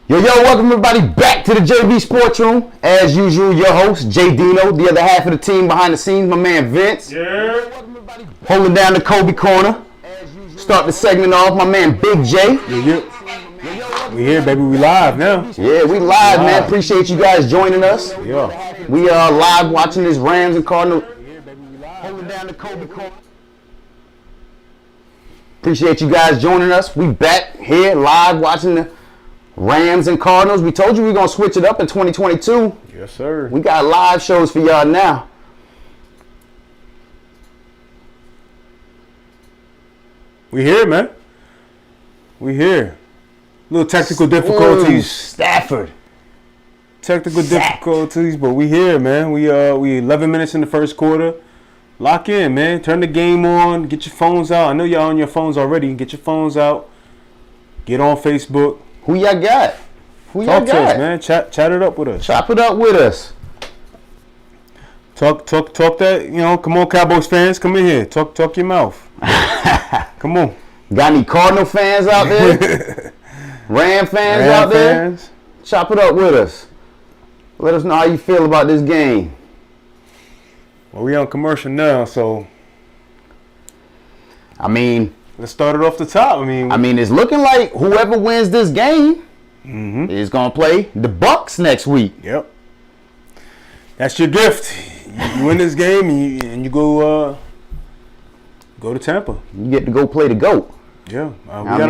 Yo, welcome everybody back to the JV Sports Room. As usual, your host, Jay Dino, the other half of the team behind the scenes, my man Vince. Yeah. Holding down the Kobe corner. Start the segment off, my man Big J. We here, baby. We live now. Yeah, we live, man. Appreciate you guys joining us. Yeah. We are live watching this Rams and Cardinals. Holding down the Kobe corner. Appreciate you guys joining us. We back here live watching the Rams and Cardinals. We told you we were going to switch it up in 2022. Yes, sir. We got live shows for y'all now. We here, man. We here. Little technical difficulties. Ooh, Stafford. Technical difficulties, but we here, man. We 11 minutes in the first quarter. Lock in, man. Turn the game on. Get your phones out. I know y'all on your phones already. Get your phones out. Get on Facebook. Who y'all got? Talk to us, man. Chat it up with us. Chop it up with us. Talk that, come on, Cowboys fans. Come in here. Talk your mouth. Come on. Got any Cardinal fans out there? Ram fans out there? Fans. Chop it up with us. Let us know how you feel about this game. Well, we on commercial now, so let's start it off the top. It's looking like whoever wins this game is gonna play the Bucks next week. Yep. That's your gift. You win this game and you go to Tampa. You get to go play the GOAT. Yeah.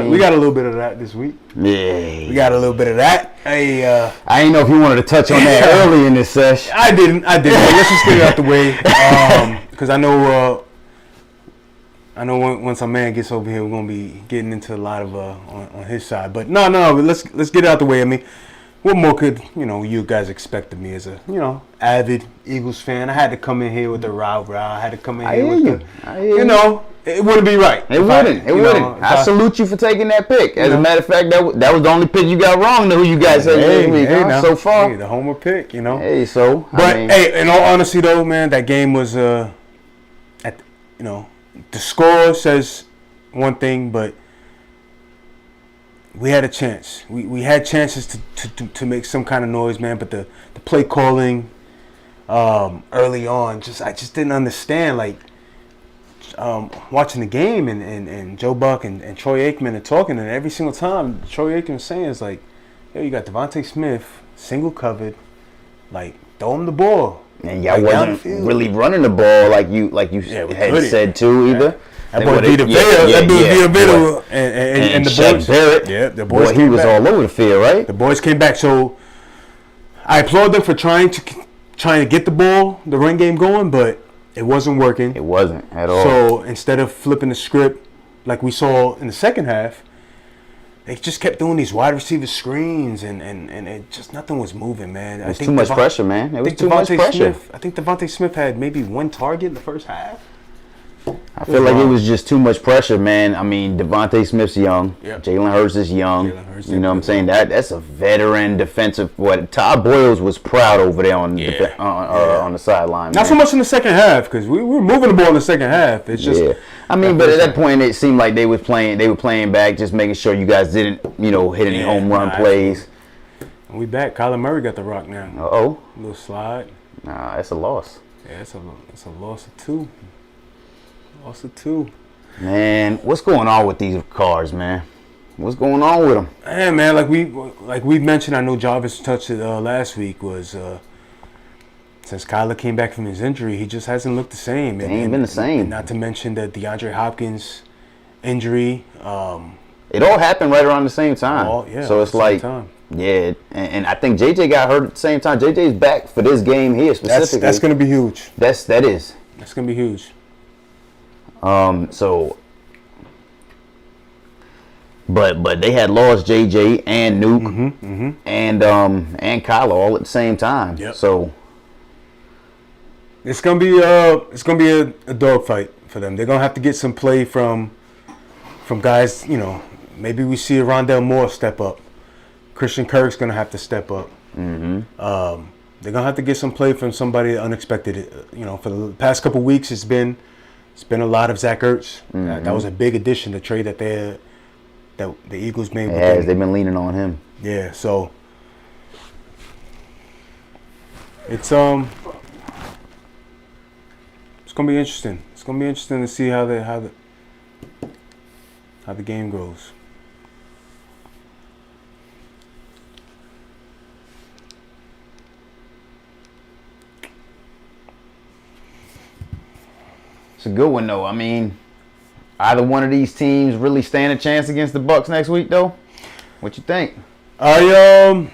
We got a little bit of that this week. Yeah. We got a little bit of that. I didn't know if you wanted to touch on that early in this session. I didn't. But let's just get it out the way. Because I know once our man gets over here, we're gonna be getting into a lot of on his side. But no. Let's get it out the way. What more could you guys expect of me as a avid Eagles fan? I had to come in here with the rah. I had to come in here with it wouldn't be right. It wouldn't. I salute you for taking that pick. As a matter of fact, that was the only pick you got wrong. Who you guys said this week so far? Hey, the homer pick. Hey, so. Hey, in all honesty though, man, that game was the score says one thing, but we had a chance. We had chances to make some kind of noise, man. But the play calling early on, I just didn't understand. Like watching the game and Joe Buck and Troy Aikman are talking, and every single time Troy Aikman was saying is like, "Yo, you got Devontae Smith single covered, like throw him the ball." And y'all wasn't really running the ball like you had said too either. That boy Vita Vita and the boys. Barrett. Yeah, the boys. He was all over the field, right? The boys came back. So I applaud them for trying to get the run game going, but it wasn't working. It wasn't at all. So instead of flipping the script like we saw in the second half, they just kept doing these wide receiver screens and it just nothing was moving, man. It was too much pressure, man. It was too much pressure. I think Devontae Smith had maybe one target in the first half. I feel like it was just too much pressure, man. Devontae Smith's young. Yep. Jalen Hurts is young. You know what I'm saying? That's a veteran defensive. Todd Boyles was proud over there on the sideline. Not so much in the second half because we were moving the ball in the second half. It's just but at that point it seemed like they were playing back, just making sure you guys didn't hit any home run plays. And we back. Kyler Murray got the rock now. A little slide. Nah, that's a loss. Yeah, it's a loss of two. Also, too. Man, what's going on with these cars, man? What's going on with them? Man, like we mentioned, I know Jarvis touched it last week. Was since Kyler came back from his injury, he just hasn't looked the same. He ain't been the same. And not to mention the DeAndre Hopkins injury. It all happened right around the same time. So it's like, and I think JJ got hurt at the same time. JJ's back for this game here specifically. That's going to be huge. That's going to be huge. But they had lost JJ and Nuke and Kyler all at the same time. Yep. So it's gonna be a dogfight for them. They're gonna have to get some play from guys. Maybe we see a Rondell Moore step up. Christian Kirk's gonna have to step up. They're gonna have to get some play from somebody unexpected. For the past couple weeks, it's been a lot of Zach Ertz. That was a big addition, the trade that the Eagles made. They've been leaning on him. Yeah, so it's gonna be interesting. It's gonna be interesting to see how the game goes. It's a good one though. I mean, either one of these teams really stand a chance against the Bucks next week though? What you think? I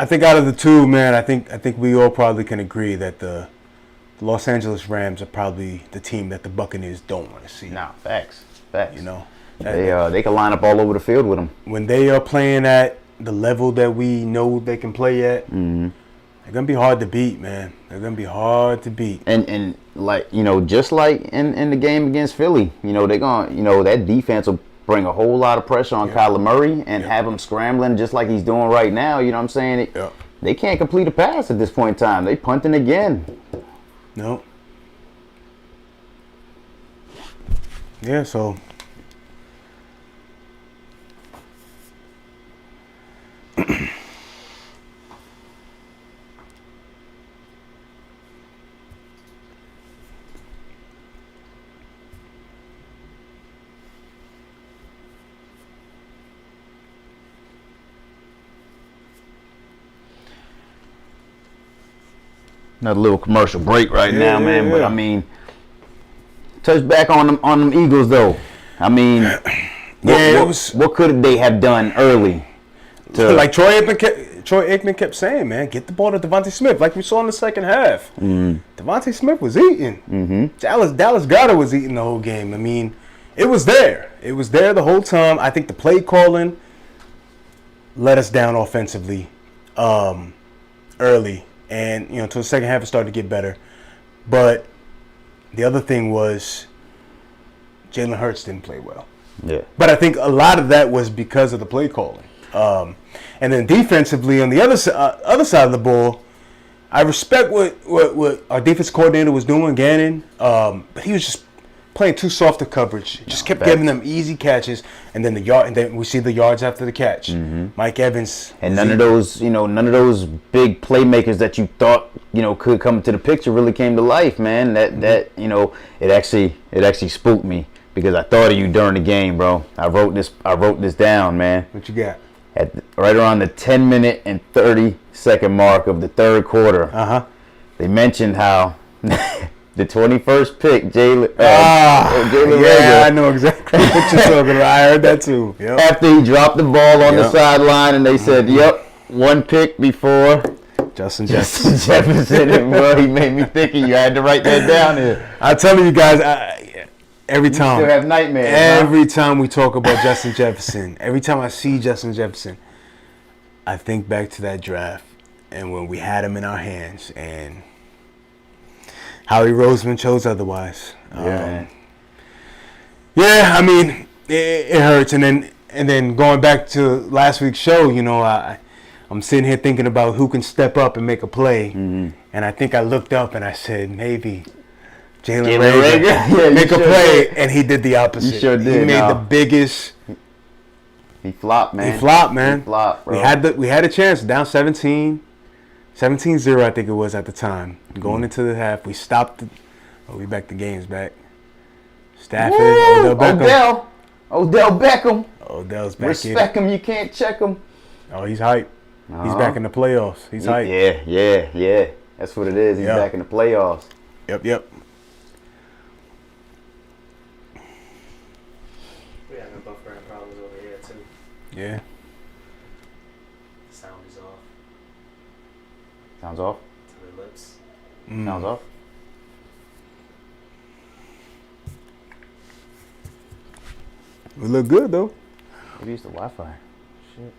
think out of the two, man, I think we all probably can agree that the Los Angeles Rams are probably the team that the Buccaneers don't want to see. Nah, facts. You know, they can line up all over the field with them. When they are playing at the level that we know they can play at, they're gonna be hard to beat, man. They're gonna be hard to beat. And like, you know, just like in the game against Philly, you know, they're gonna, you know, that defense will bring a whole lot of pressure on Kyler Murray and have him scrambling just like he's doing right now. You know what I'm saying? They can't complete a pass at this point in time. They punting again. No. Yeah, so another little commercial break right now, man. But I mean, touch back on them Eagles though. I mean, what could they have done early? Like Troy Aikman kept saying, man, get the ball to Devontae Smith, like we saw in the second half. Devontae Smith was eating. Dallas Goedert was eating the whole game. I mean, it was there. It was there the whole time. I think the play calling let us down offensively early. And, you know, until the second half, it started to get better. But the other thing was Jalen Hurts didn't play well. Yeah. But I think a lot of that was because of the play calling. And then defensively, on the other side of the ball, I respect what our defense coordinator was doing, Gannon. But he was just playing too soft a coverage. Just kept giving them easy catches, and then and then we see the yards after the catch. Mike Evans and none of those big playmakers that you thought, you know, could come to the picture really came to life, man. That you know, it actually spooked me because I thought of you during the game, bro. I wrote this down, man. What you got? Right around the 10-minute and 30-second mark of the third quarter. They mentioned how the 21st pick, Jalen Reagor. I know exactly what you're talking about. I heard that too. Yep. After he dropped the ball on the sideline, and they said, one pick before Justin Jefferson. And, well, he made me think of you. I had to write that down here. I'm telling you guys, every time. You still have nightmares. Every time we talk about Justin Jefferson, every time I see Justin Jefferson, I think back to that draft and when we had him in our hands and Howie Roseman chose otherwise. I mean, it hurts. And then going back to last week's show, you know, I'm sitting here thinking about who can step up and make a play. And I think I looked up and I said, maybe Jalen Reagor make a play. And he did the opposite. He sure did. He made the biggest. He flopped, man. He flopped, bro. We had a chance, down 17-0, I think it was at the time. Going into the half, we stopped. We back the games back. Stafford, Odell Beckham. Odell's back. Respect him. You can't check him. Oh, he's hype. He's back in the playoffs. He's hype. Yeah. That's what it is. He's back in the playoffs. Yep. We having buffering problems over here too. Yeah. Sound is off. Sounds off? To the lips. Sounds off? We look good though. Maybe it's the Wi-Fi. Shit.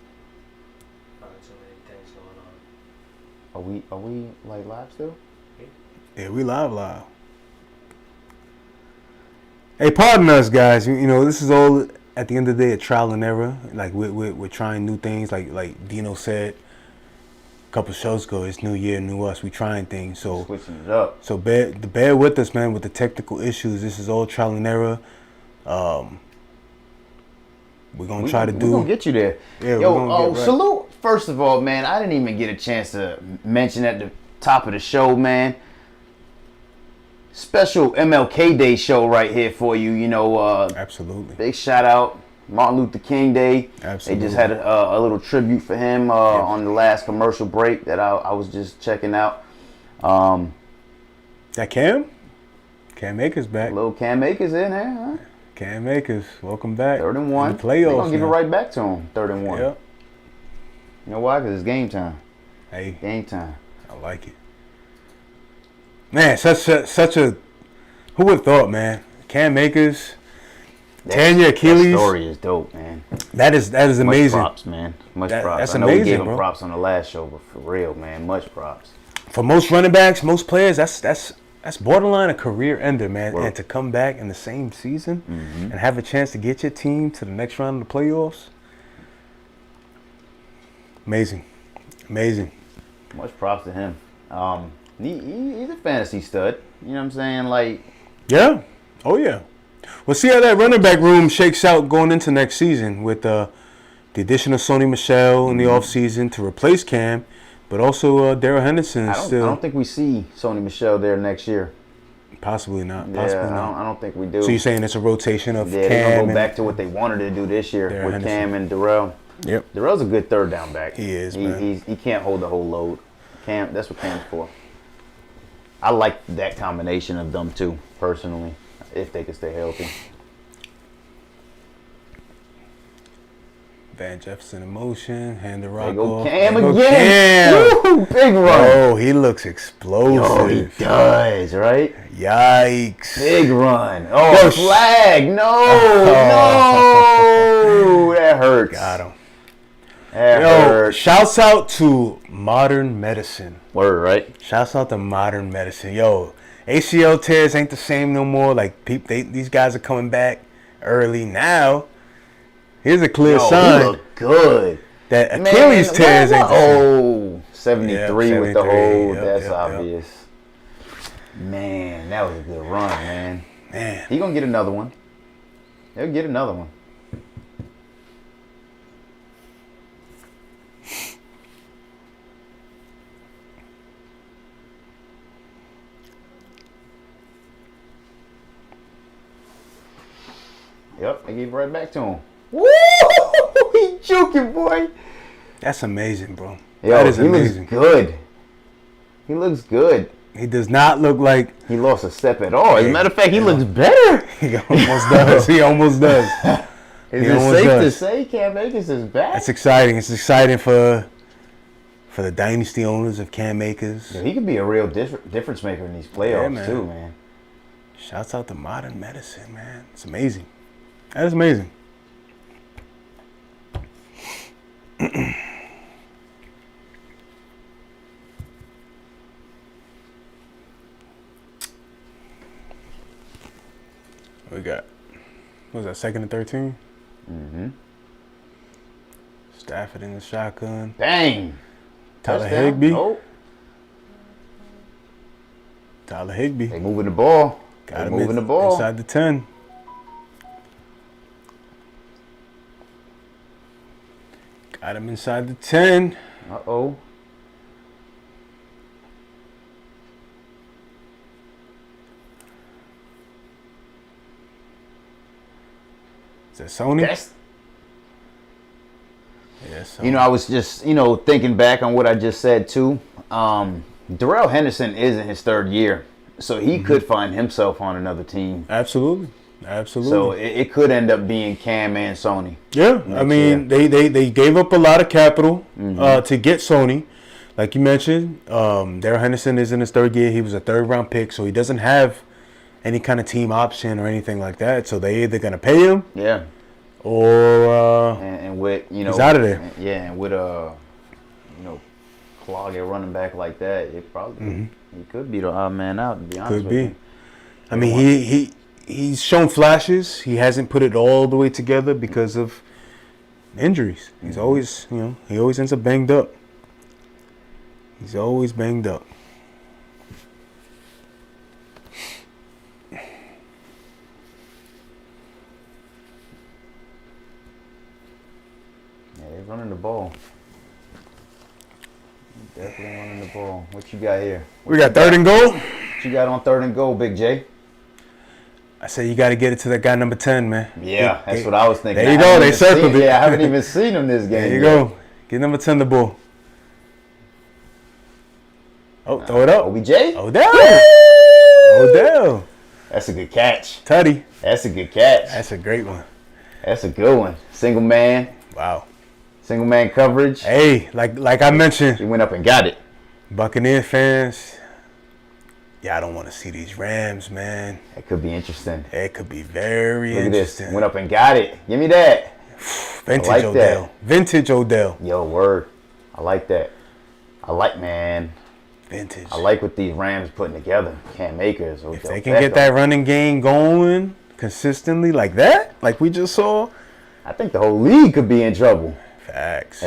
Probably too many things going on. Are we like live still? Yeah, we live. Hey, pardon us, guys. You know, this is all at the end of the day a trial and error. Like we're trying new things. Like Dino said a couple shows ago, it's new year, new us. We trying things. So switching it up. So bear with us, man, with the technical issues. This is all trial and error. We're going to try to do. We're going to get you there. Yeah, Yo, we're gonna get right. Salute. First of all, man, I didn't even get a chance to mention at the top of the show, man. Special MLK Day show right here for you. You know, Absolutely. big shout out. Martin Luther King Day. Absolutely. They just had a little tribute for him on the last commercial break that I was just checking out. That Cam Akers back. Little Cam Akers in there, huh? Cam Akers, welcome back. 3rd and 1. In the playoffs. They're going to give it now. right back to him. 3rd and 1. Yep. You know why? Because it's game time. Hey, Game time. I like it. Man, such a who would have thought, man? Cam Akers, Tanya Achilles. That story is dope, man. That is amazing. Much props, man. Much props. That's I know we amazing, gave him bro. props on the last show, but for real, man, much props. For most running backs, most players, that's borderline a career ender, man. Word. And to come back in the same season and have a chance to get your team to the next round of the playoffs. Amazing. Much props to him. He's a fantasy stud. You know what I'm saying? Like, Yeah. Oh, yeah. We'll see how that running back room shakes out going into next season with the addition of Sony Michel in the offseason to replace Cam, but also Darrell Henderson I is still. don't think we see Sony Michel there next year. Possibly not. Yeah, I don't think we do. So you're saying it's a rotation of Yeah, they're Cam gonna go and back to what they wanted to do this year Darrell with Henderson. Cam and Darrell. Yep. Darrell's a good 3rd down back. He is, man. He can't hold the whole load. Cam, that's what Cam's for. I like that combination of them two, personally, if they can stay healthy. Van Jefferson in motion, hand the rock There go off. Cam There go again. Cam. Woo, big run. Oh, he looks Yo, explosive. he does, right? Yikes. Big run. Oh, Yo, flag. No, no. That hurts. Got him. That Yo, hurts. shouts out to modern medicine. Word, right? Shouts out to modern medicine. Yo, ACL tears ain't the same no more. Like, these guys are coming back early now. Here's a clear Yo, sign he look good. that Achilles tears ain't the same. Oh, 73 Yeah, with the 73, hold. yep, That's yep, obvious. Man, that was a good run, man. Man, He gonna get another one. He'll get another one. Yep, they gave it right back to him. Woo! He juking, boy. that's amazing, bro. Yo, that is he amazing. looks good. He looks good. He does not look like He lost a step at all. As a Yeah, matter of fact, he yeah. looks better. he almost does. He almost does. Is He it almost safe to does. say Cam Akers is back? That's exciting. It's exciting for the dynasty owners of Cam Akers. Yo, he could be a real difference maker in these playoffs man. too, man. Shouts out to modern medicine, man. It's amazing. That is amazing. We got, what was that, 2nd and 13? Mm-hmm. Stafford in the shotgun. Dang. Tyler Touchdown? Higbee. Nope. Tyler Higbee. They moving the ball. Got They him moving the ball. inside the 10. Got him inside the 10. Uh-oh. Is that Sony? That's, Yes. you know, I was just, thinking back on what I just said too. Darrell Henderson is in his 3rd year, so he could find himself on another team. Absolutely. Absolutely. So it could end up being Cam and Sony. Yeah, I mean, they gave up a lot of capital to get Sony. Like you mentioned, Darrell Henderson is in his 3rd year. He was a 3rd-round pick, so he doesn't have any kind of team option or anything like that. So they either going to pay him Yeah. or And with, he's out of there. Yeah, and with clogging running back like that, it probably he could be the odd man out, to be honest Could with be. you. I mean, he's shown flashes. He hasn't put it all the way together because of injuries. He's always, he always ends up banged up. He's always banged up. running the ball. Definitely running the ball. What you got here? We got 3rd and goal. What you got on 3rd and goal, Big J? I say you got to get it to that guy number 10, man. Yeah, that's what I was thinking. There you go. They circled it. Yeah, I haven't even seen him this game. There you go. Get number 10 the ball. Oh, throw it up. OBJ? Odell. Odell. That's a good catch. Tutty. That's a good catch. That's a great one. That's a good one. Single man. Wow. Single man coverage. Hey, like I mentioned, He went up and got it. Buccaneers fans, I don't want to see these Rams, man. That could be interesting. It could be very Look interesting. at this. Went up and got it. Give me that. Vintage I like Odell. that. Vintage Odell. Yo, word. I like that. Man. Vintage. I like what these Rams putting together. Cam Akers. If they can get that running game going consistently like that, like we just saw. I think the whole league could be in trouble. Facts.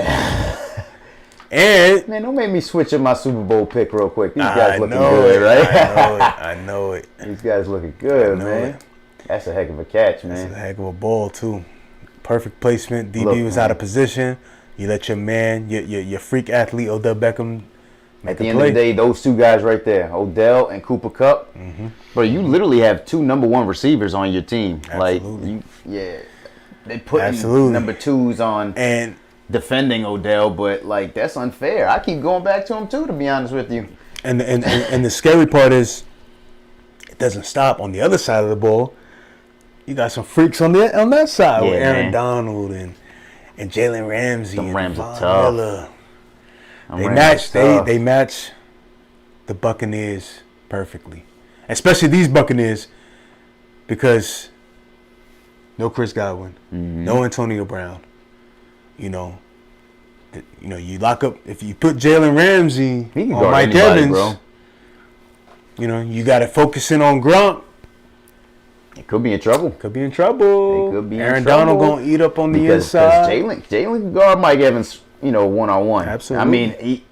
And Man, don't make me switch up my Super Bowl pick real quick. These guys looking good, it, right? I know it. These guys looking good, man. it. That's a heck of a catch, That's a man. heck of a ball too. Perfect placement. DB Look, was man. out of position. You let your man, your freak athlete Odell Beckham. At the end of the day, those two guys right there, Odell and Cooper Kupp, bro, you literally have 2 number 1 receivers on your team. Absolutely. They put number 2s on And defending Odell, but like that's unfair. I keep going back to him too, to be honest with you. and the scary part is, it doesn't stop on the other side of the ball. You got some freaks on that side with Aaron man. Donald and Jalen Ramsey. Them and Rams are Von tough. Miller. Them They Rams match. are tough. They match the Buccaneers perfectly, especially these Buccaneers, because no Chris Godwin, no Antonio Brown. You know, you lock up if you put Jalen Ramsey He can on guard Mike anybody, Evans. bro. You know, you got to focus in on Gronk. It could be in trouble. Could be in trouble. They could be in Aaron trouble. Donald gonna eat up on the Because inside. Jalen can guard Mike Evans, one-on-one. Absolutely. I mean,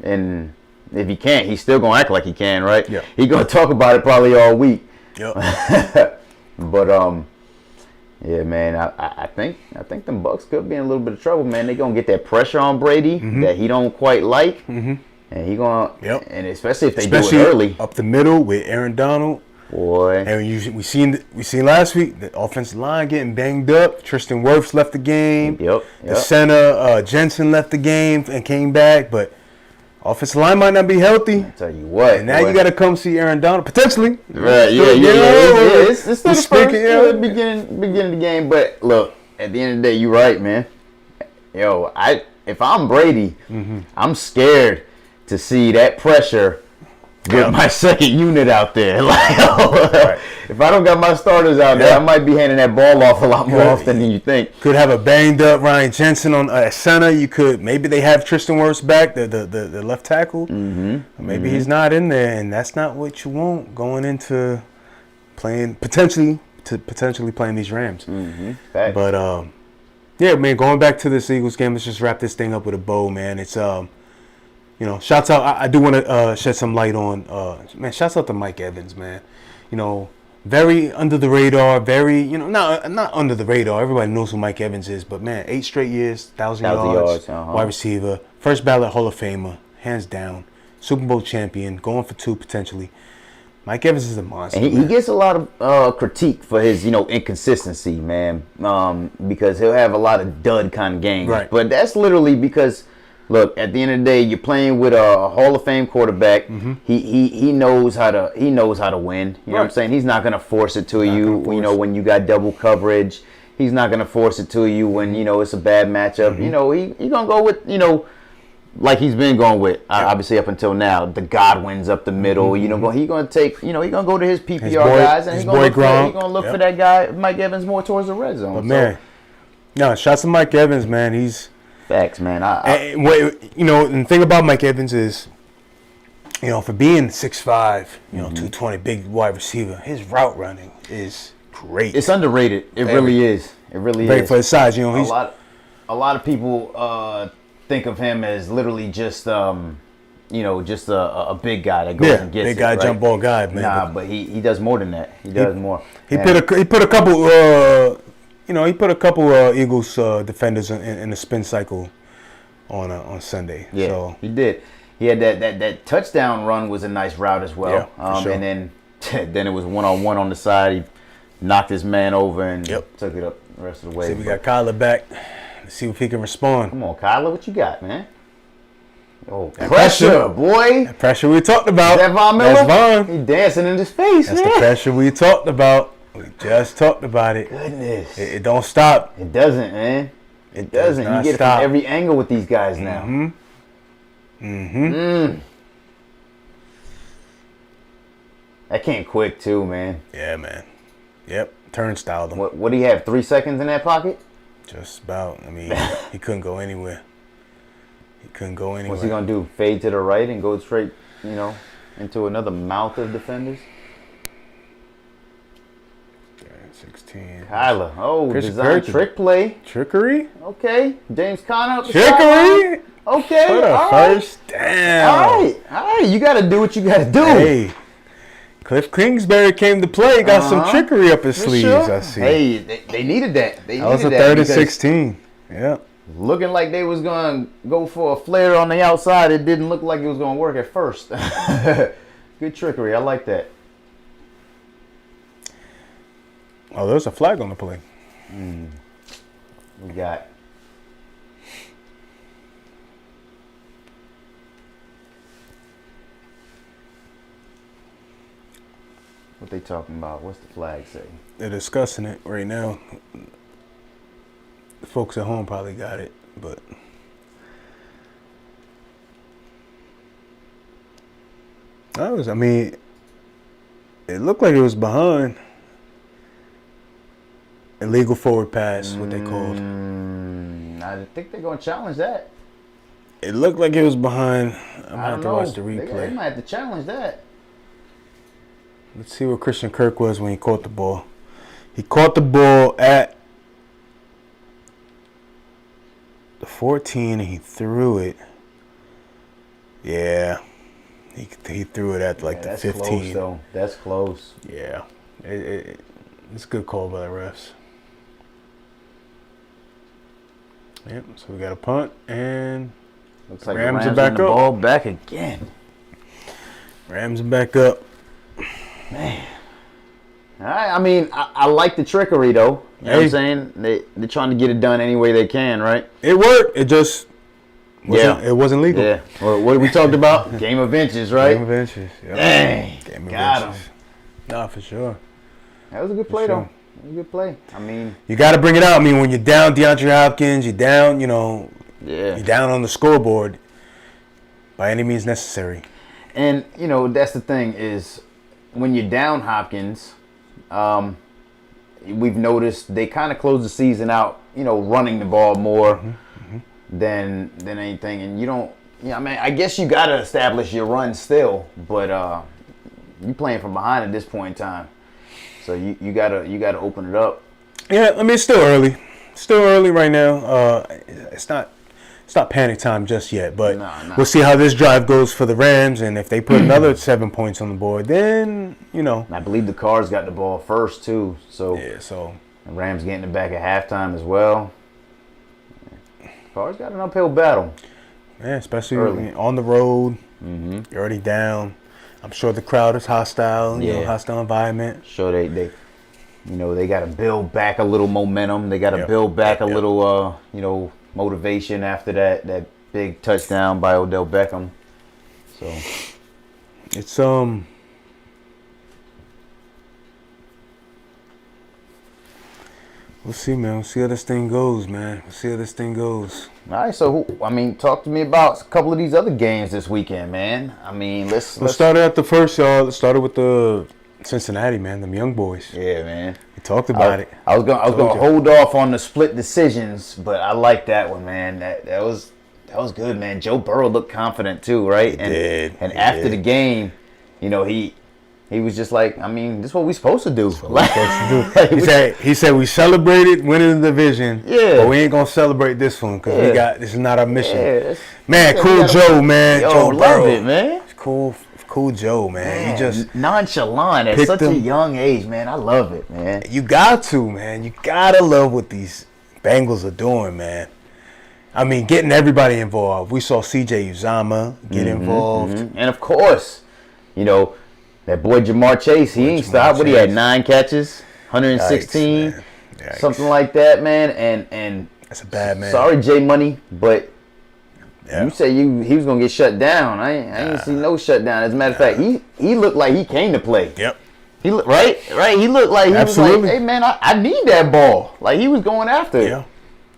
and if he can't, he's still gonna act like he can, right? Yeah. He gonna talk about it probably all week. Yep. But yeah, man, I think them Bucks could be in a little bit of trouble, man. They gonna get that pressure on Brady that he don't quite like, and he gonna, and especially if they do it early, up the middle with Aaron Donald. boy. And we seen last week the offensive line getting banged up. Tristan Wirfs left the game. Yep. The center Jensen left the game and came back, but offensive line might not be healthy. I tell you what, And now boy. you got to come see Aaron Donald potentially. Right, yeah. It's still the first beginning of the game, but look, at the end of the day, you're right, man. Yo, if I'm Brady, I'm scared to see that pressure get my second unit out there. Like, if I don't got my starters out there, I might be handing that ball off a lot more often than you think. Could have a banged up Ryan Jensen on center. You could maybe they have Tristan Wirfs back, the left tackle. Maybe he's not in there, and that's not what you want going into playing potentially playing these Rams. Facts. But yeah, man, going back to this Eagles game, let's just wrap this thing up with a bow, man. It's shouts out. I do want to shed some light on man. Shouts out to Mike Evans, man. Very under the radar. Very not under the radar. Everybody knows who Mike Evans is, but man, 8 straight years, 1,000 yards, wide receiver, first ballot Hall of Famer, hands down, Super Bowl champion, going for 2 potentially. Mike Evans is a monster. And he gets a lot of critique for his, inconsistency, man. Because he'll have a lot of dud kind of games. Right. But that's literally because, look, at the end of the day, you're playing with a Hall of Fame quarterback. He knows how to win. You know what I'm saying? He's not gonna force it to you. When you got double coverage, he's not gonna force it to you when it's a bad matchup. He gonna go with like he's been going with, obviously up until now, the Godwins up the middle. He gonna take, he gonna go to his PPR guys, and he's gonna look for that guy, Mike Evans, more towards the red zone. But man, shouts to Mike Evans, man. He's facts, man. and the thing about Mike Evans is, for being 6'5", 220, big wide receiver, his route running is great. It's underrated. It really is. It really great is. for his size. He's a lot of people think of him as literally just a big guy that goes and gets big guy, it, right? jump ball guy, man. Nah, but he does more than that. He does more. He put a couple he put a couple Eagles defenders in the spin cycle on Sunday. Yeah, so he did. He had that touchdown run was a nice route as well. Yeah, for sure. And then it was one-on-one on the side. He knocked his man over and took it up the rest of the way. See, we got Kyler back. Let's see if he can respond. Come on, Kyler, what you got, man? Oh, pressure, boy. That pressure we talked about. Is that Von Miller? That's Von. He dancing in his face, That's man. the pressure we talked about. We just talked about it. Goodness. It don't stop. It doesn't, man. It doesn't. You get it from every angle with these guys now. That came quick too, man. Yeah, man. Yep. Turnstile them. What do he have? 3 seconds in that pocket? Just about. I mean, he couldn't go anywhere. What's he gonna do? Fade to the right and go straight, into another mouth of defenders? 16. Kyler. Oh, Chris design Kirk. trick play. Trickery? Okay. James Conner up the Trickery? sideline. Okay. For the first down. All right. You got to do what you got to do. Hey, Cliff Kingsbury came to play. Got some trickery up his sleeves, sure. I see. Hey, they needed that. That was a 3rd and 16. Yeah. Looking like they was going to go for a flare on the outside. It didn't look like it was going to work at first. Good trickery. I like that. Oh, there's a flag on the play. We got what they talking about? What's the flag say? They're discussing it right now. The folks at home probably got it, but it looked like it was behind. Illegal forward pass, what they called. I think they're going to challenge that. It looked like it was behind. I'm going to I have don't to know. watch the They replay. might have to challenge that. Let's see where Christian Kirk was when he caught the ball. He caught the ball at the 14 and he threw it. Yeah. He threw it at like the 15. That's close, though. That's close. Yeah. It's a good call by the refs. Yep, so we got a punt, and Looks like Rams the are Rams back the up. ball back again. Rams are back up. Man. All right, I mean, I like the trickery, though. You know what I'm saying? They're trying to get it done any way they can, right? It worked. It just it wasn't legal. Yeah. Well, what we talked about? Game of inches, right? Game of inches. Yep. Dang. Game of Got inches. him. Nah, for sure. That was a good play, though. That was a good play. I mean, You got to bring it out. I mean, when you're down DeAndre Hopkins, you're down, yeah. you're down on the scoreboard by any means necessary. And, that's the thing is when you're down Hopkins, we've noticed they kind of close the season out, running the ball more than anything. And you don't, I mean, I guess you got to establish your run still, but you playing from behind at this point in time. So you gotta open it up. Yeah, I mean, it's still early. Still early right now. It's not panic time just yet, but we'll see how this drive goes for the Rams, and if they put another 7 points on the board, then I believe the Cards got the ball first too. So yeah, so the Rams getting it back at halftime as well. Cards got an uphill battle. yeah, especially Early. on the road. You're already down. I'm sure the crowd is hostile. Hostile environment. Sure, they they got to build back a little momentum. They got to build back a little motivation after that big touchdown by Odell Beckham. So It's we'll see, man. We'll see how this thing goes, man. We'll see how this thing goes. all right, so talk to me about a couple of these other games this weekend, man. I mean, let's start at the first, y'all. Let's start with the Cincinnati, man. Them young boys. Yeah, man. We talked about it. I was gonna hold off on the split decisions, but I like that one, man. That was good, man. Joe Burrow looked confident too, right? He did. And after the game, he was just like, I mean, this is what we supposed to do. He said we celebrated winning the division, but we ain't gonna celebrate this one because this is not our mission. Yeah, man, cool Joe, man. Yo, Joe love Burrow. it, man. It's cool Cool Joe, man. You just nonchalant at picked such a him. young age, man. I love it, man. You got to, man. You gotta love what these Bengals are doing, man. I mean, getting everybody involved. We saw C.J. Uzama get involved. And of course, you know, that boy Jamar Chase, he ain't stopped. What he had, 9 catches, 116, Yikes. something like that, man. And That's a bad man. sorry, J Money, but Yeah. you say he was gonna get shut down. I ain't see no shutdown. As a matter of fact, he looked like he came to play. Yep. He looked right. He looked like he Absolutely. was like, hey man, I need that ball. Like he was going after it. Yeah.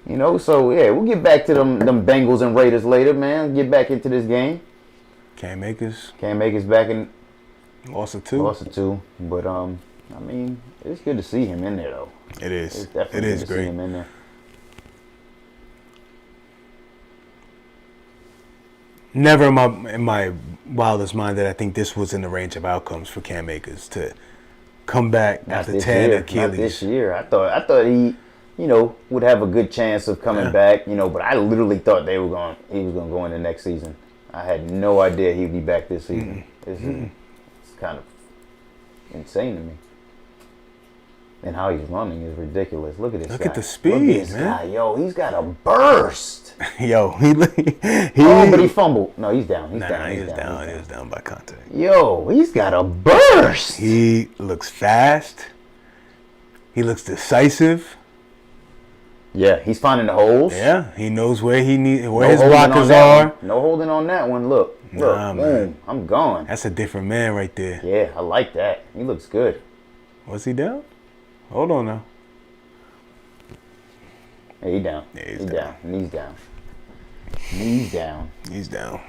You know, so yeah, we'll get back to them Bengals and Raiders later, man. Get back into this game. Cam Akers back in. lost it too. Lost it too, but I mean, it's good to see him in there though. It is. It's definitely It is good to see great. him in there. Never in my wildest mind that I think this was in the range of outcomes for Cam Akers to come back Not after this 10 year. Achilles. Not this year. I thought he, you know, would have a good chance of coming back. You know, but I literally thought he was going to go in the next season. I had no idea he'd be back this season. It's kind of insane to me. And how he's running is ridiculous. Look at this guy. Look at the speed, Look at this man. guy. Yo, he's got a burst. Yo, he Oh, but he fumbled. No, he's down. He's down. He was down. He was down by contact. Yo, he's got a burst. He looks fast. He looks decisive. Yeah, he's finding the holes. Yeah, he knows where his holding blockers on that are. one. No holding on that one. Look, Nah, boom, man. I'm gone. That's a different man right there. Yeah, I like that. He looks good. Was he down? Hold on now. Hey, he down. Yeah, he's He's down. down. Knees down. Knees down. He's down.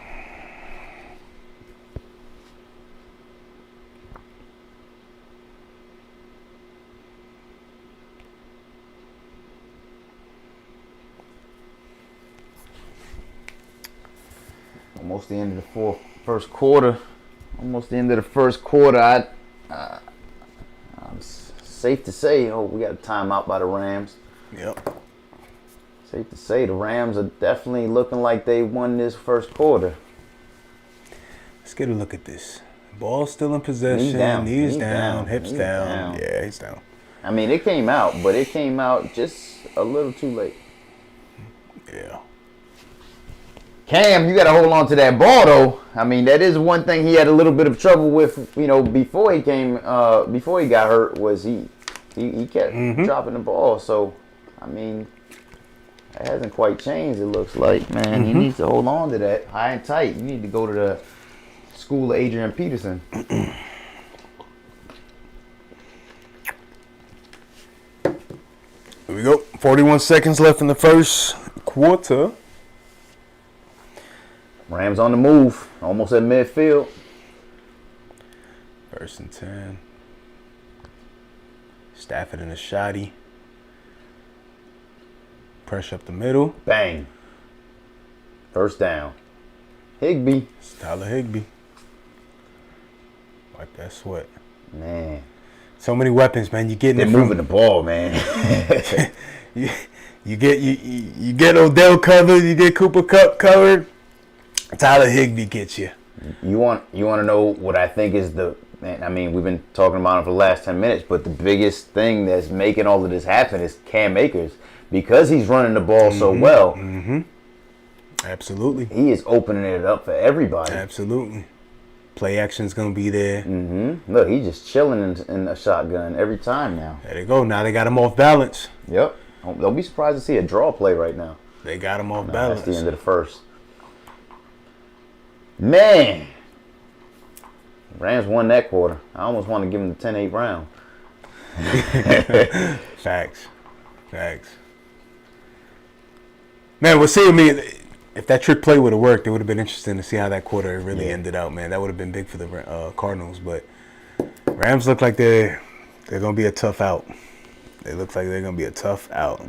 Almost the end of the first quarter. Almost the end of the first quarter. I'm safe to say, we got a timeout by the Rams. Yep. Safe to say, the Rams are definitely looking like they won this first quarter. Let's get a look at this. Ball still in possession. Knees down. Hips down. Yeah, he's down. I mean, it came out, but it came out just a little too late. Yeah. Cam, you got to hold on to that ball, though. I mean, that is one thing he had a little bit of trouble with, you know, before he got hurt, was he kept dropping the ball. So, I mean, that hasn't quite changed, it looks like, man. He needs to hold on to that high and tight. You need to go to the school of Adrian Peterson. Here we go. 41 seconds left in the first quarter. Rams on the move, almost at midfield. 1st and 10. Stafford and a shotty. Pressure up the middle. Bang. First down. Higbee. It's Tyler Higbee. Wipe that sweat. Man. So many weapons, man. You getting They're it from moving the ball, man. you get Odell covered. You get Cooper Kupp covered. Tyler Higbee gets you. You want to know what I think is I mean, we've been talking about it for the last 10 minutes, but the biggest thing that's making all of this happen is Cam Akers. Because he's running the ball so well, Absolutely. he is opening it up for everybody. Absolutely. Play action's going to be there. Look, he's just chilling in a shotgun every time now. There they go. Now they got him off balance. Yep. Don't be surprised to see a draw play right now. They got him off No, balance. that's the end of the first. Man. Rams won that quarter. I almost want to give them the 10-8 round. Facts. Man, we'll see. I mean, if that trick play would have worked, it would have been interesting to see how that quarter really ended out, man. That would have been big for the Cardinals. But Rams look like they're going to be a tough out. They look like they're going to be a tough out.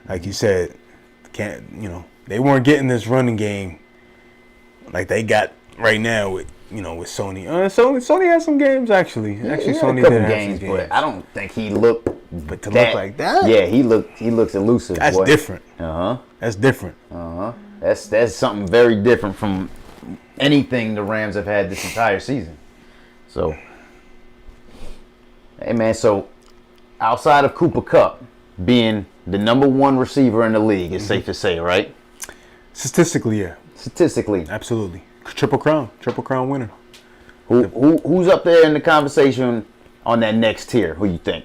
Like you said, they weren't getting this running game like they got right now with Sony. Sony has some games actually. Sony did have games, some but I don't think he looked. But to look like that, yeah, he looks elusive. That's boy. different. Uh huh. That's different. Uh huh. That's something very different from anything the Rams have had this entire season. So, hey man, so outside of Cooper Kupp being the number 1 receiver in the league, it's safe to say, right? Statistically, yeah. Statistically, Absolutely. Triple crown winner. who's up there in the conversation on that next tier? Who you think?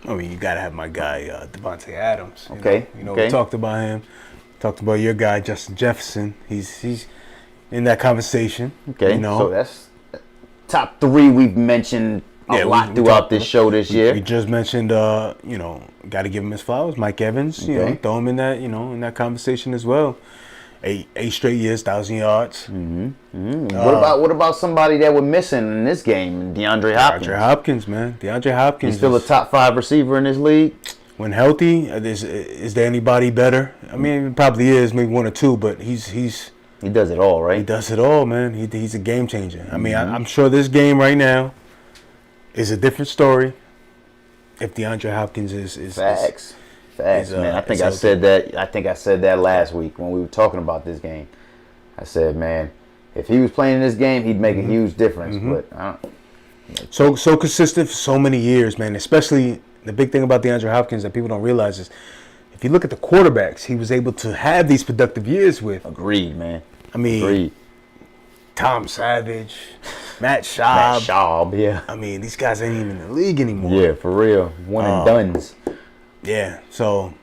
I mean, you got to have my guy, Devontae Adams. Okay. We talked about him. Talked about your guy, Justin Jefferson. He's in that conversation. Okay. So that's top 3 we've mentioned a lot throughout this show this year. We just mentioned, got to give him his flowers. Mike Evans, throw him in that, in that conversation as well. 8 straight years, 1,000 yards. What about somebody that we're missing in this game? DeAndre Hopkins. DeAndre Hopkins, man. DeAndre Hopkins. He's still a top 5 receiver in this league. When healthy, is there anybody better? I mean, it probably is, maybe 1 or 2, but he does it all, right? He does it all, man. He's a game changer. I mean, I'm sure this game right now is a different story if DeAndre Hopkins is Facts, man. I think I said that last week when we were talking about this game. I said, man, if he was playing in this game, he'd make a huge difference. But I don't. So consistent for so many years, man. Especially the big thing about DeAndre Hopkins that people don't realize is if you look at the quarterbacks he was able to have these productive years with. Agreed, man. I mean, Agreed. Tom Savage, Matt Schaub. Yeah. I mean, these guys ain't even in the league anymore. Yeah, for real. One and dones. Yeah, so.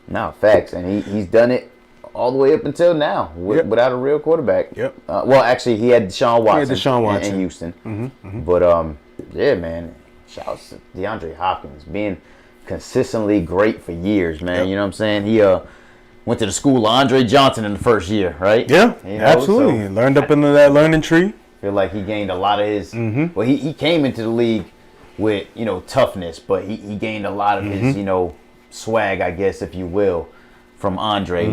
No, facts. And he's done it all the way up until now without a real quarterback. Yep. Well, actually, he had Deshaun Watson, in Houston. But, yeah, man, shouts to DeAndre Hopkins being consistently great for years, man. Yep. You know what I'm saying? He went to the school of Andre Johnson in the first year, right? Yeah, absolutely. So learned up into that learning tree. Feel like he gained a lot of his. Well, he came into the league with toughness, but he gained a lot of his swag, I guess, if you will, from Andre.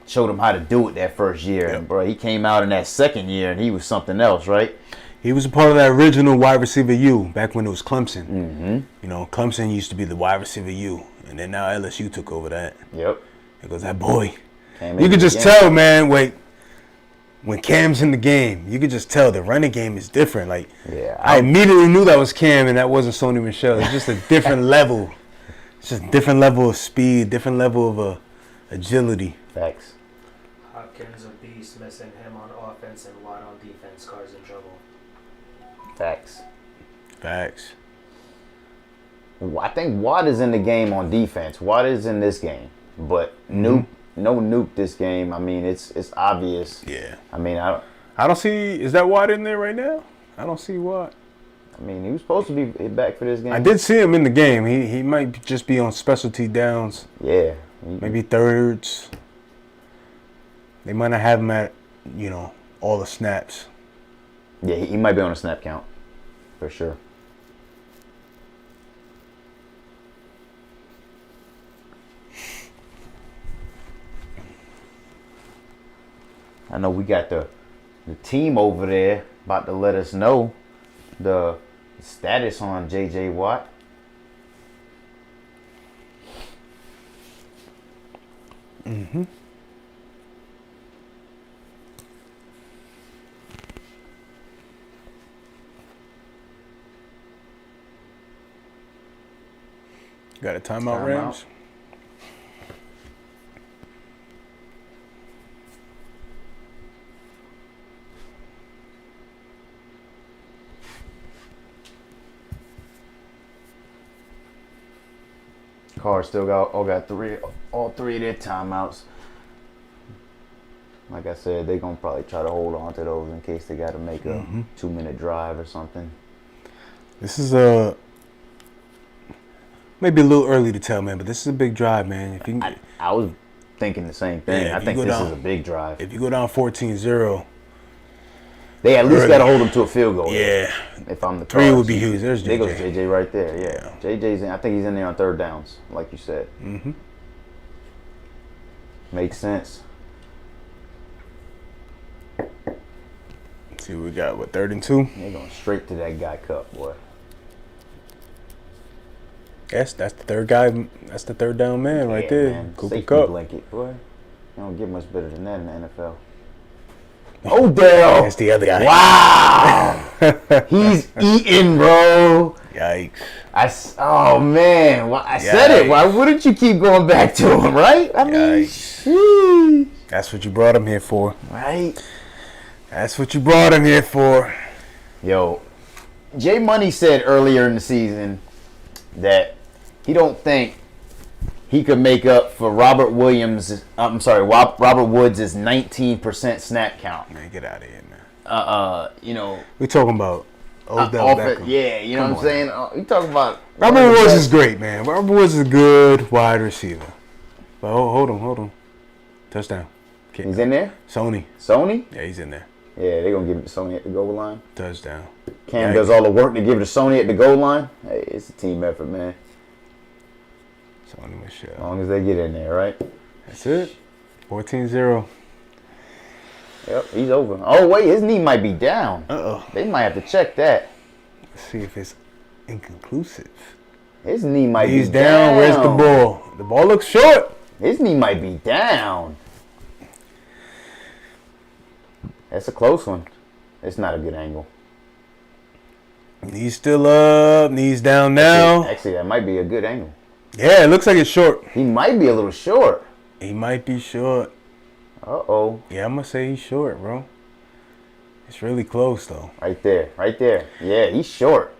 Showed him how to do it that first year, and bro, he came out in that second year and he was something else, right? He was a part of that original wide receiver U back when it was Clemson. Clemson used to be the wide receiver U, and then now LSU took over that. Yep. It goes that boy. You could just tell, man. When Cam's in the game, you could just tell the running game is different. Like, I immediately knew that was Cam and that wasn't Sony Michel. It's just a different level. It's just a different level of speed, different level of agility. Facts. Hopkins a beast, missing him on offense and Watt on defense. Car's in trouble. Facts. I think Watt is in the game on defense. Watt is in this game, but no Nuke this game. I mean, it's obvious. Yeah. I mean, I don't see. Is that Watt in there right now? I don't see Watt. I mean, he was supposed to be back for this game. I did see him in the game. He might just be on specialty downs. Yeah. Maybe thirds. They might not have him at, all the snaps. Yeah, he might be on a snap count, for sure. I know we got the team over there about to let us know the status on J.J. Watt. Got a timeout, Rams? Cards still got all three of their timeouts. Like I said, they're gonna probably try to hold on to those in case they got to make a 2-minute drive or something. This is maybe a little early to tell, man, but this is a big drive, man. If you can, I was thinking the same thing. I think this is a big drive. If you go down 14-0, they at least got to hold them to a field goal. Yeah. If I'm the Cards. 3 would be huge. There's JJ. There goes JJ right there. Yeah. JJ's in. I think he's in there on third downs, like you said. Makes sense. Let's see what we got. What, 3rd and 2? They're going straight to that guy cup, boy. Yes, that's the third guy. That's the third down man right there. Man. Cooper Safety Kupp. blanket, boy. You don't get much better than that in the NFL. Odell. That's the other guy. Wow. He's eating, bro. Yikes. Oh, man. Well, I said it. Why wouldn't you keep going back to him, right? I mean, sheesh. That's what you brought him here for. Right. That's what you brought him here for. Yo, Jay Money said earlier in the season that he don't think he could make up for Robert Woods' 19% snap count. Man, get out of here, man. You know, We talking about Odell Beckham. yeah, you know what I'm saying? You talking about Robert Woods is great, man. Robert Woods is a good wide receiver. But hold on. Touchdown. He's in there? Sony? Yeah, he's in there. Yeah, they're going to give it to Sony at the goal line. Touchdown. Cam does all the work to give it to Sony at the goal line. Hey, it's a team effort, man. Sony Michelle. As long as they get in there, right? That's it. 14-0. Yep, he's over. Oh, wait, his knee might be down. Uh-oh. They might have to check that. Let's see if it's inconclusive. His knee might be down. He's down. Where's the ball? The ball looks short. His knee might be down. That's a close one. It's not a good angle. Knees still up. Knees down now. Actually, that might be a good angle. Yeah, it looks like it's short. He might be a little short. He might be short. Uh-oh. Yeah, I'm going to say he's short, bro. It's really close, though. Right there. Yeah, he's short.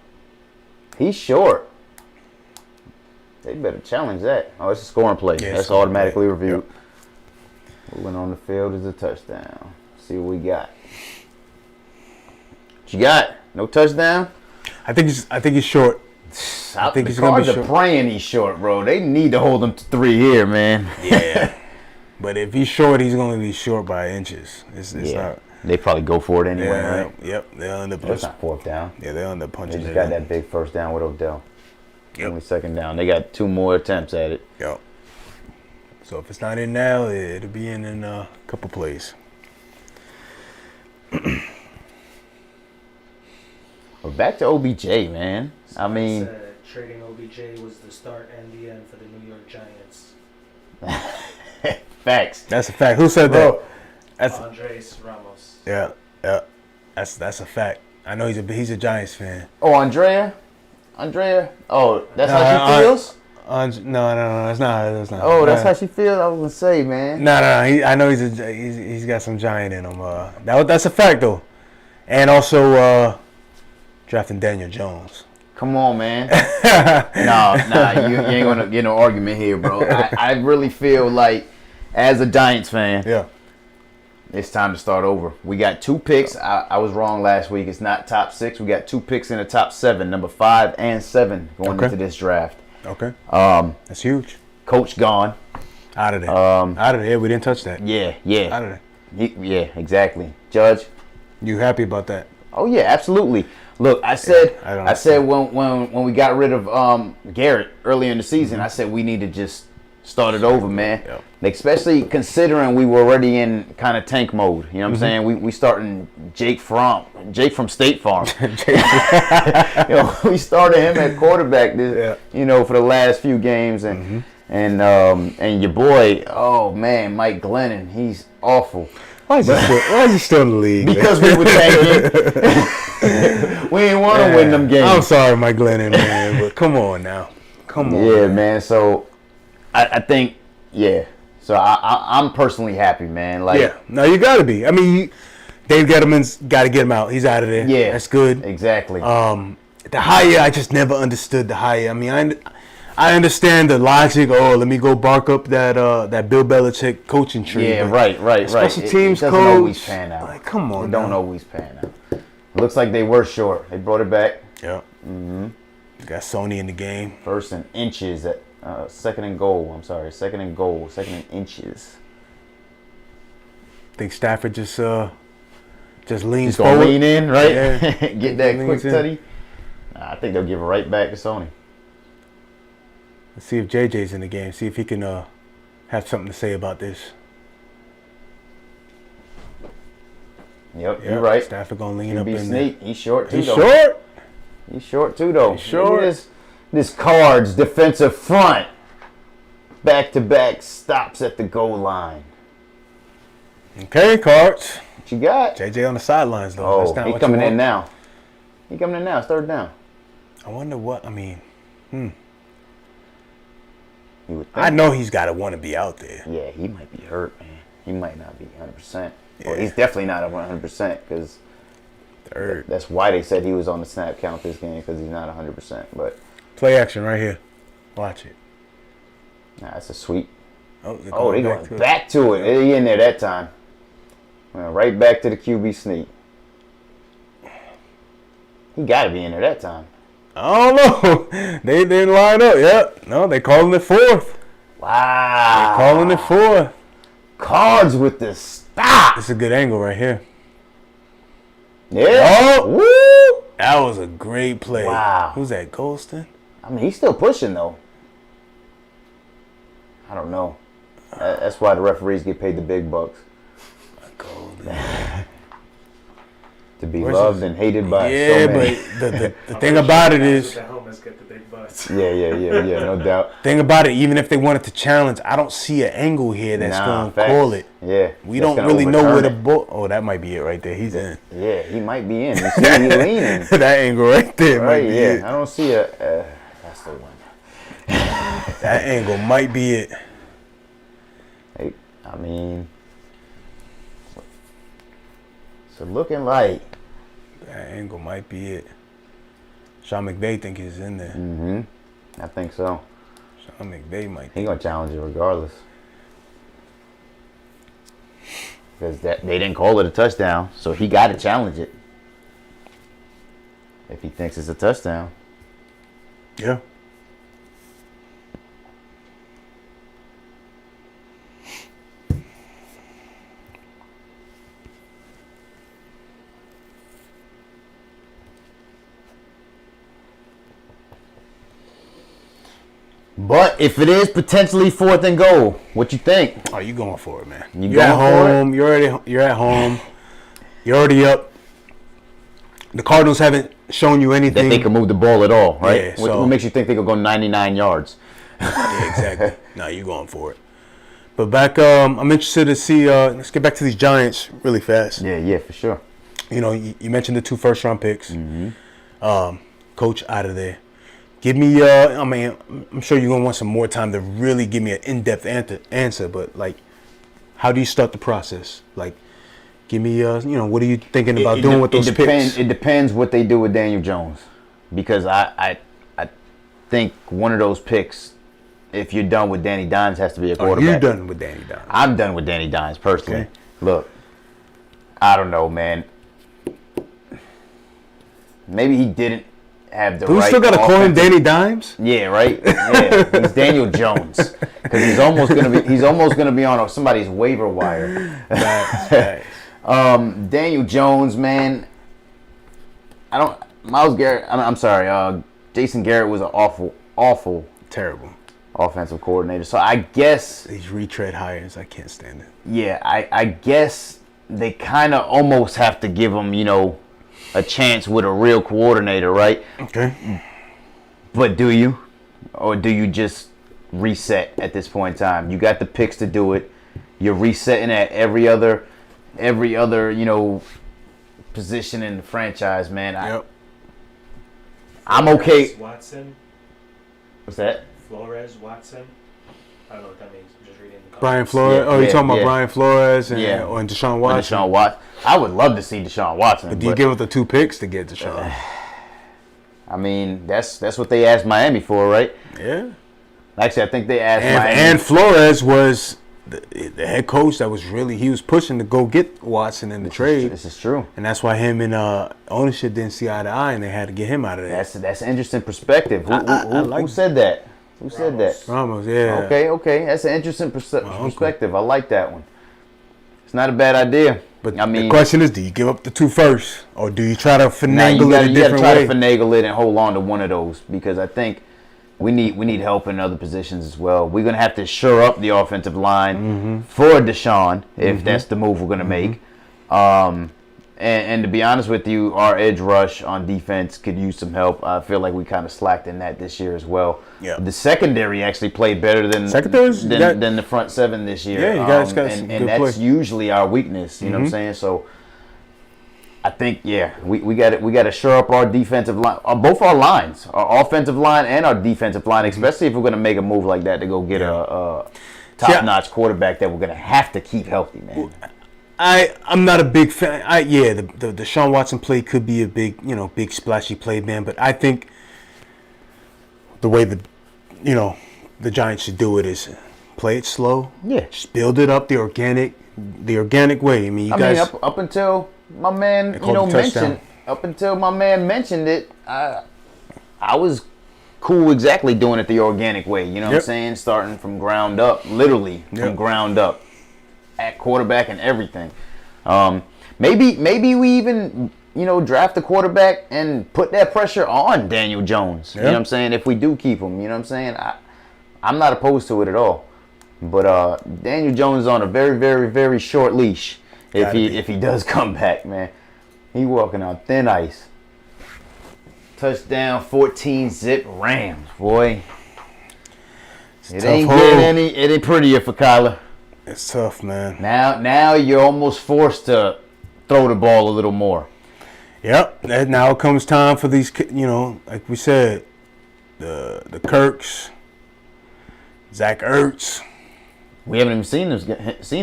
He's short. They better challenge that. Oh, it's a scoring play. Yeah, that's automatically reviewed. Yep. Moving on the field is a touchdown. See what we got. What you got? No touchdown? I think he's short. I think he's going to be short. The Cards are praying he's short, bro. They need to hold him to 3 here, man. Yeah. But if he's short, he's going to be short by inches. It's not. They probably go for it anyway, right? Yep. They'll end up. That's not fourth down. Yeah, they'll end up punching. They just got that big first down with Odell. Yep. Only second down. They got 2 more attempts at it. Yep. So if it's not in now, it'll be in a couple plays. But back to OBJ, man. I mean, said trading OBJ was the start and the end for the New York Giants. facts. That's a fact. Who said that? That's Andres Ramos. Yeah. That's a fact. I know he's a Giants fan. Oh, Andrea. Oh, that's how she feels. No, that's not. Oh, that's how she feels. I was gonna say, man. No. I know he's got some Giant in him. That's a fact though, and also drafting Daniel Jones. Come on, man. Nah, you ain't gonna get no argument here, bro. I really feel like, as a Giants fan, yeah, it's time to start over. We got 2 picks. I was wrong last week. It's not top 6. We got 2 picks in the top 7, number 5 and 7, going into this draft. Okay. That's huge. Coach gone. Out of there. Out of there. We didn't touch that. Yeah. Out of there. Yeah, exactly. Judge. You happy about that? Oh yeah, absolutely. Look, I said when we got rid of Garrett earlier in the season, I said we need to just start it over, man. Yep. Especially considering we were already in kind of tank mode. You know what I'm saying? We starting Jake from State Farm. We started him at quarterback for the last few games, and your boy, oh man, Mike Glennon, he's awful. Why is he still in the league? Because we were tanking. We didn't want to win them games. I'm sorry, Mike Glennon, man, but come on now. Come on. Yeah, man. So I think, So I'm personally happy, man. No, you got to be. I mean, Dave Gettleman's got to get him out. He's out of there. Yeah. That's good. Exactly. The hire, I just never understood the hire. I mean, I understand the logic. Oh, let me go bark up that Bill Belichick coaching tree. Yeah, right. Special teams it coach. doesn't always pan out. Like, come on. It don't always pan out. It looks like they were short. They brought it back. Yeah. Got Sony in the game. First and inches at second and goal. I'm sorry, second and goal. Second and inches. Think Stafford just leans Just gonna forward. lean in, right? Yeah. Get that quick Leans in. tutty. I think they'll give it right back to Sony. Let's see if JJ's in the game. See if he can have something to say about this. Yep, you're right. Stafford gonna lean up Be in sneak. He's short too. He's though. short. He's short too, though. He's short. Look at this Cards defensive front. Back-to-back stops at the goal line. Okay, Cards. What you got? JJ on the sidelines, though. Oh, That's not he's what coming you in want. now. He coming in now. It's third down. I wonder what, I mean, You would think. I know he's got to want to be out there. Yeah, he might be hurt, man. He might not be 100%. Yeah. Well, he's definitely not at 100% because Third. that's why they said he was on the snap count this game because he's not 100%. But Play action right here. Watch it. nah, that's a sweep. Oh, They going going back to it. He in there that time. Right back to the QB sneak. He got to be in there that time. I don't know. They didn't line up. Yep. No, they calling it fourth. Wow. They calling it fourth. Cards with the stop. It's a good angle right here. Yeah. Oh. Woo. That was a great play. Wow. Who's that, Golston? I mean, he's still pushing, though. I don't know. That's why the referees get paid the big bucks. Golden. To be loved and hated by Yeah, so many. but the thing about it is, The helmets get the big butts. Yeah, no doubt. thing about it, even if they wanted to challenge, I don't see an angle here that's going to facts. call it. Yeah. We that's don't gonna really know where the overturn ball. Oh, that might be it right there. He's in. it. Yeah, he might be in. You see, he leaning. That angle right there Right, might be yeah. it. I don't see a. That's the one. That angle might be it. Hey, I mean, so looking like. That angle might be it. Sean McVay think he's in there. Mm-hmm. I think so. Sean McVay might. He gonna challenge it regardless. Because they didn't call it a touchdown, so he got to challenge it. If he thinks it's a touchdown. Yeah. But if it is potentially 4th and goal, what you think? Oh, you going for it, man. You You're at going for it? home. You're at home. You're already up. The Cardinals haven't shown you That anything. they can move the ball at all, right? Yeah, what, so- what makes you think they could go 99 yards? Yeah, exactly. No, you going for it. But back, I'm interested to see. Let's get back to these Giants really fast. Yeah, for sure. You know, you mentioned the 2 first-round picks. Coach out of there. Give me. I mean, I'm sure you're gonna want some more time to really give me an in-depth answer. But like, how do you start the process? Like, give me. What are you thinking about doing with those picks? It depends what they do with Daniel Jones, because I think one of those picks, if you're done with Danny Dimes, has to be a quarterback. You're done with Danny Dimes. I'm done with Danny Dimes personally. Okay. Look, I don't know, man. Maybe he didn't have the Do we right. still gotta call him offensive- Danny Dimes? Yeah, right. Yeah, he's Daniel Jones because he's almost gonna be on somebody's waiver wire. Nice. Daniel Jones, man. Myles Garrett. I'm sorry. Jason Garrett was an awful Terrible. offensive coordinator. So I guess, These retread hires, I can't stand it. yeah, I guess they kind of almost have to give him, a chance with a real coordinator, right? Okay. But do you? Or do you just reset at this point in time? You got the picks to do it. You're resetting at every other, position in the franchise, man. Yep. I'm okay. Watson, What's that? Flores, Watson. I don't know what that means. I'm just reading the comments. Brian Flores. Yeah, you're yeah, talking about yeah. Brian Flores and Yeah. and Deshaun Or Watson. Deshaun Watson. I would love to see Deshaun Watson. But do you give up the 2 picks to get Deshaun? I mean, that's what they asked Miami for, right? Yeah. Actually, I think they asked Miami. And Flores was the head coach that was he was pushing to go get Watson in the trade. This is true. And that's why him and ownership didn't see eye to eye, and they had to get him out of there. That's an interesting perspective. Who said that? Who said that? Ramos, yeah. Okay. That's an interesting perspective. I like that one. It's not a bad idea. But I mean, the question is, do you give up the 2 first, or do you try to now finagle you it a gotta different try way? to finagle it and hold on to one of those, because I think we need help in other positions as well. We're gonna have to shore up the offensive line for Deshaun if that's the move we're gonna make. And to be honest with you, our edge rush on defense could use some help. I feel like we kind of slacked in that this year as well. Yeah. The secondary actually played better than the front seven this year. Yeah, you guys got some good that's play. usually our weakness. You know what I'm saying? So I think we got to shore up our defensive line, both our lines, our offensive line and our defensive line, especially if we're going to make a move like that to go get a top-notch quarterback that we're going to have to keep healthy, man. I'm not a big fan. The Deshaun Watson play could be a big splashy play, man. But I think the way the Giants should do it is play it slow. Yeah, just build it up the organic way. I mean, up until my man mentioned it, I was cool exactly doing it the organic way. You know what I'm saying? Starting from ground up, literally from ground up. At quarterback and everything. Maybe we even draft the quarterback and put that pressure on Daniel Jones. You know what I'm saying? If we do keep him, you know what I'm saying? I'm not opposed to it at all. But Daniel Jones is on a very, very, very short leash if he does come back, man. He walking on thin ice. Touchdown 14 zip Rams, boy. It ain't prettier for Kyler. It's tough, man. Now you're almost forced to throw the ball a little more. Yep. Now it comes time for these, like we said, the Kirks, Zach Ertz. We haven't even seen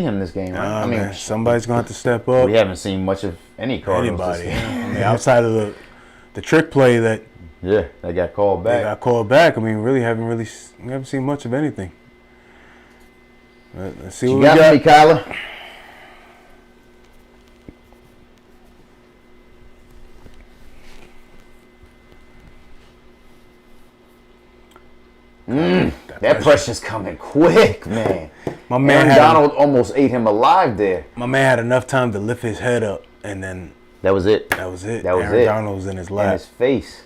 him this game, right? I mean, somebody's gonna have to step up. We haven't seen much of any Cardinals. Anybody. I mean, outside of the trick play that got called back. I mean, we haven't seen much of anything. Let's see what you we got. Me, Kyler. That pressure's coming quick, man. My man Aaron Donald almost ate him alive there. My man had enough time to lift his head up, and then that was it. Aaron Donald was in his lap. In his face.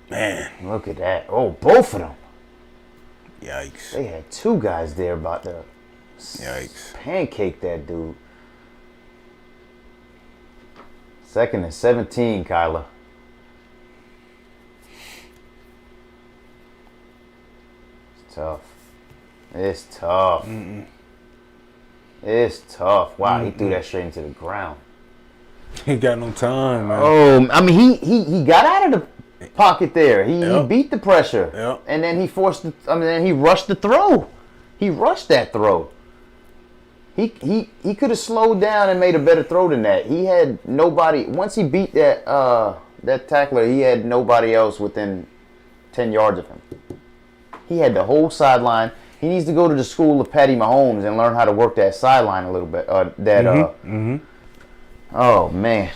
Man. Look at that. Oh, both of them. Yikes. They had two guys there about to pancake that dude. 2nd and 17, Kyler. It's tough. It's tough. Wow, he threw that straight into the ground. He got no time, man. Oh, I mean, he got out of the pocket there. He beat the pressure. Yep. And then he rushed the throw. He rushed that throw. He could have slowed down and made a better throw than that. He had nobody. Once he beat that tackler, he had nobody else within 10 yards of him. He had the whole sideline. He needs to go to the school of Patty Mahomes and learn how to work that sideline a little bit. Oh man,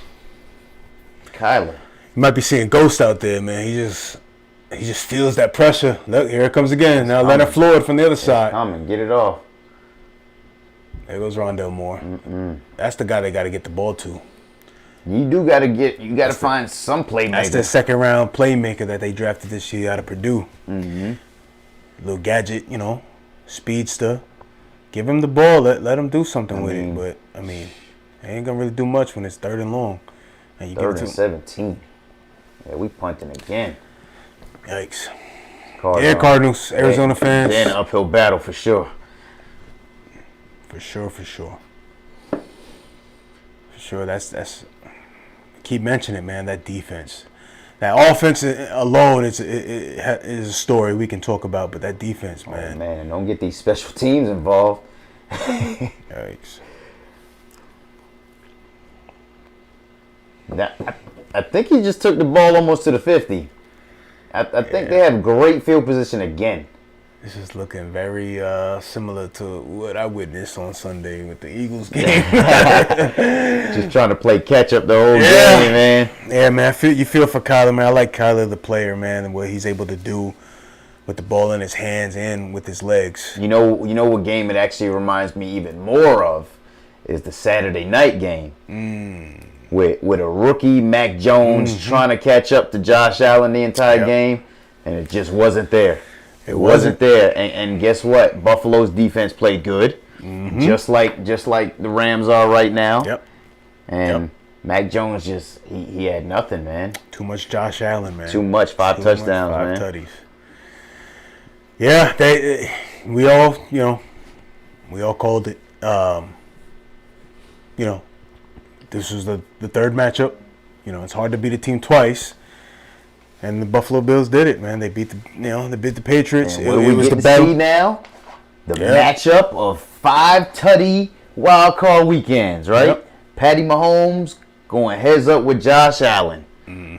Kyler. You might be seeing ghosts out there, man. He just feels that pressure. Look, here it comes again. Now Leonard Floyd from the other side. Come and get it off. There goes Rondell Moore. That's the guy they got to get the ball to. You got to find some playmaker. That's the second round playmaker that they drafted this year out of Purdue. Little gadget, speedster. Give him the ball. Let him do something with it. But I mean, they ain't gonna really do much when it's 3rd and long. And you 3rd and 17. Yeah, we punting again. Yikes. Cardinals, Arizona fans. They're in an uphill battle for sure. For sure. That's. Keep mentioning it, man. That defense, that offense alone is a story we can talk about. But that defense, man. Oh, man, don't get these special teams involved. Yikes. I think he just took the ball almost to the 50. I think they have great field position again. This is looking very similar to what I witnessed on Sunday with the Eagles game. Just trying to play catch up the whole game, man. Yeah, man. You feel for Kyler, man. I like Kyler, the player, man, and what he's able to do with the ball in his hands and with his legs. You know what game it actually reminds me even more of is the Saturday night game. With a rookie, Mac Jones, trying to catch up to Josh Allen the entire game, and it just wasn't there. It wasn't there. And guess what? Buffalo's defense played good, just like the Rams are right now. Yep. And Mac Jones he had nothing, man. Too much Josh Allen, man. Too much. Five touchdowns, man. 5 tutties. Yeah, we all called it. This was the third matchup. It's hard to beat a team twice, and the Buffalo Bills did it, man. They beat the Patriots. And what we get to see now? The matchup of 5 tutty wild card weekends, right? Yep. Patty Mahomes going heads up with Josh Allen.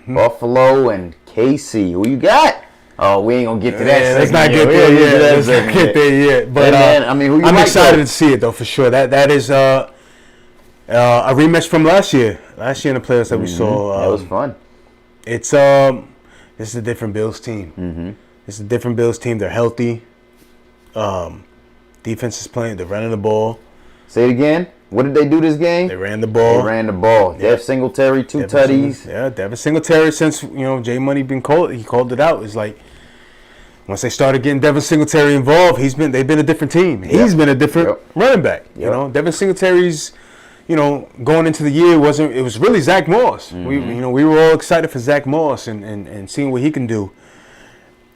Buffalo and KC. Who you got? Oh, we ain't gonna get to that. Let's not get there yet. Let's not get there yet. But who you I'm like, excited though? to see it though, for sure. That is a rematch from last year. Last year in the playoffs that we saw. That was fun. It's this is a different Bills team. It's a different Bills team. They're healthy. Defense is playing. They're running the ball. Say it again. What did they do this game? They ran the ball. Dev Singletary, 2 tutties. Devin Singletary, since J Money he called it out. It's like once they started getting Devin Singletary involved, they've been a different team. He's been a different running back. Devin Singletary's going into the year it was really Zach Moss. We were all excited for Zach Moss and seeing what he can do.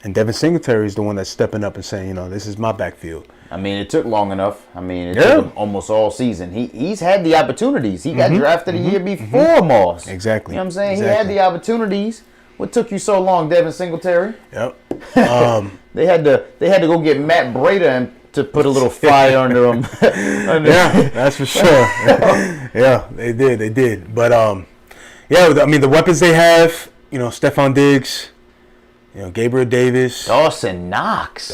And Devin Singletary is the one that's stepping up and saying, this is my backfield. I mean, it took long enough. I mean, it took him almost all season. He's had the opportunities. He got drafted a year before Moss. Exactly. You know what I'm saying? Exactly. He had the opportunities. What took you so long, Devin Singletary? Yep. They had to go get Matt Breida to put a little fire under him. Yeah, that's for sure. Yeah, they did. But the weapons they have, Stephon Diggs, Gabriel Davis, Dawson Knox,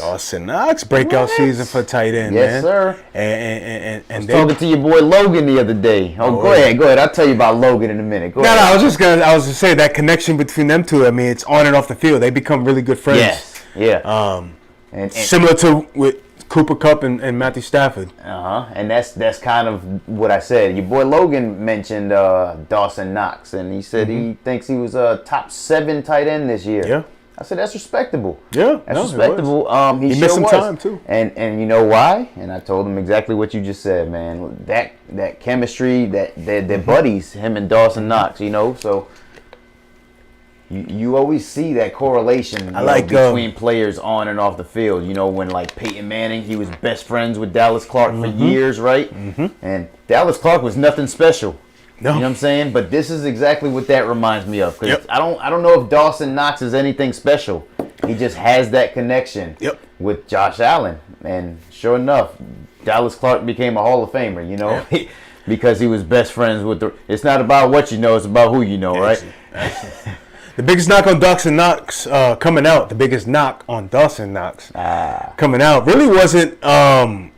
breakout season for tight end, yes, man. Sir. And I was talking to your boy Logan the other day. Go ahead. I'll tell you about Logan in a minute. Go ahead. I was just say that connection between them two. I mean, it's on and off the field. They become really good friends. Yes. Yeah. And similar to with Cooper Kupp and Matthew Stafford. And that's kind of what I said. Your boy Logan mentioned Dawson Knox, and he said he thinks he was a top 7 tight end this year. Yeah. I said that's respectable. Yeah, that's respectable. He missed some was. time too. And you know why? And I told him exactly what you just said, man. That chemistry, that they're buddies, him and Dawson Knox. So you always see that correlation between players on and off the field. When like Peyton Manning, he was best friends with Dallas Clark for years, right? And Dallas Clark was nothing special. No. You know what I'm saying? But this is exactly what that reminds me of. Because I don't know if Dawson Knox is anything special. He just has that connection with Josh Allen. And sure enough, Dallas Clark became a Hall of Famer, because he was best friends with it's not about what you know, it's about who you know, right? The biggest knock on Dawson Knox coming out, coming out really wasn't a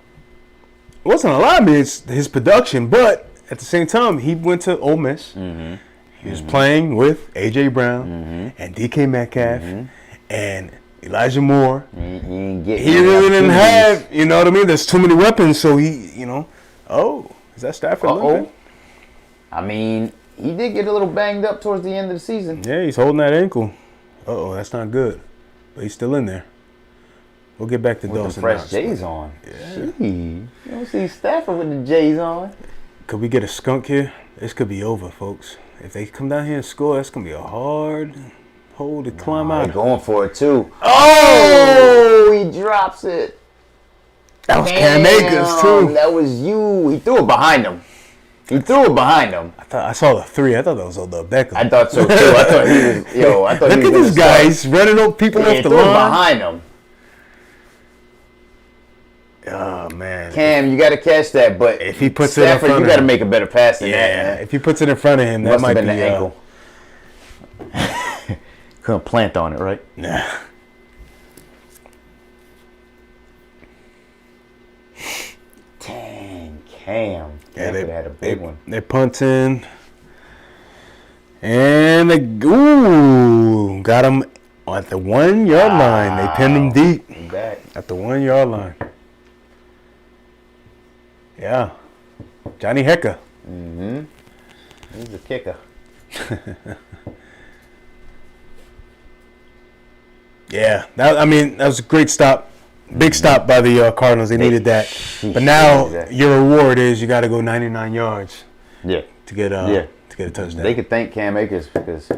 lot. I mean, it's his production, but at the same time, he went to Ole Miss. He was playing with A.J. Brown and D.K. Metcalf and Elijah Moore. He really didn't have, you know what I mean? There's too many weapons, so he, is that Stafford limping? I mean, he did get a little banged up towards the end of the season. Yeah, he's holding that ankle. That's not good. But he's still in there. We'll get back to with Dawson fresh Knox. J's on. Yeah. You don't see Stafford with the J's on. Could we get a skunk here? This could be over, folks. If they come down here and score, that's going to be a hard hole to climb out. They're going for it, too. Oh, he drops it. That was Cam Akers, too. That was you. He threw it behind him. I saw the 3. I thought that was Odell Beckham. I thought so, too. I thought he was, Look at these guys running up people off the line. Behind him. Oh, man. Cam, you got to catch that, but if he puts Stafford, it in front of him, you got to make a better pass than that, man. If he puts it in front of him, that might been be the ankle. Couldn't plant on it, right? Nah. Dang, Cam. Yeah, they had a big one. They're punting. And they got him at the 1 yard line. They pinned him deep at the 1 yard line. Yeah. Johnny Hecker. He's a kicker. Yeah, that was a great stop. Big stop by the Cardinals. They needed that. But now your reward is you got to go 99 yards. Yeah. To get a touchdown. They could thank Cam Akers because.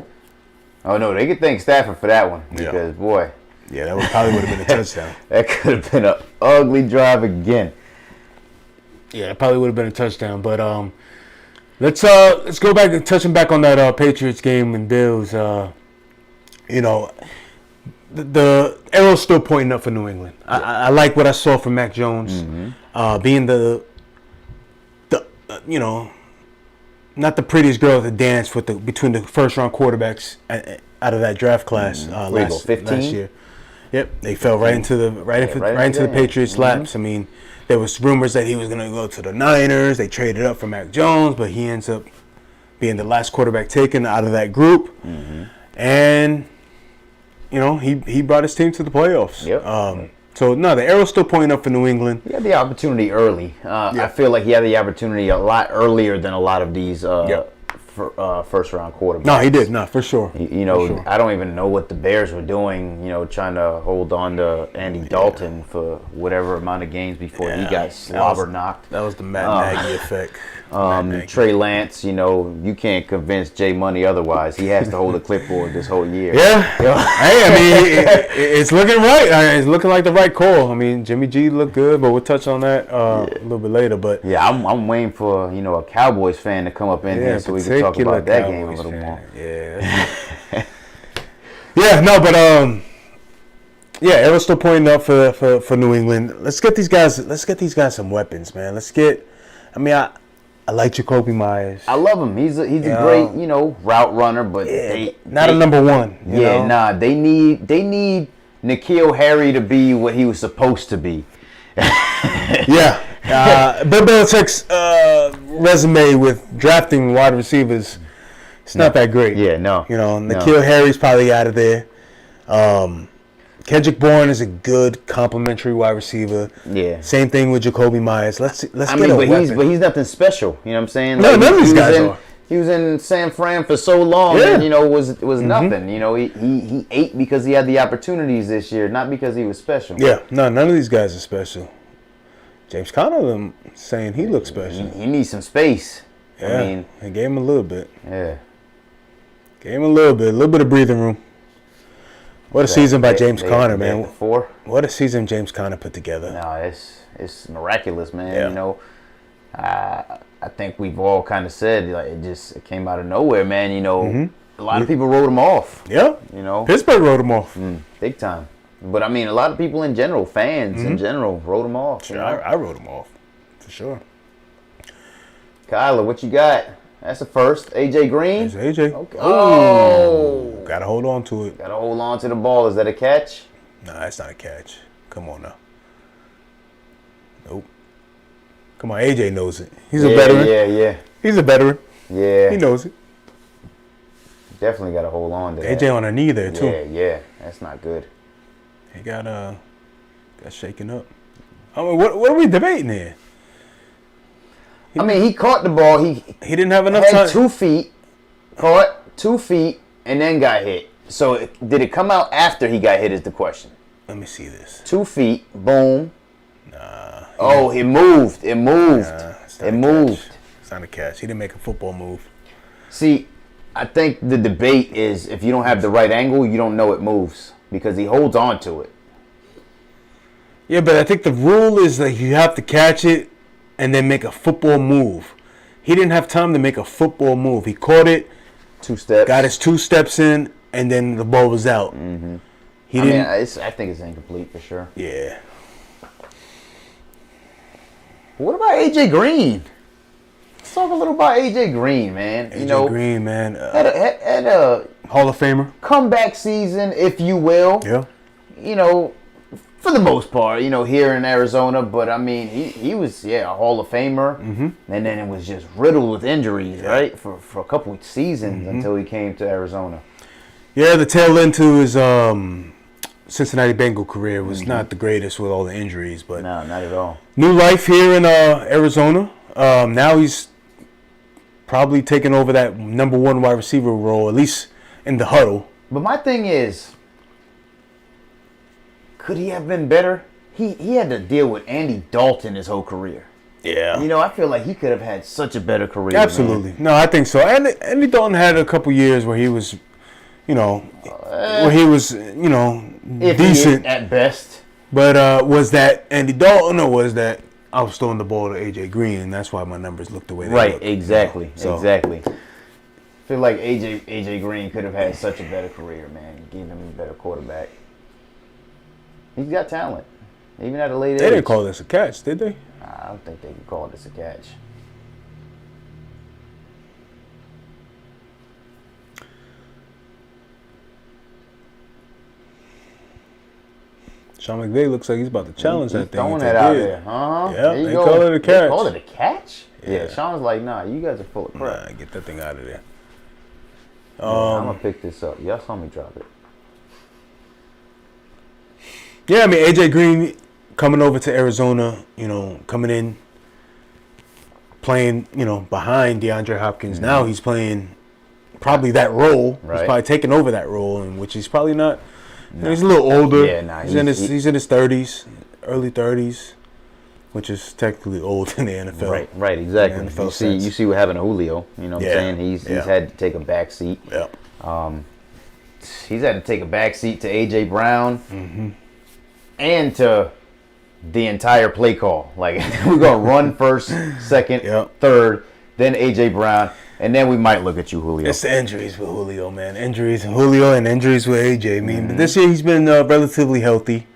Oh no, they could thank Stafford for that one because boy. Yeah, that probably would have been a touchdown. That could have been an ugly drive again. Yeah, it probably would have been a touchdown. But let's go back and touching back on that Patriots game and Bills. The arrow's still pointing up for New England. Yeah. I like what I saw from Mac Jones, being the not the prettiest girl at the dance between the first round quarterbacks out of that draft class last year. Yep, they fell right into the Patriots' laps. I mean, there was rumors that he was going to go to the Niners. They traded up for Mac Jones, but he ends up being the last quarterback taken out of that group, and. He brought his team to the playoffs. Yep. So, no, the arrow's still pointing up for New England. He had the opportunity early. I feel like he had the opportunity a lot earlier than a lot of these first-round quarterbacks. No, he did. No, for sure. I don't even know what the Bears were doing, trying to hold on to Andy Dalton for whatever amount of games before he got slobber-knocked. That was the Matt Nagy effect. Trey Lance, you can't convince Jay Money otherwise. He has to hold a clipboard this whole year. Yeah. Hey, I mean, it's looking right. It's looking like the right call. I mean, Jimmy G looked good, but we'll touch on that a little bit later. But yeah, I'm waiting for a Cowboys fan to come up in here so we can talk about that game a little more. Yeah. Yeah. No, but arrow's still pointing up for New England. Let's get these guys some weapons, man. I like Jacoby Myers. I love him. He's a great, route runner, but not a number one. They need N'Keal Harry to be what he was supposed to be. Yeah. Bill Belichick's resume with drafting wide receivers, it's not that great. Yeah, no. N'Keal Harry's probably out of there. Kendrick Bourne is a good complimentary wide receiver. Yeah. Same thing with Jacoby Myers. Let's get a weapon. But he's nothing special. You know what I'm saying? No, none of these guys are. He was in San Fran for so long, and was nothing. He ate because he had the opportunities this year, not because he was special. Yeah, no, none of these guys are special. James Conner saying he looks special. He needs some space. Yeah, they gave him a little bit. Yeah, gave him a little bit of breathing room. What a season by James Conner, man. What a season James Conner put together. No, it's miraculous, man. Yeah. I think we've all kind of said it came out of nowhere, man. A lot of people wrote him off. Yeah. Pittsburgh wrote him off. Big time. But a lot of people in general, fans in general, wrote him off. Sure, I wrote him off for sure. Kyler, what you got? That's a first. AJ Green? It's AJ. Okay. Oh. Got to hold on to it. Got to hold on to the ball. Is that a catch? Nah, that's not a catch. Come on now. Nope. Come on, AJ knows it. He's a veteran. Yeah. He's a veteran. Yeah. He knows it. Definitely got to hold on to AJ that. on her knee there, too. Yeah. That's not good. He got shaken up. What are we debating here? He caught the ball. He didn't have enough had time. 2 feet, caught 2 feet, and then got hit. So did it come out after he got hit is the question. Let me see this. 2 feet, boom. Nah. Oh, it moved. It moved. It moved. It's not a catch. He didn't make a football move. See, I think the debate is if you don't have the right angle, you don't know it moves because he holds on to it. Yeah, but I think the rule is that you have to catch it and then make a football move. He didn't have time to make a football move. He caught it, 2 steps, got his 2 steps in, and then the ball was out. Mm-hmm. I think it's incomplete for sure. Yeah. What about AJ Green? Let's talk a little about AJ Green, man. AJ Green, man, had a Hall of Famer comeback season, if you will. Yeah. For the most part, here in Arizona, but he was a Hall of Famer, and then it was just riddled with injuries, right, for a couple of seasons until he came to Arizona. Yeah, the tail end to his Cincinnati Bengal career was not the greatest with all the injuries, but no, not at all. New life here in Arizona. Now he's probably taking over that number 1 wide receiver role, at least in the huddle. But my thing is, could he have been better? He had to deal with Andy Dalton his whole career. Yeah. You know, I feel like he could have had such a better career. Absolutely. Man. No, I think so. And Andy Dalton had a couple years where he was, where he was, decent at best. But was that Andy Dalton or was that I was throwing the ball to AJ Green, and that's why my numbers look the way they look. Right, exactly, So, exactly. I feel like AJ Green could have had such a better career, man. Give him a better quarterback. He's got talent, even at a late age. They didn't call this a catch, did they? I don't think they can call this a catch. Sean McVay looks like he's about to challenge that thing. Throwing that out there. Yeah, there you they go. call it a catch. They call it a catch? Yeah. Sean's like, nah, you guys are full of crap. Nah, get that thing out of there. I'm going to pick this up. Y'all saw me drop it. Yeah, I mean, AJ Green coming over to Arizona, coming in, playing, behind DeAndre Hopkins. Mm-hmm. Now he's playing probably that role. Right. He's probably taking over that role, in which he's probably not. He's a little older. Yeah, nah, he's in his 30s, early 30s, which is technically old in the NFL. Right, exactly. You see what happened to Julio. You know what I'm saying? He's had to take a back seat. Yeah. He's had to take a back seat to A.J. Brown mm-hmm. and to the entire play call. Like, we're going to run first, second, third, then A.J. Brown. And then we might look at you, Julio. It's the injuries with Julio, man. Injuries with Julio and injuries with AJ. I mean, but this year he's been relatively healthy,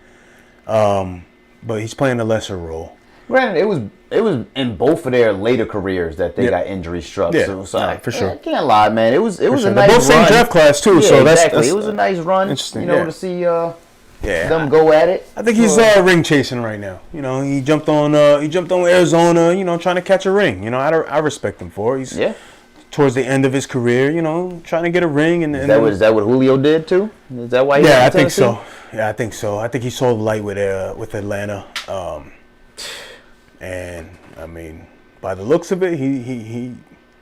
but he's playing a lesser role. Granted, it was in both of their later careers that they got injury struck. Yeah, so for sure. I can't lie, man. It was a nice run. They're both same draft class too, yeah, so exactly. that's it was a nice run. Interesting, to see them go at it. I think he's ring chasing right now. He jumped on Arizona, trying to catch a ring. I respect him for it. He's towards the end of his career, trying to get a ring. Is that what Julio did too? Is that why? I think so. Yeah, I think so. I think he saw the light with Atlanta, and I mean, by the looks of it, he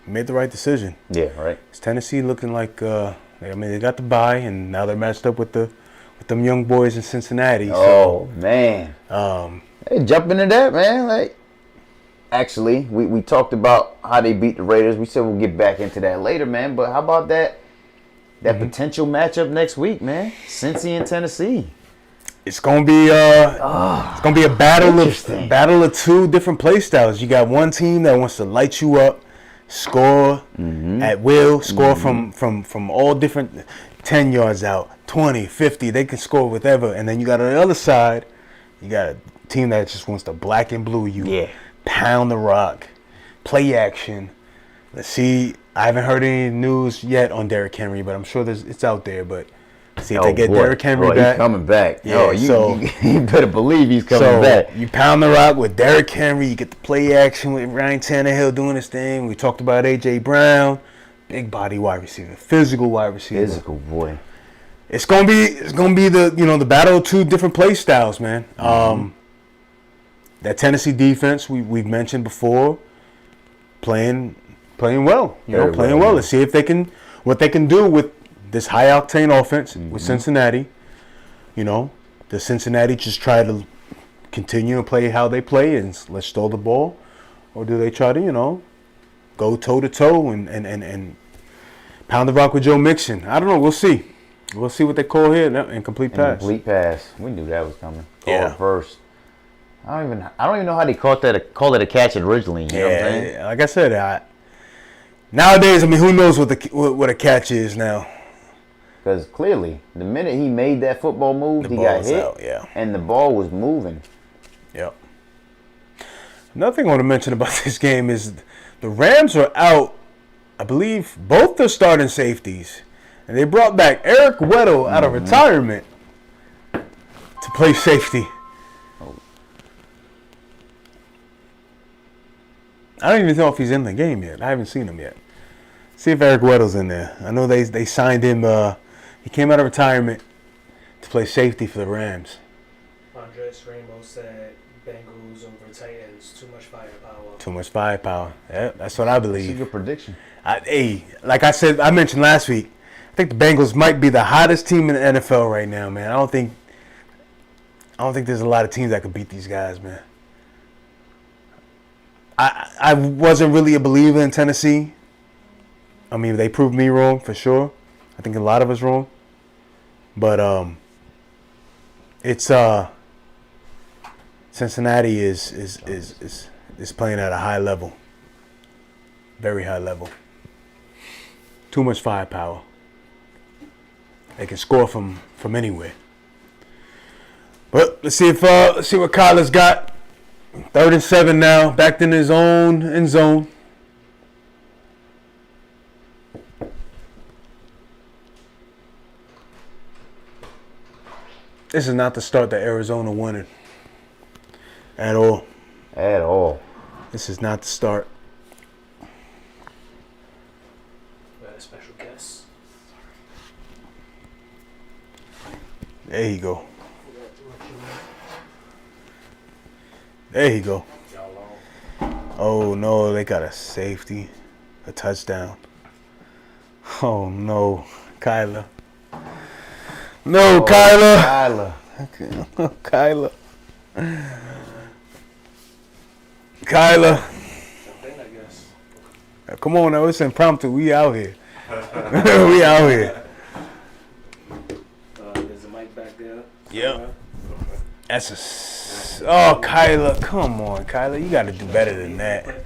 made the right decision. Yeah, right. It's Tennessee looking like they got the bye, and now they're matched up with them young boys in Cincinnati. Oh man. Hey, jump into that, man. Like. Actually, we talked about how they beat the Raiders. We said we'll get back into that later, man. But how about that potential matchup next week, man? Cincy and Tennessee. It's gonna be a battle of two different play styles. You got one team that wants to light you up, score at will, score from all different 10 yards out, 20, 50. They can score whatever. And then you got on the other side, you got a team that just wants to black and blue you. Yeah. Pound the rock, play action. Let's see. I haven't heard any news yet on Derrick Henry, but I'm sure it's out there. But see if they get Derrick Henry back. He's coming back. Yeah, you better believe he's coming back. You pound the rock with Derrick Henry. You get the play action with Ryan Tannehill doing his thing. We talked about A.J. Brown, big body wide receiver, physical wide receiver. Physical boy. It's gonna be the battle of two different play styles, man. That Tennessee defense we've mentioned before, playing well. Playing well. Let's see if what they can do with this high octane offense with Cincinnati. Does Cincinnati just try to continue and play how they play and let's stole the ball, or do they try to go toe to toe and pound the rock with Joe Mixon? I don't know. We'll see. We'll see what they call here. Incomplete pass. Incomplete pass. We knew that was coming. Call it first. I don't even know how they called it a catch originally. You know what I'm saying? Like I said, nowadays, who knows what a catch is now? Because clearly, the minute he made that football move, he got hit, and the ball was moving. Yep. Another thing I want to mention about this game is the Rams are out, I believe, both their starting safeties, and they brought back Eric Weddle out of retirement to play safety. I don't even know if he's in the game yet. I haven't seen him yet. See if Eric Weddle's in there. I know they signed him. He came out of retirement to play safety for the Rams. Andres Rainbow said Bengals over Titans. Too much firepower. Too much firepower. Yeah, that's what I believe. That's a good prediction. Like I mentioned last week, I think the Bengals might be the hottest team in the NFL right now, man. I don't think I don't think there's a lot of teams that could beat these guys, man. I wasn't really a believer in Tennessee. I mean, they proved me wrong for sure. I think a lot of us wrong. But it's Cincinnati is playing at a high level. Very high level. Too much firepower. They can score from anywhere. But let's see what Kyler's got. 3rd and 7 now. Backed in his own end zone. This is not the start that Arizona wanted. At all. At all. This is not the start. We had a special guest. There you go. There you go. Oh no, they got a safety. A touchdown. Oh no, Kyler. No, Kyler. Kyler. Kyler. Something, I guess. Come on now, it's impromptu. We out here. We out here. There's a mic back there. Yep. That's a. Oh, Kyler. Come on, Kyler. You got to do better than that.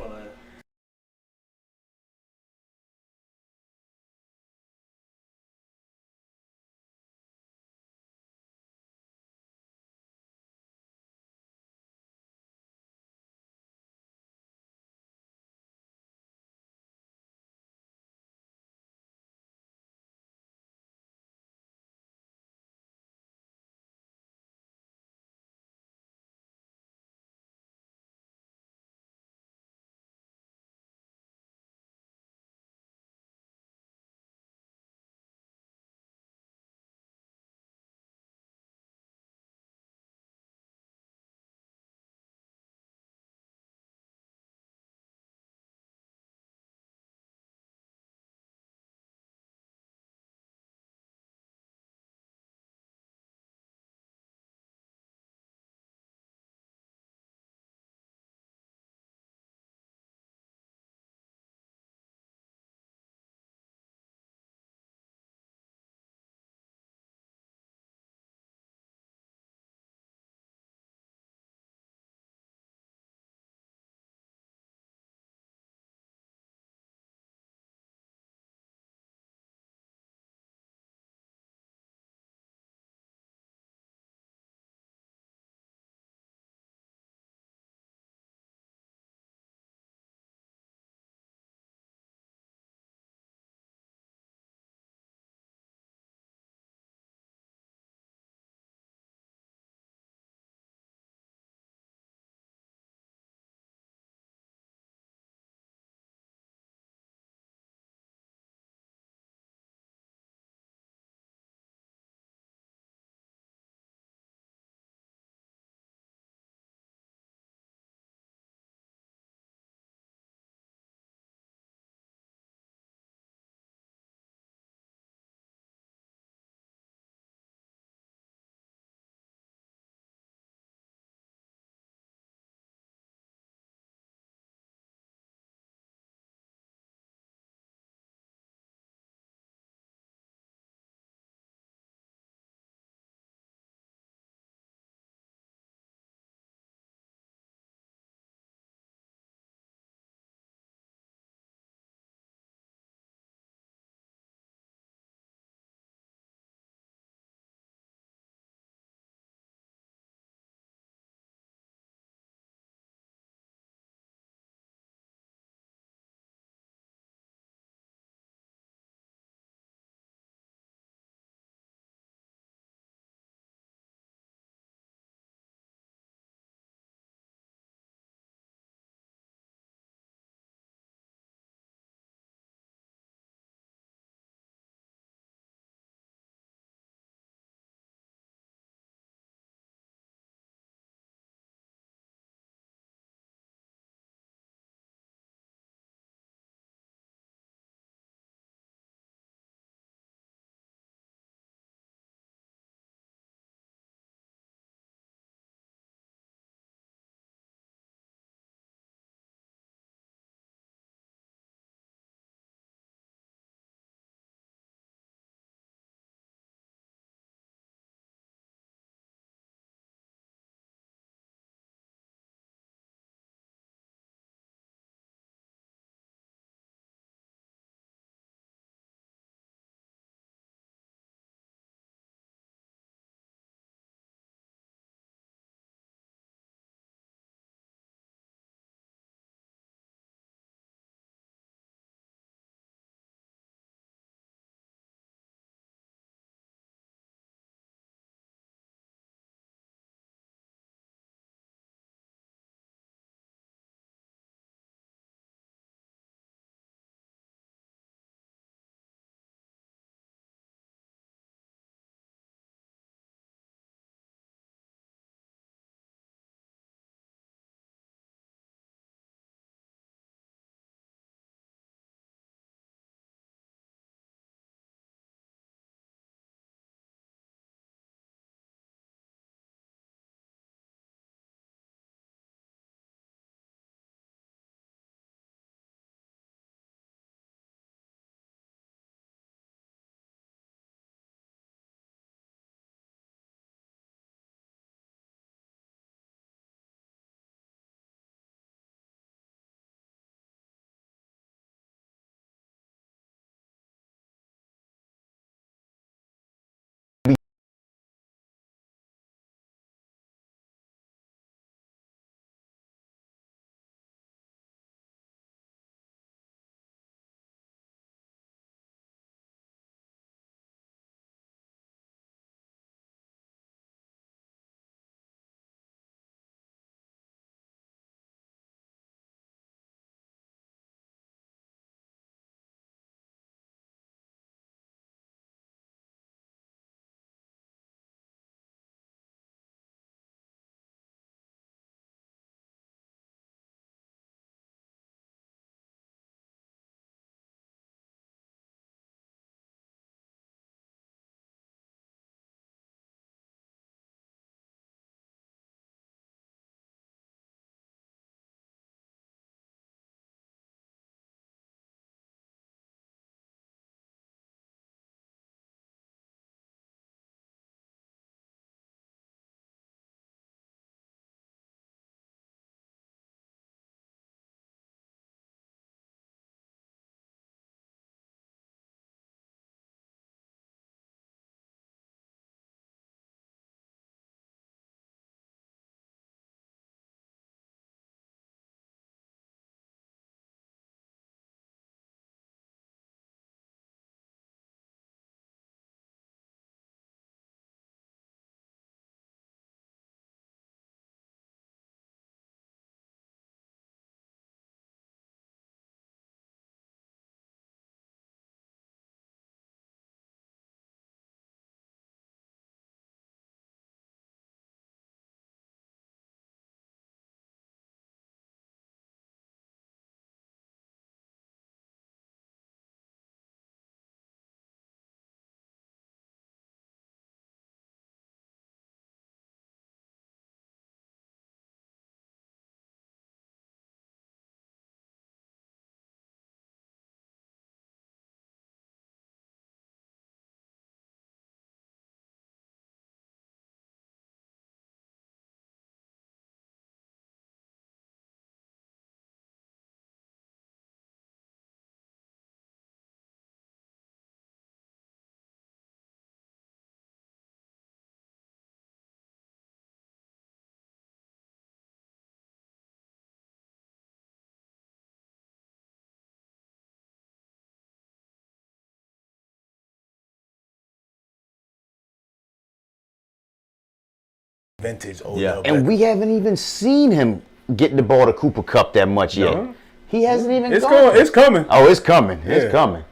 vintage Odell. Yeah. Beckham. And we haven't even seen him get the ball to Cooper Kupp that much yet. No. He hasn't even It's gone. going. It's coming. Oh, it's coming. Yeah. It's coming.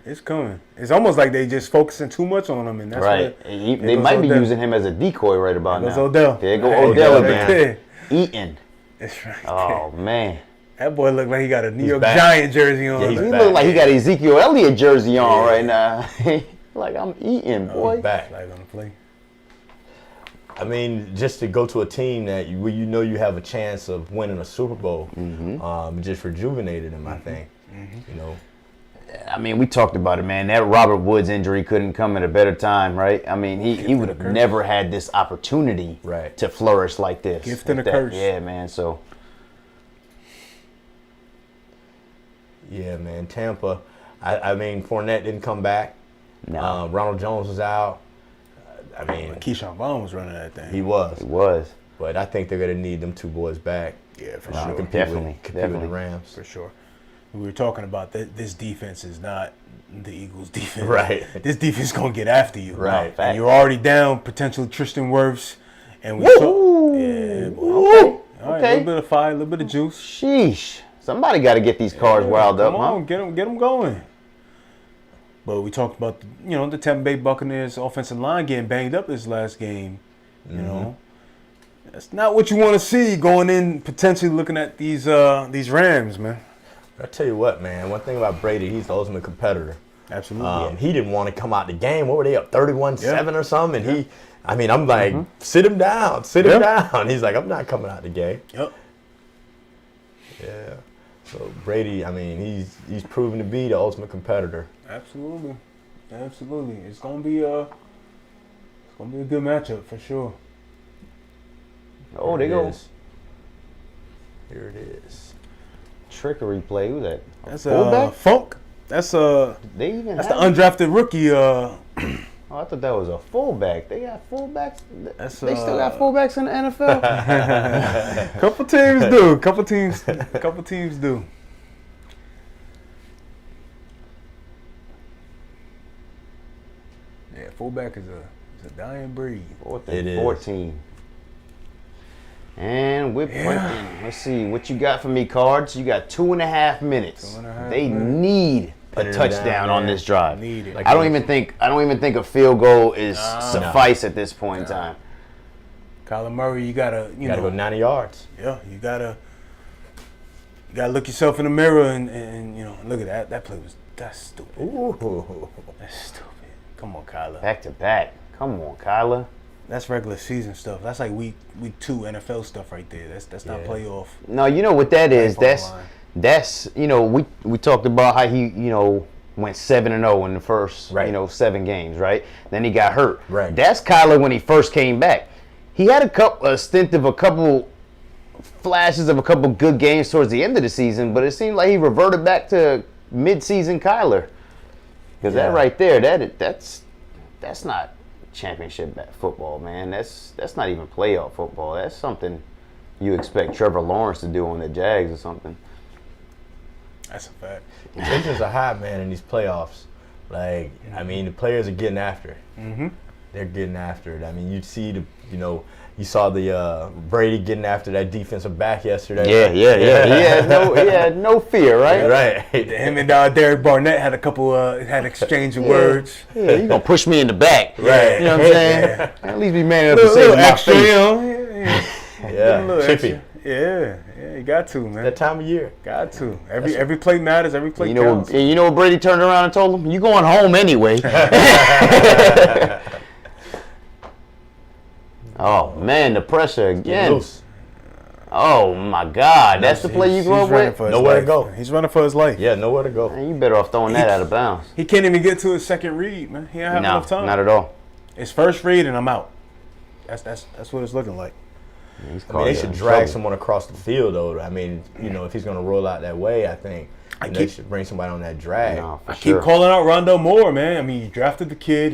It's coming. It's almost like they just focusing too much on him, and that's Right. They might be using him as a decoy right about Goes now. Odell. There go Right. Odell Right again. there. Eating. That's right. Oh, man. That boy looked like he got a New York back. Giant jersey on. Yeah, He he's look back. like he got Ezekiel Elliott jersey on right now. Like, I'm eating, boy. He's back. Like on the play. I mean, just to go to a team that where you know you have a chance of winning a Super Bowl, just rejuvenated him, I think. You know. I mean, we talked about it, man. That Robert Woods injury couldn't come at a better time, right? I mean, he would have never had this opportunity to flourish like this. Gift and a that. curse. Yeah, man. So. Yeah, man. Tampa. I mean, Fournette didn't come back. No. Ronald Jones was out. I mean, Keyshawn Vaughn was running that thing. he was. It was. But I think they're going to need them two boys back. Yeah, for to sure. compete Definitely, with definitely. the Rams. For sure. We were talking about that. This defense is not the Eagles' defense. Right. This defense is gonna get after you. Right. And you're already down potentially Tristan Wirfs, and we Woo! saw. Yeah. Boy. Woo! All right. A Okay. little bit of fire, a little bit of juice. Sheesh. Somebody got to get these cars riled up, Come huh? on, get them going. But we talked about the Tampa Bay Buccaneers offensive line getting banged up this last game. You know, that's not what you want to see going in potentially looking at these Rams, man. I tell you what, man. One thing about Brady, he's the ultimate competitor. Absolutely. He didn't want to come out the game. What were they up 31-7 or something? And I'm like, sit him down, him down. He's like, I'm not coming out the game. Yep. Yeah. So Brady, I mean, he's proven to be the ultimate competitor. Absolutely. It's gonna be a good matchup for sure. Oh, they Here it go. is. Here it is. Trickery play. Who's that? That's fullback? Funk. That's They even the have undrafted rookie. Oh, I thought that was a fullback. They got fullbacks. They still got fullbacks in the NFL. Couple teams do. Couple teams do. Yeah, fullback is a dying breed. Fourth It and is. 14. And we're punting. Let's see what you got for me, Cards. You got 2.5 minutes. 2.5 They minutes. need a Pinning them touchdown down, on man. this drive. Need it. Like I don't even think a field goal is suffice at this point in time. Kyler Murray, you gotta You got to go 90 yards. yeah, you gotta look yourself in the mirror and look at that. That play that's stupid. Ooh. That's stupid. Come on, Kyler. Back to back. Come on, Kyler. That's regular season stuff. That's like week 2 NFL stuff right there. That's not Yeah. playoff. No, you know what that is. Life on the That's line. we talked about how he went 7-0 in the first 7 games, right? Then he got hurt. Right. That's Kyler when he first came back. He had a stint of a couple flashes of a couple good games towards the end of the season, but it seemed like he reverted back to mid-season Kyler. Because that right there, that's not championship football, man. That's not even playoff football. That's something you expect Trevor Lawrence to do on the Jags or something. That's a fact. Tensions are high, man, in these playoffs. Like, I mean, the players are getting after it. Mm-hmm. They're getting after it. I mean, you saw the Brady getting after that defensive back yesterday. Yeah. He had no fear, right? Right. Him and Derek Barnett had a couple had exchange of words. Yeah, you gonna push me in the back, Right. You know what I'm saying? At least be man enough to Little save my extra, face. Yeah. A little Chippy. extra. Yeah, you got to, man. That time of year. Got to. Every play matters. Every play You counts. know what Brady turned around and told him? You going home anyway. Oh man, the pressure again. Loose. Oh my God, that's the play you grew up with. Nowhere to go. He's running for his life. Yeah, nowhere to go. Man, you better off throwing that out of bounds. He can't even get to his second read, man. He don't have No, enough time. not at all. His first read and I'm out. That's what it's looking like. I mean, they should drag someone across the field, though. I mean, if he's going to roll out that way, I think they should bring somebody on that drag. No, for I sure. keep calling out Rondo Moore, man. I mean, you drafted the kid.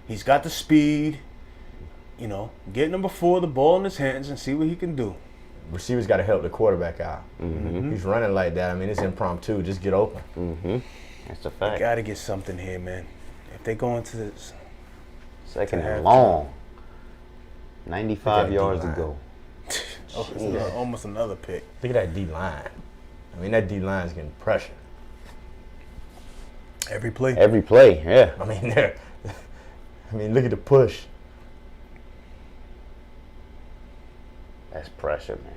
He's got the speed. Get number 4, the ball in his hands, and see what he can do. Receivers got to help the quarterback out. Mm-hmm. He's running like that. I mean, it's impromptu. Just get open. Mm-hmm. That's a fact. Got to get something here, man. If they go into this Second to and have long. 95 yards to go. Oh, it's almost another pick. Look at that D-line. I mean, that D-line is getting pressure. Every play. Every play, yeah. I mean, look at the push. That's pressure, man.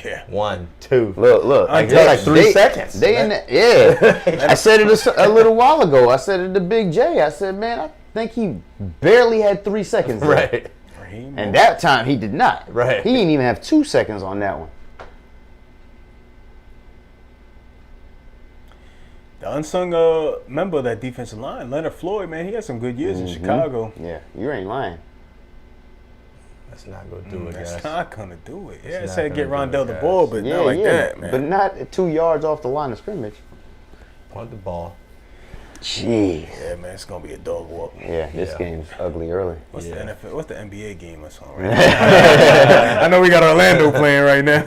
Yeah. 1, 2. Look. It's like 3 seconds. They in the, yeah. I said it a little while ago. I said it to Big J. I said, man, I think he barely had 3 seconds there. Right. And that time he did not. Right. He didn't even have 2 seconds on that one. The unsung member of that defensive line, Leonard Floyd, man, he had some good years in Chicago. Yeah, you ain't lying. That's not going to do it, That's guys. not going to do it. Yeah, it not said get gonna do Rondell it, the guys. ball, but not like that, man. But not 2 yards off the line of scrimmage. Punt the ball. Jeez. Yeah, man, it's going to be a dog walk. Yeah, this game's ugly early. What's the NFL? What's the NBA game that's on right now? I know we got Orlando playing right now.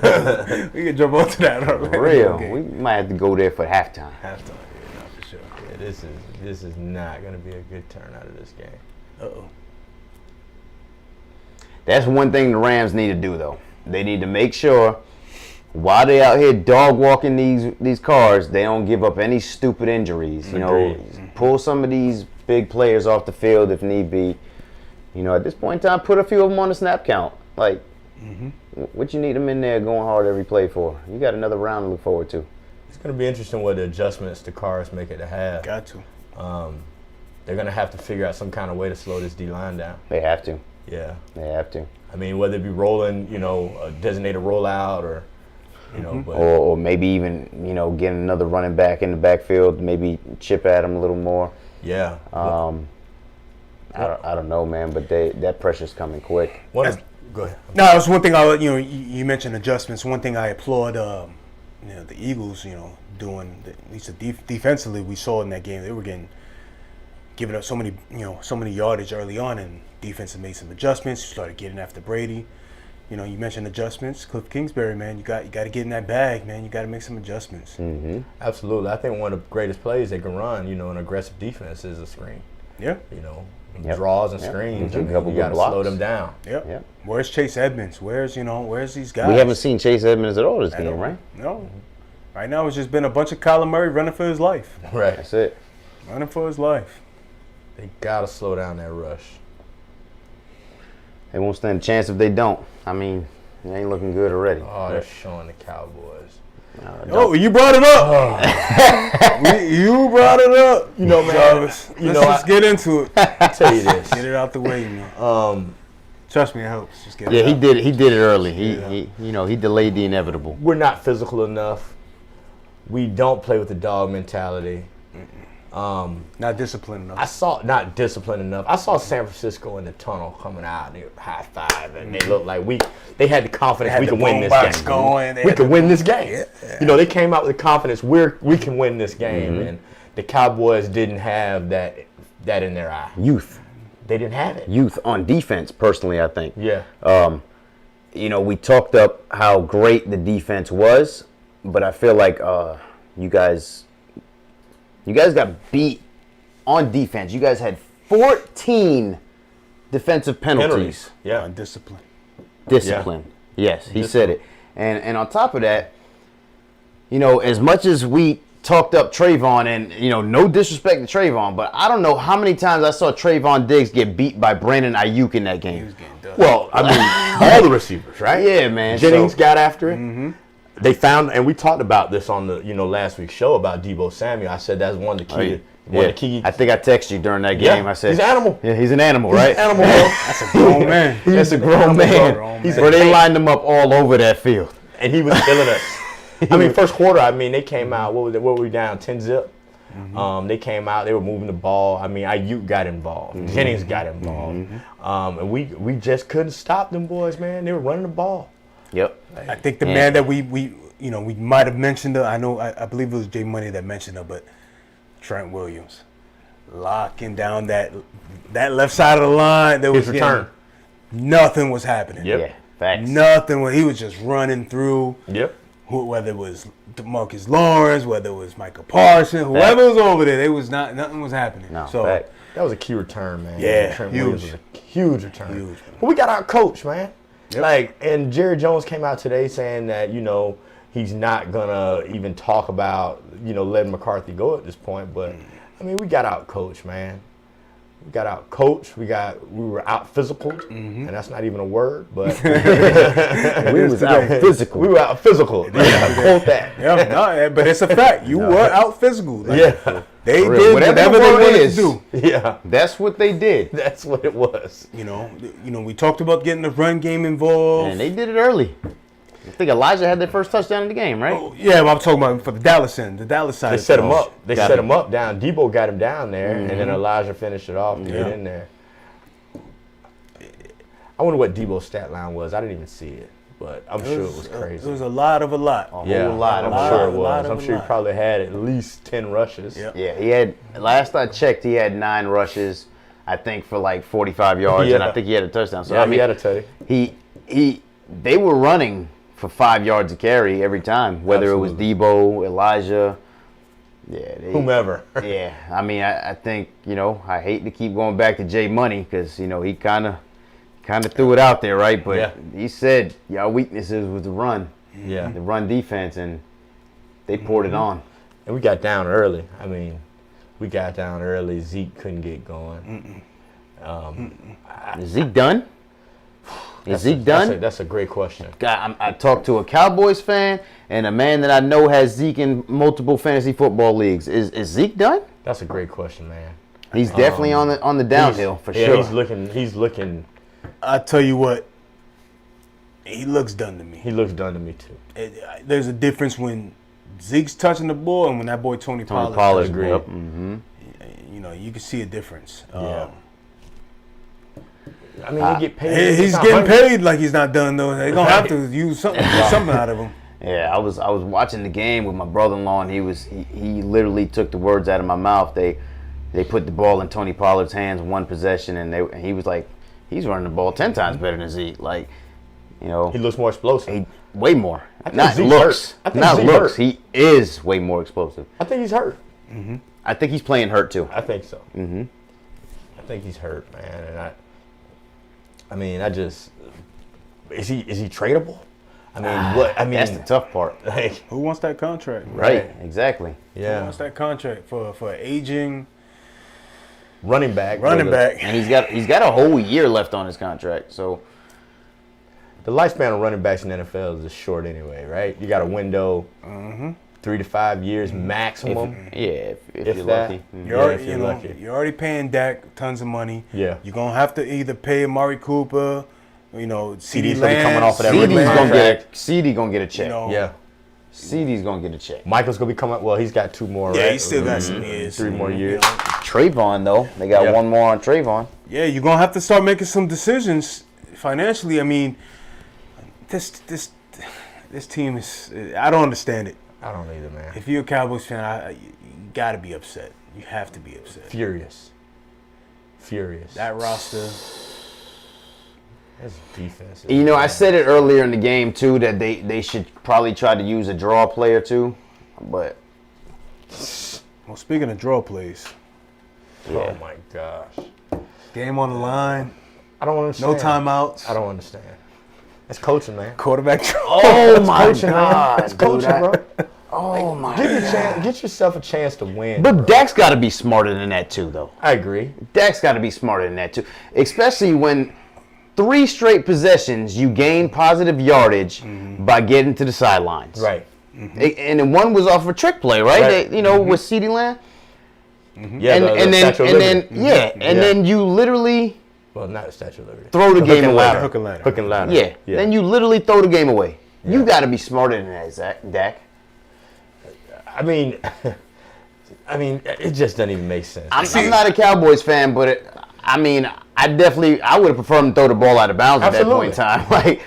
We can jump onto that Orlando Real. game. We might have to go there for halftime. Halftime, yeah, no, for sure. Yeah, this is not going to be a good turn out of this game. Uh-oh. That's one thing the Rams need to do, though. They need to make sure while they out here dog walking these cars, they don't give up any stupid injuries. You know, pull some of these big players off the field if need be. You know, at this point in time, put a few of them on the snap count. Like, what you need them in there going hard every play for? You got another round to look forward to. It's going to be interesting what the adjustments the Cars make at the half. Got to. They're going to have to figure out some kind of way to slow this D-line down. They have to. Yeah. They have to. I mean, whether it be rolling, you know, a designated rollout or, you know, but Or maybe even, you know, getting another running back in the backfield, maybe chip at them a little more. yeah. I don't know, man, but that pressure's coming quick. Go ahead. No, it was one thing you mentioned adjustments. One thing I applaud, the Eagles, doing at least defensively. We saw in that game they were giving up so many yardage early on, and defense had made some adjustments. You started getting after Brady. You mentioned adjustments. Cliff Kingsbury, man, you got to get in that bag, man. You got to make some adjustments. Mm-hmm. Absolutely. I think one of the greatest plays they can run, an aggressive defense is a screen. Yeah. Draws and screens. A couple You got to good blocks. slow them down. Yep. Where's Chase Edmonds? Where's these guys? We haven't seen Chase Edmonds at all this game, right? No. Right now it's just been a bunch of Kyler Murray running for his life. Right. That's it. Running for his life. They got to slow down that rush. They won't stand a chance if they don't. I mean, it ain't looking good already. Oh, they're showing the Cowboys. Oh, you brought it up. You brought it up. Man. Jarvis, let's get into it. I'll tell you this. Get it out the way, man. Trust me, it helps. Just get it Yeah, out. he did it early. He delayed the inevitable. We're not physical enough. We don't play with the dog mentality. Not disciplined enough. Not disciplined enough. I saw San Francisco in the tunnel coming out. They were high five, and they looked like they had the confidence we could win this game. Going. We could win this game. Yeah. They came out with the confidence we can win this game, and the Cowboys didn't have that in their eye. Youth. They didn't have it. Youth on defense, personally, I think. Yeah. We talked up how great the defense was, but I feel like you guys got beat on defense. You guys had 14 defensive penalties. Yeah. Undisciplined. Discipline. Yes, he said it. And on top of that, as much as we talked up Trayvon, and no disrespect to Trayvon, but I don't know how many times I saw Trayvon Diggs get beat by Brandon Ayuk in that game. He was getting done. Well, I mean, all the receivers, right? Yeah, man. Jennings got after it. They found, and we talked about this on the last week's show about Debo Samuel. I said that's one of the key. I think I texted you during that game. Yeah, I said he's an animal. Yeah, he's an animal, right? He's an animal, bro. That's a grown man. That's a grown man. Where they lined him up all over that field. And he was killing us. I mean, first quarter, they came out. What were we down? 10-zip. They came out. They were moving the ball. I mean, Ayuk got involved. Jennings got involved. And we just couldn't stop them boys, man. They were running the ball. Yep. I think the man that we might have mentioned. I believe it was Jay Money that mentioned it, but Trent Williams locking down that left side of the line. There was His return. Nothing was happening. Yep. Yeah. Facts. Nothing. He was just running through. Yep. whether it was DeMarcus Lawrence, whether it was Michael Parsons, whoever was over there, nothing was happening. No, so fact. That was a key return, man. Yeah, Trent huge. Williams was a huge return. Huge. But we got our coach, man. Yep. Like, and Jerry Jones came out today saying that, he's not gonna even talk about, letting McCarthy go at this point. But I mean, we got out coach, man. We got out coach. We were out physical, and that's not even a word, but We was out physical. We were out physical. Yeah, quote that. Yeah, no, but it's a fact. You were out physical. Like, Yeah, they For real. did Whatever whatever the they word wanted is. to do. yeah. That's what they did. That's what it was. We talked about getting the run game involved. And they did it early. I think Elijah had their first touchdown in the game, right? Oh, yeah, but I'm talking about for the Dallas end, the Dallas side. They of set him things. up. They Got set him. him up down. Debo got him down there, and then Elijah finished it off to get in there. I wonder what Debo's stat line was. I didn't even see it, but I'm sure it was crazy. It was a lot. A whole lot. I'm lot, sure it a was. lot of I'm a sure he lot. probably had at least 10 rushes. Yep. Yeah, he had, last I checked, he had 9 rushes, I think, for like 45 yards, and I Yeah. think he had a touchdown. So, Yeah, I mean, he had a tutty. they were running for 5 yards a carry every time, whether it was Debo, Elijah, Whomever. Yeah, I mean, I think, I hate to keep going back to Jay Money because, he kind of threw it out there, right? But he said, y'all weaknesses was the run, Yeah. the run defense, and they poured it on. And we got down early. I mean, we got down early. Zeke couldn't get going. Is Zeke done? Is Zeke done? That's a great question. God, I talked to a Cowboys fan and a man that I know has Zeke in multiple fantasy football leagues. Is Zeke done? That's a great question, man. He's definitely on the downhill for sure. He's looking. I tell you what, he looks done to me. He looks done to me too. There's a difference when Zeke's touching the ball and when that boy Tony Pollard. agree. Yep. Mm-hmm. You can see a difference. Yeah. I mean, he get paid. He's getting paid like he's not done though. They're gonna have to use something out of him. Yeah, I was watching the game with my brother-in-law, and he literally took the words out of my mouth. They put the ball in Tony Pollard's hands one possession, and he was like, he's running the ball 10 times better than Zeke. Like, He looks more explosive. way more. think Not Zeke's looks. hurt. I think Not Zeke looks. hurt. He is way more explosive. I think he's hurt. I think he's playing hurt too. I think so. Mm-hmm. I think he's hurt, man. And is he tradable? I mean, what? I mean, That's the tough part. like, Who wants that contract? Right, exactly. Who yeah, wants that contract for aging running back. running back? And he's got a whole year left on his contract. So The lifespan of running backs in the NFL is just short anyway, right? You got a window, 3 to 5 years maximum. if If you're that. lucky. You're Yeah, already, if you're lucky. you're already paying Dak tons of money. Yeah. You're gonna have to either pay Amari Cooper, CeeDee CeeD's Lamb, gonna be coming off of that CeeD's rookie contract. gonna get a check. Yeah. CeeD's gonna get a check. Michael's gonna be coming. Well, he's got 2 more. Yeah, right? he still got some years. 3 more years. Trayvon though, they got Yeah. one more on Trayvon. Yeah, you're gonna have to start making some decisions financially. I mean, this team is. I don't understand it. I don't either, man. If you're a Cowboys fan, you gotta be upset. You have to be upset. Furious. That roster. That's defense. I said it earlier in the game too that they should probably try to use a draw play or two, but Well, speaking of draw plays, Oh my gosh. game on the line, I don't understand. no timeouts, I don't understand. It's coaching, man. quarterback draw. oh my Coaching, man. god, It's coaching, bro. Oh my Get yourself a chance to win. But Dak's got to be smarter than that too, though. I agree. Dak's got to be smarter than that too, especially when 3 straight possessions you gain positive yardage by getting to the sidelines. Right. And then one was off a trick play, right? Right. With CeeDee Lamb. Yeah. And then you literally Well, not a Statue of Liberty. throw the Hook game and away. ladder. Hook and ladder. Hook and ladder. Yeah. Then you literally throw the game away. You got to be smarter than that, Dak. I mean, it just doesn't even make sense. I'm not a Cowboys fan, but I would have preferred him to throw the ball out of bounds at that point in time. Like,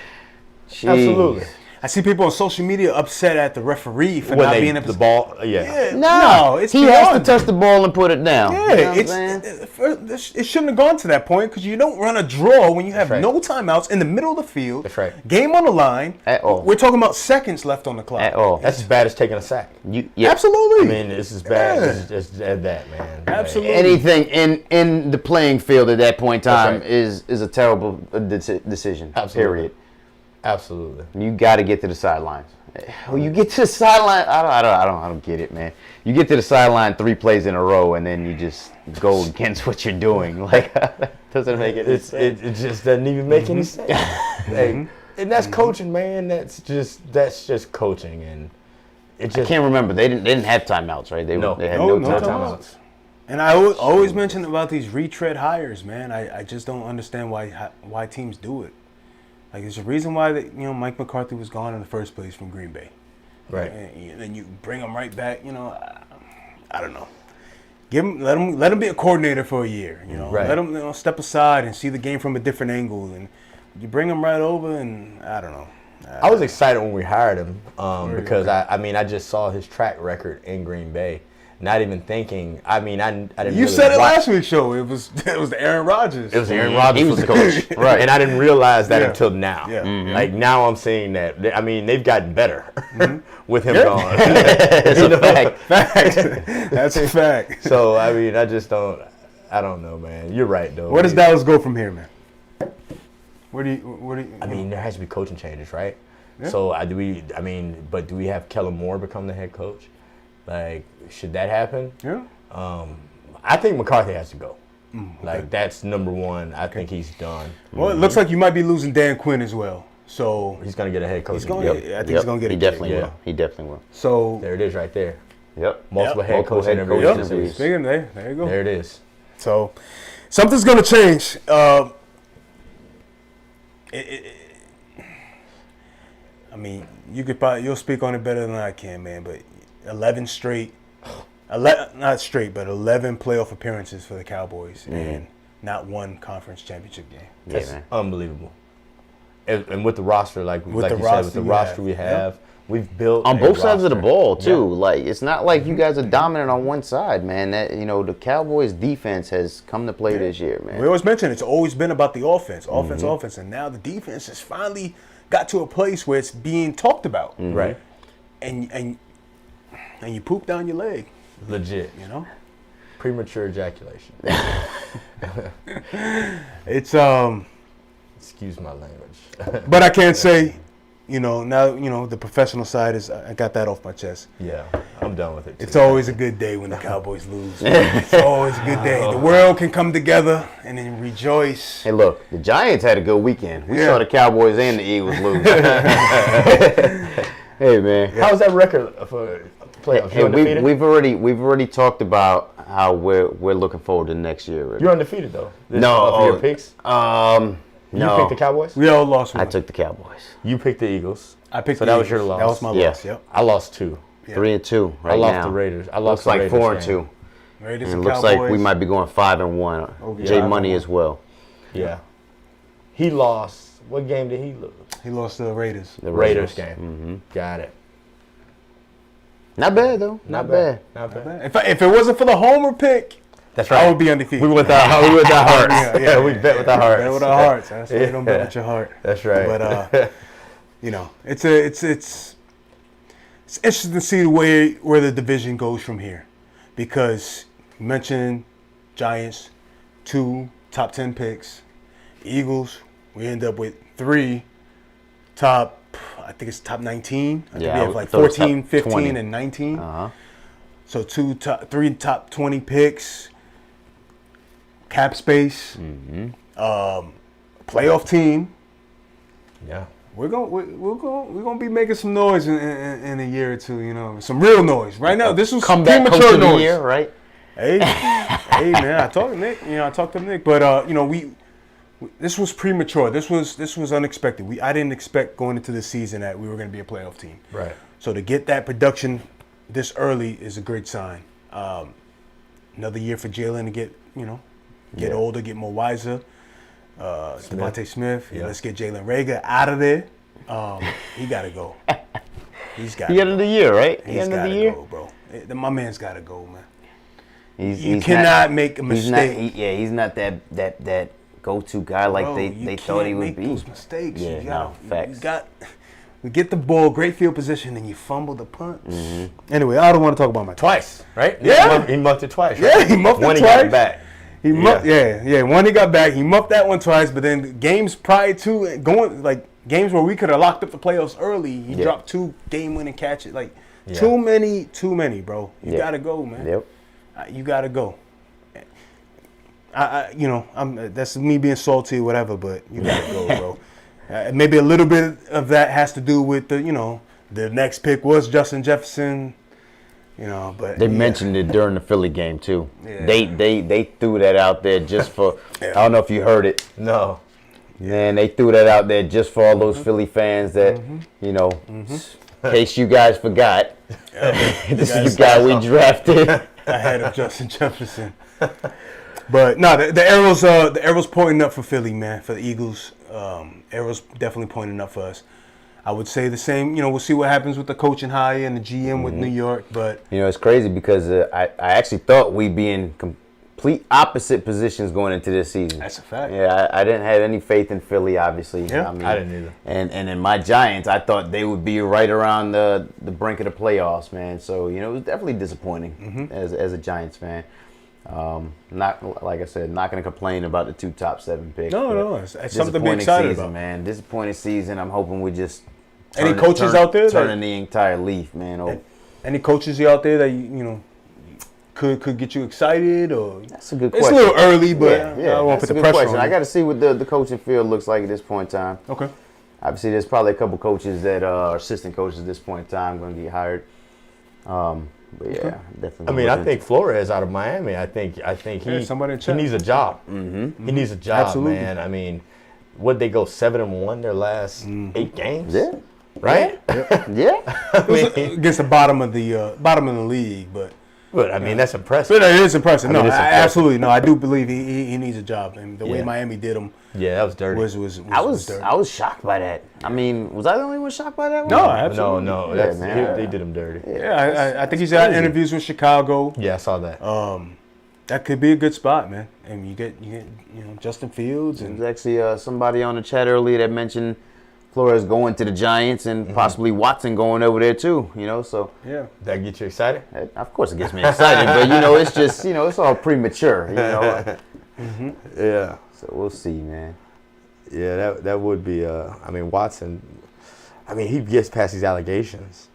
jeez. Absolutely. I see people on social media upset at the referee for not being able the to. ball. Yeah. No, it's he has to beyond touch the ball and put it down. Yeah, You know what I'm saying? it shouldn't have gone to that point because you don't run a draw when you have right. no timeouts in the middle of the field. That's right. Game on the line. At all. We're talking about seconds left on the clock. At all. That's as bad as taking a sack. Absolutely. I mean, it's as bad as that, man. Absolutely. Anything in the playing field at that point in time right. is a terrible decision. Absolutely. Period. Absolutely. You got to get to the sidelines. When you get to the sideline, I don't get it, man. You get to the sideline 3 plays in a row, and then you just go against what you're doing. Like, doesn't make it. It just doesn't even make any sense. Like, and that's coaching, man. That's just coaching, and it just. I can't remember. They didn't have timeouts, right? They had no timeouts. And I always mention about these retread hires, man. I just don't understand why teams do it. Like, there's a reason why Mike McCarthy was gone in the first place from Green Bay. Right. And then you bring him right back. I don't know. Let him be a coordinator for a year. Right. Let him step aside and see the game from a different angle. And you bring him right over, and I don't know. I was excited when we hired him because I just saw his track record in Green Bay. Not even thinking. I didn't. You said it last week's show. It was Aaron Rodgers. It was Aaron Rodgers. He was the coach, right? And I didn't realize that until now. Yeah. Mm-hmm. Like now, I'm seeing that. They've gotten better with him gone. It's a fact. That's a fact. So I just don't. I don't know, man. You're right, though. Where does Dallas go from here, man? Where do you? There has to be coaching changes, right? Yeah. So but do we have Kellen Moore become the head coach? Like, should that happen? Yeah. I think McCarthy has to go. Okay. Like, that's number one. I think he's done. Well, it looks like you might be losing Dan Quinn as well. So He's going to get a head coach. I think he's going to get He a definitely gig. will. He definitely will. So There it is right there. Yep. Multiple head Multiple coach head interviews. coach Yep. interviews. Speaking there you go. There it is. So something's going to change. You'll speak on it better than I can, man. But 11 playoff appearances for the Cowboys and not one conference championship game. Yeah, man. Unbelievable. And with the roster, like you said, with the you roster have. we have, we've built On a both sides of the roster. ball too. Yeah. Like, it's not like you guys are dominant on one side, man. That the Cowboys defense has come to play this year, man. We always mention it's always been about the offense, and now the defense has finally got to a place where it's being talked about, Right. and you poop down your leg, Legit. Premature ejaculation. It's Excuse my language. but I can't say, now the professional side is I got that off my chest. Yeah, I'm done with it. It's always a good day when the Cowboys lose. It's always a good day. The world can come together and then rejoice. Hey, look, the Giants had a good weekend. We saw the Cowboys and the Eagles lose. Hey, man. How's that record for playoffs? Hey, You're undefeated? we've already talked about how we're looking forward to next year. Rick. You're undefeated though. No, For your picks. You no. picked the Cowboys. We all lost one. I took the Cowboys. You picked the Eagles. I picked So the that was Eagles. your loss. That was my Yeah. loss. Yep. I lost 2. 3-2 right I lost now. the Raiders. I lost Looks the like Raiders 4-2. game. Raiders And and it looks Cowboys. like we might be going 5-1. Jay Money as well. Yeah. He lost. What game did he lose? He lost to the Raiders. The Raiders game. Got it. Not bad though. Not bad. Not bad. If it wasn't for the homer pick, That's right. I would be undefeated. We went our hearts. Yeah, we bet with our hearts. Bet with our hearts. That's why you don't bet with your heart. That's right. But it's interesting to see where the division goes from here, because you mentioned Giants, 2 top 10 picks, Eagles. We end up with 3 top. I think it's top 19. I think we have like 14, 15, 20. and 19. Uh-huh. So 3 top 20 picks, cap space, playoff team. Yeah. We're gonna be making some noise in a year or two. Some real noise. Right now, this was Comeback coach premature of the noise. year, right? Hey, man, I talked to Nick. But this was premature. This was unexpected. I didn't expect going into the season that we were going to be a playoff team. Right. So to get that production this early is a great sign. Another year for Jalen to get older, get more wiser. Devontae Smith. Yeah. Let's get Jalen Reagor out of there. He got to go. He's got. The end of the year, right? The He's end of got the to year. go, bro. My man's got to go, man. He's cannot make a mistake. He's not that go-to guy like Bro, they thought he would make be. Those mistakes. Yeah, facts. We get the ball, great field position, and you fumble the punt. Mm-hmm. Anyway, I don't want to talk about my Twice, right? Yeah. He muffed it twice, right? Yeah, he muffed it One twice. he got it back. He muffed, one he got back. He muffed that one twice, but then games prior to going, like games where we could have locked up the playoffs early, he dropped 2 game-winning catches. Like too many, bro. You gotta go, man. Yep. You gotta go. That's me being salty or whatever, but you gotta go, bro. Maybe a little bit of that has to do with the next pick was Justin Jefferson. But they mentioned it during the Philly game too. Yeah. They threw that out there just for. I don't know if you heard it. No. Man, they threw that out there just for all those Philly fans that in case you guys forgot, this is the guy we drafted ahead of Justin Jefferson. But no, the arrow's pointing up for Philly, man. For the Eagles, arrow's definitely pointing up for us. I would say the same. We'll see what happens with the coaching hire and the GM with New York. But it's crazy because I actually thought we'd be in complete opposite positions going into this season. That's a fact. Yeah, I didn't have any faith in Philly, obviously. Yeah, I didn't either. And in my Giants, I thought they would be right around the brink of the playoffs, man. So it was definitely disappointing as a Giants fan. Not like I said, not going to complain about the 2 top 7 picks. No, it's something to be excited about, man. Disappointing season. I'm hoping we just any coaches out there turning the entire leaf, man. Any coaches out there that could get you excited or? That's a good question. It's a little early, but yeah, I won't put that's a the good pressure question. on. I got to see what the coaching field looks like at this point in time. Okay. Obviously, there's probably a couple coaches that are assistant coaches at this point in time going to get hired. But yeah, definitely. I mean, I think Flores out of Miami. I think he needs a job. Mm-hmm. He needs a job, Absolutely. man. I mean, would they go 7-1 their last 8 games? Yeah. Right. Yeah. I mean, Against the bottom of the league, but I mean that's impressive. But it is impressive. I mean, No, it's impressive. absolutely. No, I do believe he needs a job, and the way Miami did him Yeah, that was dirty. was dirty. I was shocked by that. I mean, was I the only one shocked by that one? No, absolutely. No, Yeah, that's, man. they did him dirty. Yeah, I think he's got interviews with Chicago. Yeah, I saw that. That could be a good spot, man. And you get Justin Fields and There's actually somebody on the chat earlier that mentioned Flores going to the Giants and possibly Watson going over there too. So yeah. That get you excited? of course it gets me excited, but it's just it's all premature. Yeah. So we'll see, man. Yeah, that would be. I mean, Watson. I mean, he gets past these allegations.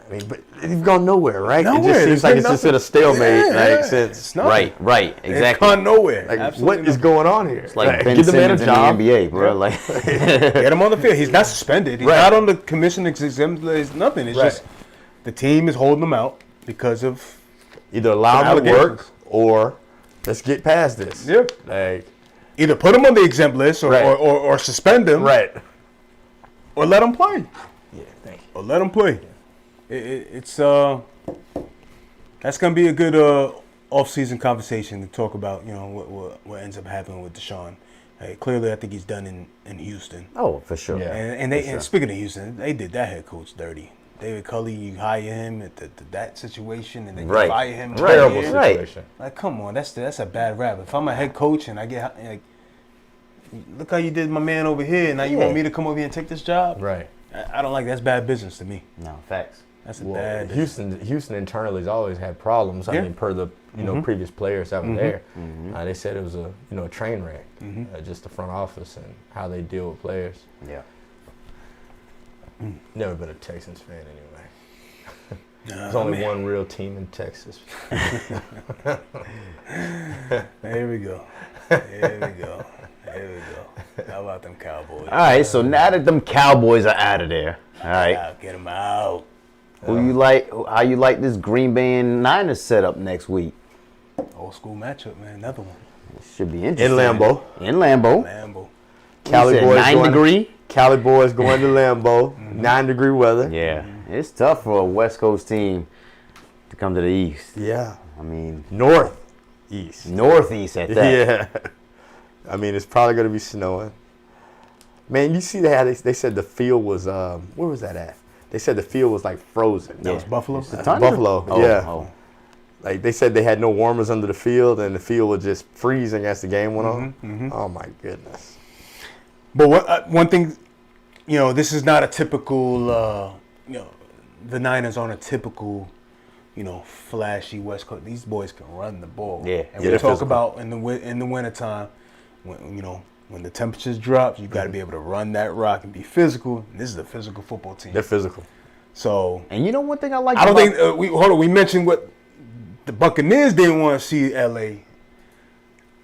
I mean, but he's gone nowhere, right? Nowhere. It just seems like it's just at a stalemate, Yeah, since. It's nothing. Right, It's exactly. gone nowhere. Like, Absolutely what is going on here? It's like Ben give the man a Simmons in job. the NBA, bro. Like, Get him on the field. He's not suspended. He's Right. not on the commission exempt. It's nothing. It's Right. just the team is holding him out because of Either allow Some him to work allegations. or let's get past this. Yeah. Like, either put him on the exempt list or Right. or suspend him, right. or let him play. Yeah, thank you. Or let him play. It's that's gonna be a good off-season conversation to talk about. What ends up happening with Deshaun. Hey, clearly, I think he's done in Houston. oh, for sure. Yeah. And speaking of Houston, they did that head coach dirty. David Culley, you hire him at that situation, and then you Right. fire him. Right. Terrible Right. situation. Like, come on, that's a bad rap. If I'm a head coach and I get like, look how you did my man over here, now you Yeah. want me to come over here and take this job? Right. I don't like that's bad business to me. No, facts. That's a Well, bad. Houston internally has always had problems. I Yeah. mean, per the previous players that were there, they said it was a train wreck, just the front office and how they deal with players. Yeah. Never been a Texans fan anyway. There's Nah, only man. one real team in Texas. There we go. There we go. There we go. How about them Cowboys? All right, so now that them Cowboys are out of there, all right, Get them out. who you like? How you like this Green Bay and Niners setup next week? Old school matchup, man. Another one. It should be interesting. In Lambeau. In Lambeau. Lambo. Cali You said boys 9 going- degree. Cali boys going to Lambeau, 9-degree weather. Yeah, it's tough for a West Coast team to come to the East. Yeah. I mean, Northeast. Northeast at that. Yeah. I mean, it's probably going to be snowing. Man, you see they said the field was where was that at? They said the field was like frozen. That was Buffalo. Buffalo, Oh, yeah. oh. Like they said they had no warmers under the field, and the field was just freezing as the game went on. Oh my goodness! But one thing, this is not a typical. The Niners aren't a typical, flashy West Coast. These boys can run the ball. Yeah. And Yeah, we they're talk physical. about in the wintertime, when the temperatures drop, you got to be able to run that rock and be physical. And this is a physical football team. They're physical. So And you know one thing I like I don't about think we mentioned what the Buccaneers didn't want to see LA.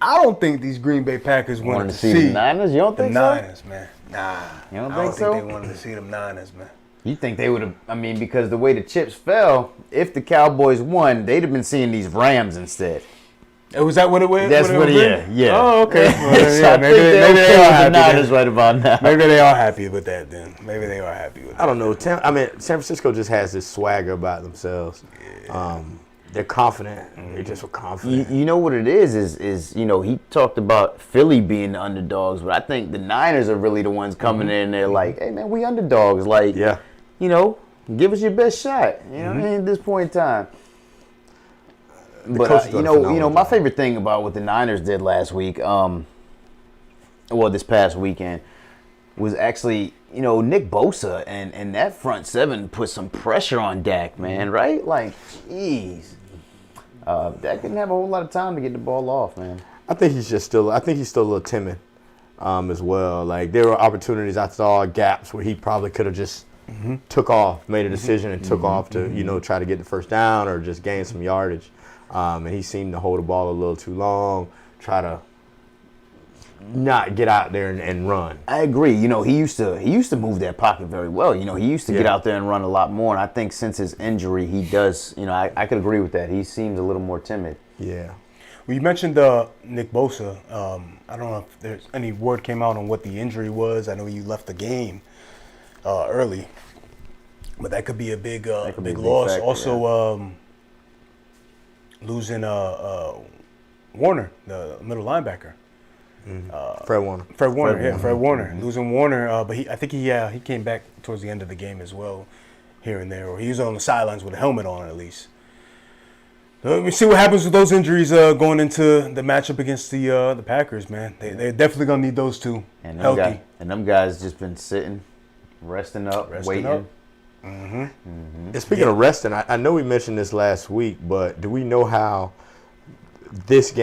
I don't think these Green Bay Packers wanted to see the Niners? You don't the think so? Niners, man. Nah. You don't I don't think so? think they wanted to see them Niners, man. You think they would have, I mean, because the way the chips fell, if the Cowboys won, they'd have been seeing these Rams instead. Was that what it was? That's what yeah. Oh, okay. So Well, yeah, I maybe think they're they okay are with the happy. Niners right about now. Maybe they are happy with that then. Maybe they are happy with that. I don't know. San Francisco just has this swagger about themselves. They're confident. They just were confident. You know what it is he talked about Philly being the underdogs, but I think the Niners are really the ones coming in there like, hey, man, we underdogs. Like, Yeah. Give us your best shot. You know what I mean? At this point in time. But coach doing a phenomenal my job. favorite thing about what the Niners did last week, this past weekend, was actually, Nick Bosa and that front seven put some pressure on Dak, man, right? Like, jeez. Dak didn't have a whole lot of time to get the ball off, man. I think he's still a little timid as well. Like there were opportunities I saw, gaps where he probably could have just took off, made a decision and took off to, try to get the first down or just gain some yardage. And he seemed to hold the ball a little too long, try to not get out there and run. I agree. He used to move that pocket very well. He used to get out there and run a lot more. And I think since his injury, he does. I could agree with that. He seems a little more timid. Yeah. Well, you mentioned Nick Bosa. I don't know if there's any word came out on what the injury was. I know you left the game early, but that could be a big, be a big loss. factor, Also, losing Warner, the middle linebacker. Fred Warner. Fred Warner. Losing Warner, but I think he came back towards the end of the game as well, here and there, or he was on the sidelines with a helmet on at least. Let me see what happens with those injuries going into the matchup against the Packers, man. They're definitely gonna need those two And healthy. them guys just been sitting, resting up, waiting. up. And speaking of resting, I know we mentioned this last week, but do we know how this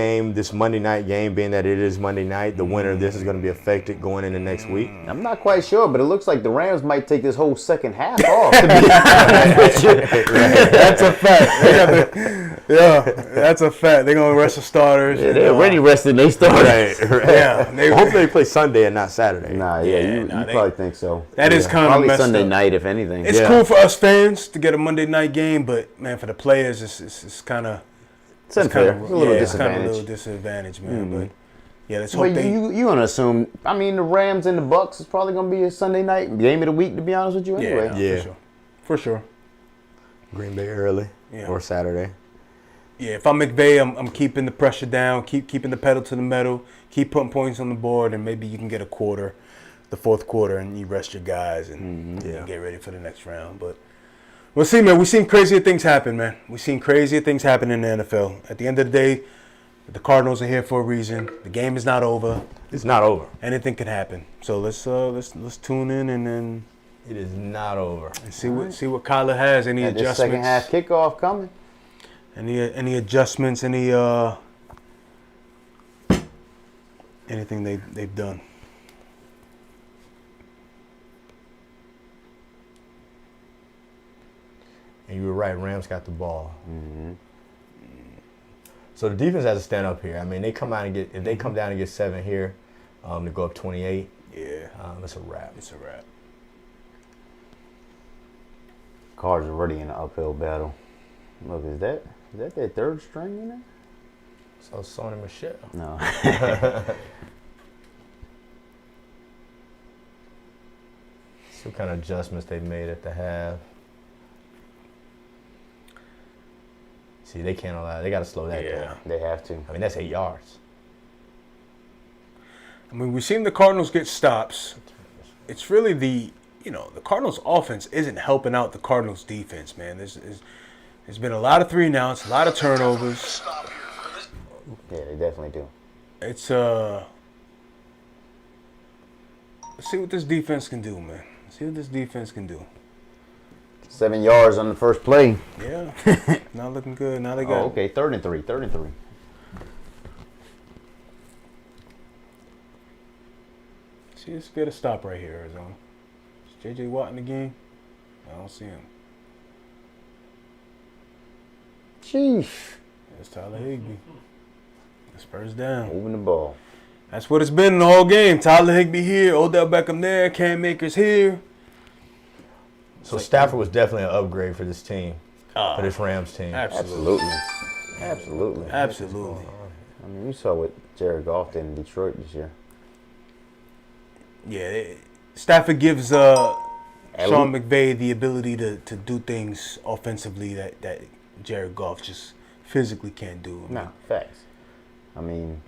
Monday night game, being that it is Monday night, the winner of this is going to be affected going into next week? I'm not quite sure, but it looks like the Rams might take this whole second half off. To be honest with you. That's a fact. That's a fact. They're gonna rest the starters. Yeah, they're already resting. They started. Right. Yeah, Hopefully they play Sunday and not Saturday. Nah, you probably think so. That is kind of Probably messed Sunday up. night, if anything. It's cool for us fans to get a Monday night game, but man, for the players, it's kind of It's unfair. It's a little disadvantage. Kind of a little disadvantage, man. But yeah, let's But hope they. you gonna assume? I mean, the Rams and the Bucks is probably gonna be a Sunday night game of the week. To be honest with you, anyway. Yeah. For sure. Green Bay early or Saturday. Yeah, if I'm McVay, I'm keeping the pressure down, keeping the pedal to the metal, keep putting points on the board, and maybe you can get the fourth quarter, and you rest your guys and get ready for the next round. But we'll see, man. We've seen crazier things happen, man. We've seen crazier things happen in the NFL. At the end of the day, the Cardinals are here for a reason. The game is not over. It's not over. Anything can happen. So let's tune in and then It is not over. see what Kyler has. Any Got this adjustments? second half kickoff coming. Any adjustments? Anything they've done? And you were right, Rams got the ball. So the defense has to stand up here. I mean, if they come down and get 7 here, to go up 28, it's a wrap. It's a wrap. Cards already in an uphill battle. Look, is that their third string in there? So Sony Michelle. No. See what kind of adjustments they made at the half. See, they can't allow. They got to slow that down. They have to. I mean, that's 8 yards. I mean, we've seen the Cardinals get stops. it's really the Cardinals offense isn't helping out the Cardinals defense, man. There's been a lot of 3-and-outs, a lot of turnovers. Yeah, they definitely do. It's let's see what this defense can do, man. See what this defense can do. 7 yards on the first play. Yeah, not looking good. Now they got. Oh, okay, 3rd and 3. 3rd and 3. See, let's get a stop right here, Arizona. Is J.J. Watt in the game? I don't see him. Sheesh. There's Tyler Higbee. It's first down. Moving the ball. That's what it's been the whole game. Tyler Higbee here, Odell Beckham there, Cam Akers here. So Stafford was definitely an upgrade for this team, for this Rams team. Absolutely. Absolutely. Absolutely. I mean, you saw what Jared Goff did in Detroit this year. Yeah, Stafford gives Sean McVay the ability to do things offensively that Jared Goff just physically can't do. No, facts. I mean,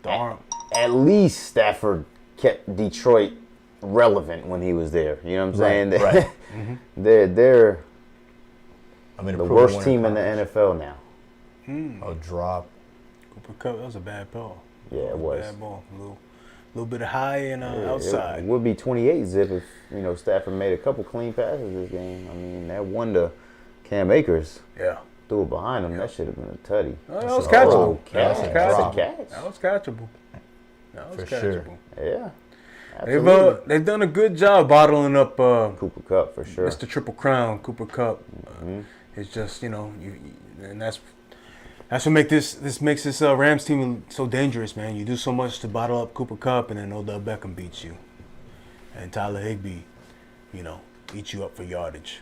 the arm. At least Stafford kept Detroit relevant when he was there. You know what I'm saying? Right. They're the worst team in the conference. NFL now. A drop. Cooper Kupp, that was a bad ball. Yeah, it was. Bad ball. A little bit of high and outside. It would be 28 zip if Stafford made a couple clean passes this game. I mean, that one to Cam Akers. Yeah. Threw it behind him. That should have been a tutty. Oh, that was catchable. Catch. That was Catch. That was catchable. That was For catchable. sure. Yeah. Absolutely. They've done a good job bottling up Cooper Kupp for sure. Mr. Triple Crown, Cooper Kupp. It's just and that's what makes this Rams team so dangerous, man. You do so much to bottle up Cooper Kupp, and then Odell Beckham beats you, and Tyler Higbee, eats you up for yardage.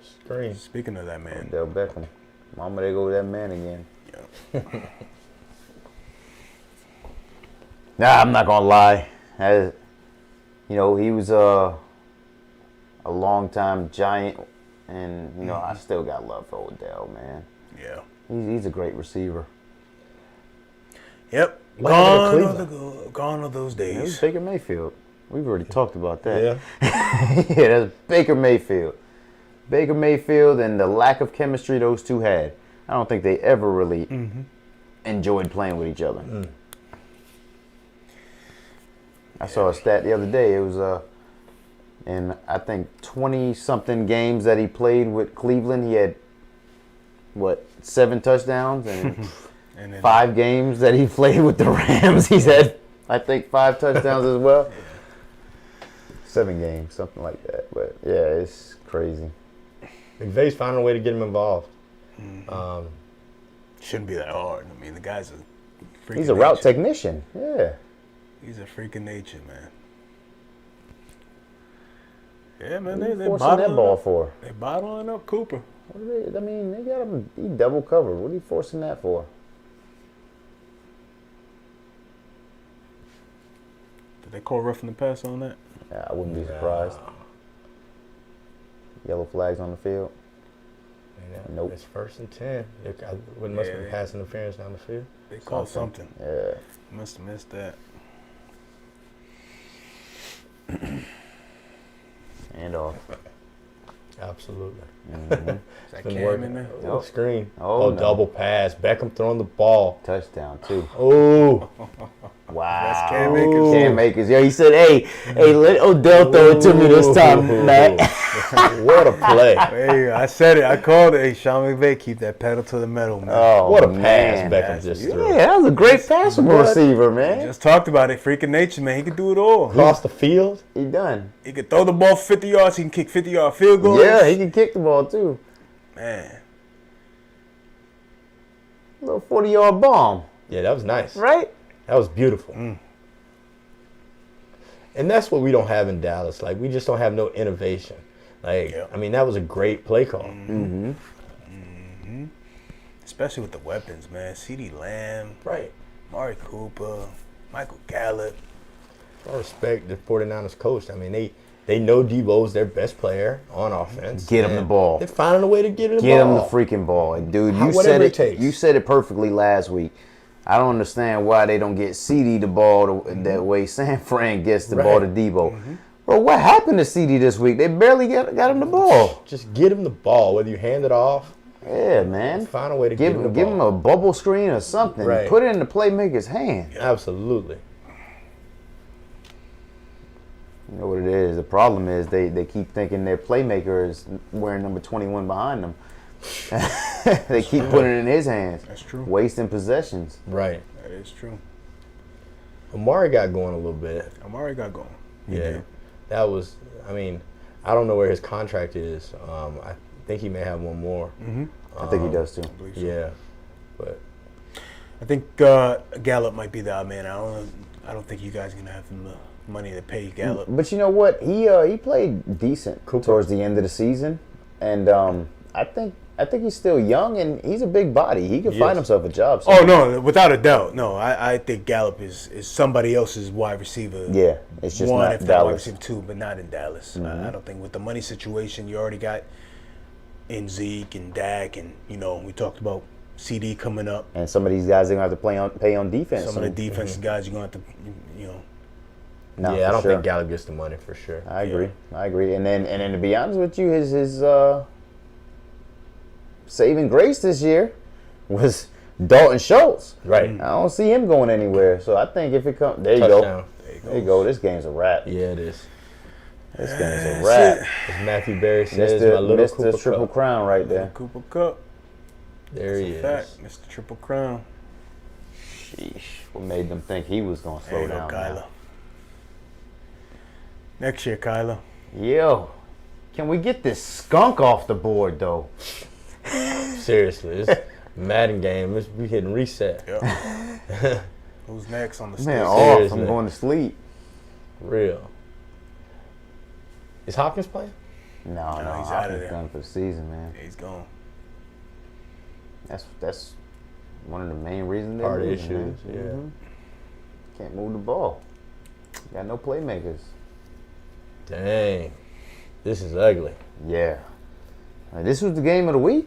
Screen. Speaking of that, man. Odell Beckham. Mama, they go with that man again. Yeah. Nah, I'm not gonna lie. He was a long-time Giant, and I still got love for Odell, man. Yeah. He's a great receiver. Yep. What happened to Gone are those It was days. Baker Mayfield. We've already talked about that. Yeah. Yeah, that's Baker Mayfield. Baker Mayfield and the lack of chemistry those two had. I don't think they ever really enjoyed playing with each other. I saw a stat the other day. It was in I think 20-something games that he played with Cleveland. He had 7 touchdowns, and And then 5 games that he played with the Rams, he's had I think 5 touchdowns as well. 7 games, something like that. But yeah, it's crazy. McVay's finding a way to get him involved. shouldn't be that hard. I mean, the guy's a freaking He's a route nature. technician. Yeah. He's a freaking nature, man. Yeah, man, What are they you forcing that bottling ball up. for? They bottling up Cooper. What are they got him. He double covered. What are you forcing that for? Did they call roughing the pass on that? Yeah, I wouldn't be surprised. Yellow flags on the field. Nope. It's 1st and 10. Must have Yeah. been pass interference down the field. They called something. Yeah. Must have missed that. And off. Absolutely. Mm-hmm. Is that Been Cam working. in there? Yep. Screen. Oh, no. Double pass. Beckham throwing the ball. Touchdown too. Oh. Wow. That's Cam Akers. Cam Akers. Yeah, he said, hey, let Odell throw it to me this time, Matt. What a play. Hey, I said it. I called it. Hey, Sean McVay, keep that pedal to the metal, man. Oh, What a man. pass Beckham just threw. Yeah, that was a great pass from a receiver, man. Just talked about it. Freaking nature, man. He could do it all. Across the field. He done. He could throw the ball 50 yards. He can kick 50-yard field goals. Yeah, he can kick the ball too. Man. A little 40-yard bomb, Yeah, that was nice. right? That was beautiful. And that's what we don't have in Dallas. Like, we just don't have no innovation. Like, Yeah. I mean, that was a great play call. Mm-hmm. Especially with the weapons, man. CeeDee Lamb, Right. Mari Cooper, Michael Gallup. I respect the 49ers coach. I mean, they know Debo's their best player on offense. Get him the and ball. They're finding a way to get him the Get him ball. the freaking ball. And dude, Whatever you said it it. takes. You said it perfectly last week. I don't understand why they don't get CD the ball that way San Fran gets the ball to Debo. Bro, what happened to CD this week? They barely got him the ball. Just get him the ball, whether you hand it off. Yeah, man. Find a way to give him the ball. Give him a bubble screen or something. Right. Put it in the playmaker's hand. Absolutely. You know what it is? The problem is they keep thinking their playmaker is wearing number 21 behind them. They keep putting it in his hands. That's true. Wasting possessions. Right. That is true. Amari got going a little bit. Amari got going. He Yeah. did. That was, I mean, I don't know where his contract is. I think he may have one more. I think he does too. I believe so. Yeah. But I think Gallup might be the odd man. I don't think you guys are gonna have the money to pay Gallup. But you know what? He played decent towards the end of the season, and I think he's still young and he's a big body. He can find himself a job. Oh no, without a doubt. No, I think Gallup is somebody else's wide receiver. Yeah, it's just one, not if not Dallas. wide receiver two, but not in Dallas. I don't think with the money situation you already got in Zeke and Dak, and we talked about CD coming up. And some of these guys are gonna have to pay on defense. Some of the defensive guys you're gonna have to, No, yeah, I for don't sure. think Gallup gets the money for sure. I agree. And then to be honest with you, his saving grace this year was Dalton Schultz. Right. I don't see him going anywhere. So I think if it comes, there you Touchdown. go. There you go. This game's a wrap. Yeah, it is. This game's a wrap. As Matthew Berry says, my Mr. little Mr. Cooper Triple Cup. Crown right there. Cooper Cup. There he Fact, is. Mr. Triple Crown. Sheesh. What made them think he was going to There slow you go, down? Kyler. Now? Next year, Kyler. Yo, can we get this skunk off the board, though? Seriously, this Madden game, we hitting reset. Yep. Who's next on the Man, stage? off. Seriously. I'm going to sleep. Real. Is Hopkins playing? No, he's out of Hopkins there. done for the season, man. He's gone. That's one of the main reasons they're Part of losing, issues, man. yeah. Mhm. Can't move the ball. Got no playmakers. Dang. This is ugly. Yeah. This was the game of the week?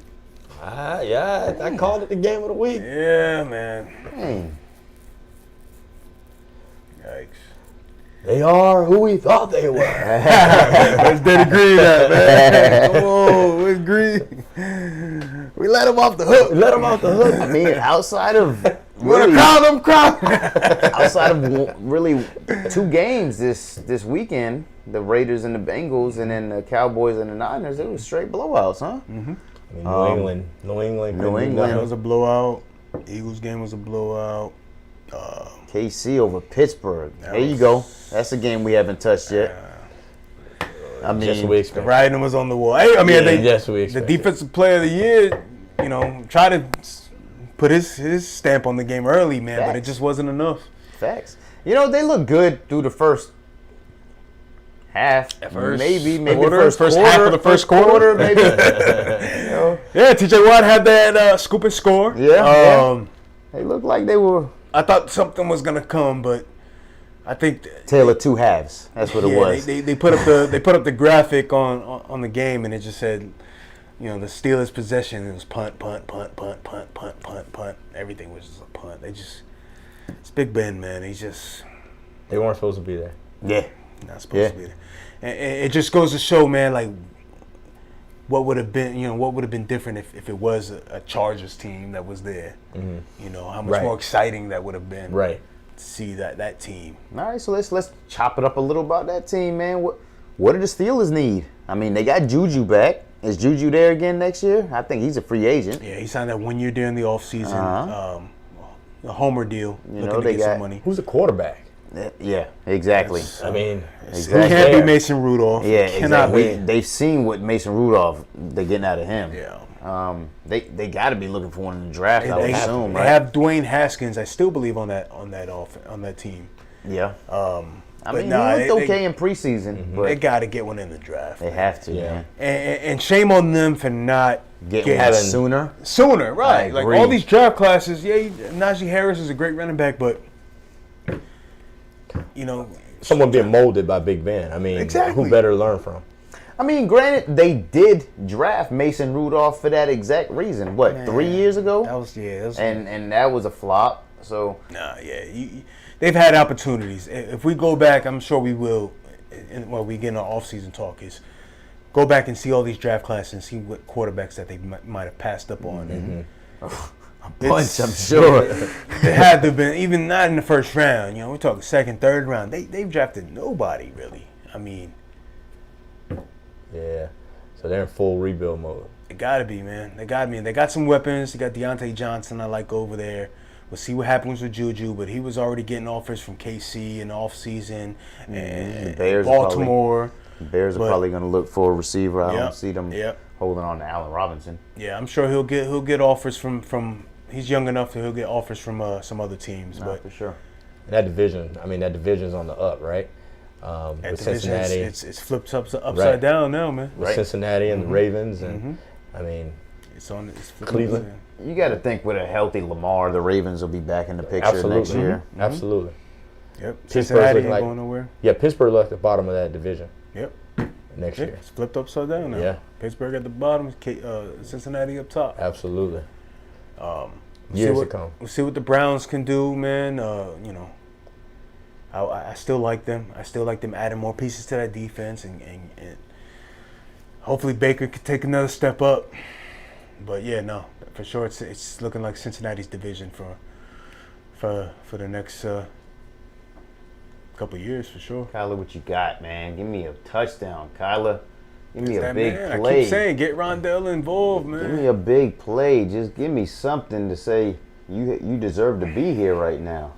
Yeah, I called it the game of the week. Yeah, man. Dang. Yikes. They are who we thought they were. Where's Daddy Green at, man? Come on, where's Green? We let him off the hook. Let them off the hook. I mean, outside of Wanna crown him, crown. outside of really two games this weekend, the Raiders and the Bengals, and then the Cowboys and the Niners, it was straight blowouts, huh? I mean, New England. couldn't do England. That nothing. was a blowout. Eagles game was a blowout. KC over Pittsburgh. There you go. That's a game we haven't touched yet. I mean, Just what we The expected. writing was on the wall. Hey, I mean, Yeah, just what we the expected. defensive player of the year, try to put his stamp on the game early, man, but it Facts. just wasn't enough. facts. They look good through the first half, maybe quarter, first half of the first quarter. maybe. Yeah, TJ Watt had that scoop and score. Yeah. They looked like they were I thought something was gonna come, but I think tale of two halves. That's what it was. They put up the graphic on the game, and it just said, the Steelers' possession. It was punt, punt, punt, punt, punt, punt, punt, punt. Everything was just a punt. It's Big Ben, man. He's just They weren't supposed to be there. Yeah. not supposed to be there. And it just goes to show, man, like what would have been different if it was a Chargers team that was there. How much Right. more exciting that would have been. Right. To see that team. All right, so let's chop it up a little about that team, man. What do the Steelers need? I mean, they got Juju back. Is Juju there again next year? I think he's a free agent. Yeah, he signed that 1 year deal in the offseason. The Homer deal. Looking to they get some got- money. Who's the quarterback? Yeah, exactly. I mean, Exactly. Can't there? be Mason Rudolph. Yeah, Cannot exactly. be. They've seen what Mason Rudolph they're getting out of him. Yeah. They got to be looking for one in the draft. I would They assume, they right? have Dwayne Haskins. I still believe on that team. Yeah. I but mean, nah, he looked they- okay in preseason, but They got to get one in the draft. they have to. Yeah. Man. And shame on them for not Get one having- sooner. sooner, right? Like agree. all these draft classes. Yeah, Najee Harris is a great running back, but someone being molded by Big Ben. I mean, Exactly. who better to learn from? I mean, granted, they did draft Mason Rudolph for that exact reason. What, 3 years ago? that was and that was a flop. So they've had opportunities. If we go back, I'm sure we will. We get in our off-season talk is go back and see all these draft classes and see what quarterbacks that they might have passed up on. a bunch, I'm sure. They had to have been, even not in the first round. You know, we're talking second, third round. They've drafted nobody really. I mean, yeah. So they're in full rebuild mode. they gotta be, man. They got some weapons. They got Deontay Johnson. I like over there. We'll see what happens with Juju, but he was already getting offers from KC in the offseason and Baltimore. Bears are probably going to look for a receiver. I don't see them Yep. holding on to Allen Robinson. Yeah, I'm sure he'll get offers from. He's young enough that he'll get offers from some other teams. But for sure. And that division's on the up, right? With Cincinnati, it's flipped upside down now, man. With Cincinnati and the Ravens, and I mean, it's Cleveland. You got to think with a healthy Lamar, the Ravens will be back in the picture next year. Absolutely. Yep. Cincinnati ain't going nowhere. Yeah, Pittsburgh left at the bottom of that division. Yep. Next year. It's flipped upside down now. Yeah. Pittsburgh at the bottom, Cincinnati up top. Absolutely. Years to come. We'll see what the Browns can do, man. You know, I still like them. I still like them adding more pieces to that defense, and hopefully Baker can take another step up. But yeah, no, for sure, it's looking like Cincinnati's division for the next couple of years for sure. Kyler, what you got, man? Give me a touchdown, Kyler. Give me a big man. play. I keep saying, get Rondell involved, man. Give me a big play. Just give me something to say you deserve to be here right now.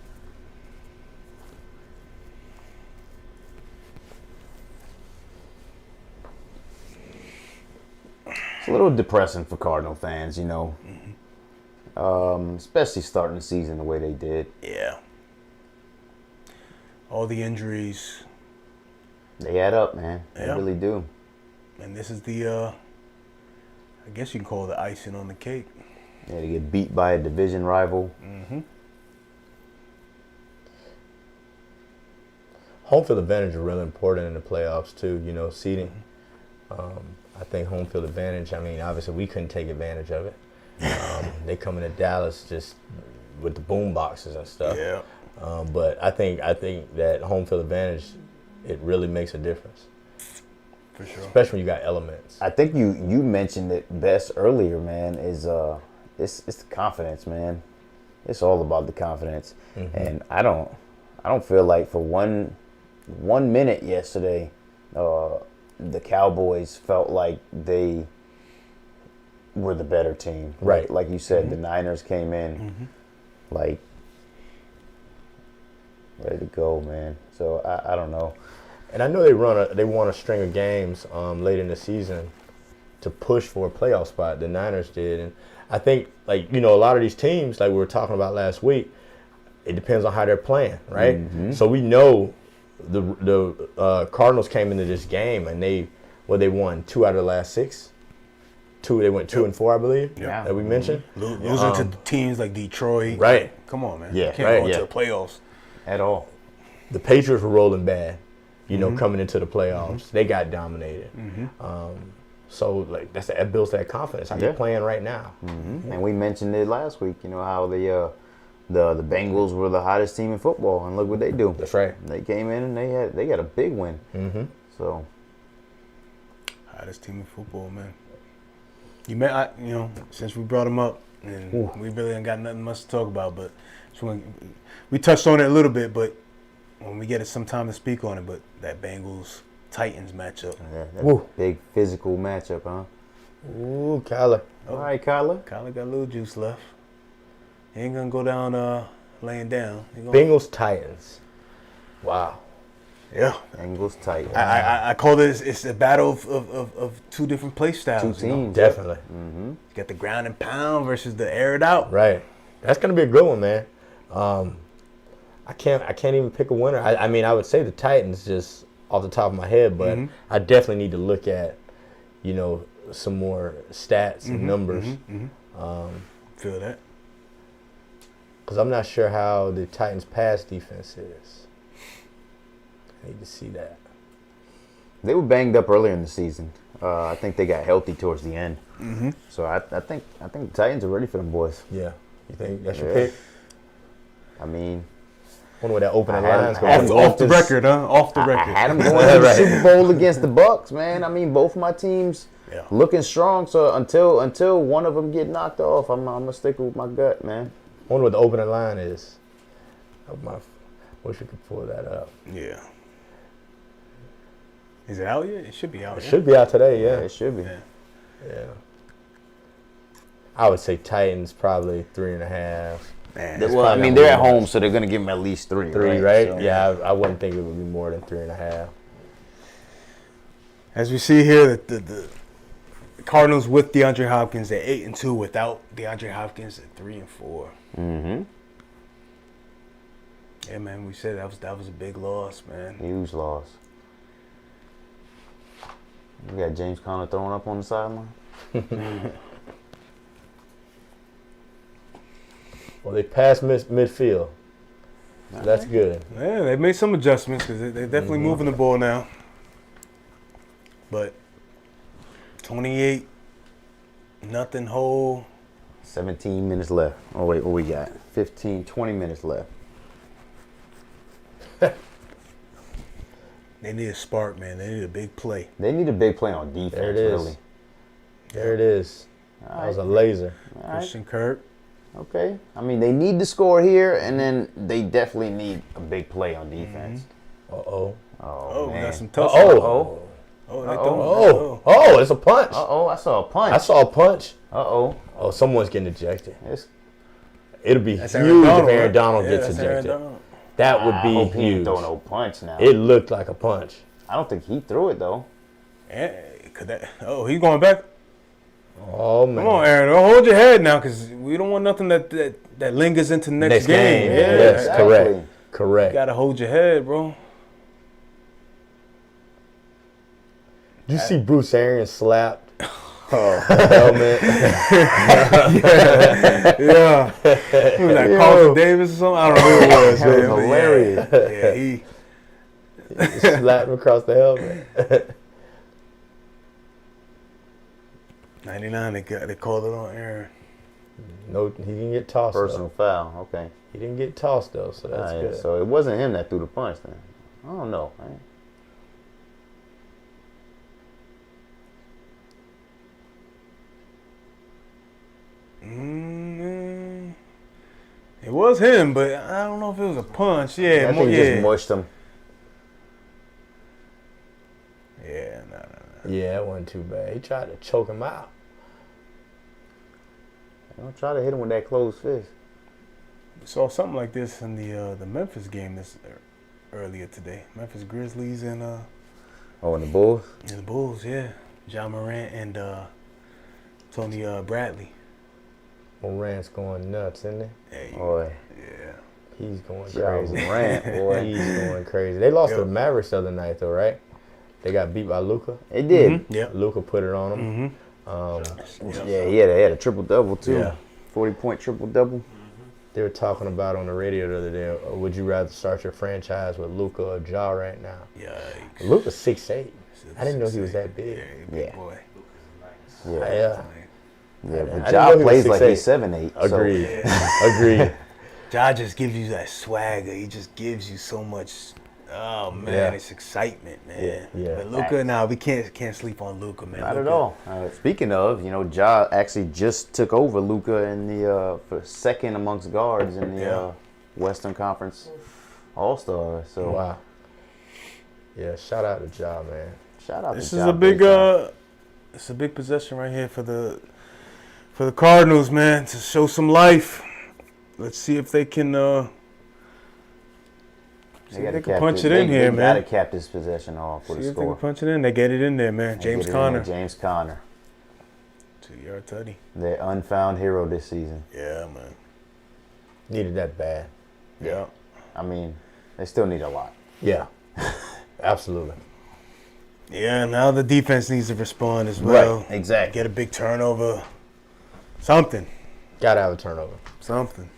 It's a little depressing for Cardinal fans, you know. Especially starting the season the way they did. Yeah. All the injuries. They add up, man. They Yeah. really do. And this is the, I guess you can call it the icing on the cake. Yeah, to get beat by a division rival. Home field advantage is really important in the playoffs too. You know, seeding. I think home field advantage. I mean, obviously we couldn't take advantage of it. They come into Dallas just with the boom boxes and stuff. Yeah. But I think that home field advantage, it really makes a difference. For sure. Especially when you got elements. I think you mentioned it best earlier, man, is it's the confidence, man. It's all about the confidence. And I don't feel like for one minute yesterday, the Cowboys felt like they were the better team. Right. Like you said, the Niners came in like ready to go, man. So I don't know. And I know they won a string of games late in the season to push for a playoff spot. The Niners did, and I think a lot of these teams, like we were talking about last week, it depends on how they're playing, right? So we know the Cardinals came into this game and they won 2 out of the last 6. They went 2-4, I believe. Yeah. That we mentioned. Losing to teams like Detroit. Right. Come on, man. Yeah, You can't right, go into yeah. the playoffs. At all. The Patriots were rolling bad, coming into the playoffs. They got dominated. So like that builds that confidence. How you're playing right now. And we mentioned it last week, you know, how the Bengals were the hottest team in football, and look what they do. That's right. They came in and they got a big win. So Hottest team in football, man. Since we brought him up, and we really ain't got nothing much to talk about, but we touched on it a little bit, but when we get some time to speak on it, but that Bengals-Titans matchup. yeah, that's a big physical matchup, huh? Ooh, Kyler. All right, Kyler. Kyler got a little juice left. He ain't gonna go down laying down. Bengals Titans. Wow. Yeah. Bengals tight. I call it's a battle of two different play styles. Two teams. Definitely. You got the ground and pound versus the air it out. Right. That's gonna be a good one, man. I can't even pick a winner. I mean, I would say the Titans just off the top of my head, but I definitely need to look at, some more stats and numbers. Feel that. Because I'm not sure how the Titans' pass defense is. I need to see that. They were banged up earlier in the season. I think they got healthy towards the end. So I think the Titans are ready for them boys. Yeah. You think that's your pick? I mean, Wonder what that opening I had- line's I going had to him be. Off the record, huh? Off the I record. had them going to the Super Bowl against the Bucks, man. I mean, both my teams Yeah. looking strong. So until one of them get knocked off, I'm gonna stick with my gut, man. Wonder what the opening line is. Wish we could pull that up. Yeah. Is it out yet? It should be out. It yeah? should be out today, Yeah, yeah. it should be. Yeah. Yeah. I would say Titans probably 3.5. Man, Well, I mean, they're at home, so they're gonna give them at least 3. 3, right? So- Yeah, I wouldn't think it would be more than 3.5. as we see here, the Cardinals with DeAndre Hopkins at 8-2. Without DeAndre Hopkins at 3-4. Mm-hmm. Yeah, man, we said that was a big loss, man. Huge loss. We got James Conner throwing up on the sideline. Well, they passed midfield. So that's good. Yeah, they made some adjustments because they're definitely moving the ball now. But 28-0 whole. 17 minutes left. Oh, wait, what we got? 15, 20 minutes left. They need a spark, man. They need a big play. They need a big play on defense, There it is. really. There it is. All That was a right. laser. All right. Christian Kirk. Okay. I mean, they need to score here, and then they definitely need a big play on defense. Uh-oh. Oh, we man. got some tough. Uh-oh. Oh, they Uh-oh. throwing. Oh, it's a punch. Uh-oh, I saw a punch. I saw a punch. Uh-oh. Oh, someone's getting ejected. It's, It'll be That's huge Aaron Donald, if Aaron right? Donald Yeah, gets that's Aaron ejected. Donald. That would I be hope he huge. ain't throw no punch now. It looked like a punch. I don't think he threw it, though. Yeah, could that? Oh, he's going back. Oh, man. Come on, Aaron. Hold your head now, because we don't want nothing that lingers into the next game. Yeah, Yes, exactly. correct. Correct. You gotta hold your head, bro. Did you see Bruce Arians slapped? Helmet. Yeah. Who was that? Carlton Davis or something? I don't know who it was. That was man. hilarious. Yeah, he. Slapped him across the helmet. 99. They called it on Aaron. No, he didn't get tossed. Personal foul. Okay. Though. He didn't get tossed though, so that's All right, good. so it wasn't him that threw the punch then. I don't know, man. It was him, but I don't know if it was a punch. Yeah, I think he just mushed him. Yeah, no. Yeah, it wasn't too bad. He tried to choke him out. Don't try to hit him with that closed fist. We saw something like this in the Memphis game earlier today. Memphis Grizzlies and Oh, and the Bulls? the Bulls, yeah. John Morant and Tony Bradley. Morant's going nuts, isn't he? Hey, Boy. yeah. He's going Ja crazy. Morant, boy. He's going crazy. They lost to Yep. the Mavericks the other night, though, right? They got beat by Luka. It did. Yeah. Luka put it on them. Yeah, he had a triple-double, too. Yeah. 40-point triple-double. They were talking about on the radio the other day, would you rather start your franchise with Luka or Ja right now? Yikes. Luka's 6'8". I didn't know he was that big. Yeah, big Yeah. boy. Yeah. Yeah. Yeah, I but didn't Ja know he was plays like 6'8". he's 7'8". Agreed. Yeah. Agreed. Ja just gives you that swagger. He just gives you so much. Oh man, Yeah. it's excitement, man. Yeah. But Luka, now we can't sleep on Luka, man. Not at Luka- all. Speaking of, Ja actually just took over Luka in the for second amongst guards in the Western Conference All-Star. So Wow. Yeah, shout out to Ja, man. shout out This to is Ja a big time. it's a big possession right here for the Cardinals, man, to show some life. Let's see if they can see if they can punch it in here, They man. gotta cap this possession off with See a if they can score. punch it in. They get it in there, man. They James get it in there, Conner. James Conner. 2-yard tutty. Their unfound hero this season. Yeah, man. Needed that bad. Yeah. I mean, they still need a lot. Yeah. Absolutely. Yeah, now the defense needs to respond as well. Right, exactly. Get a big turnover. Something. Gotta have a turnover. Something.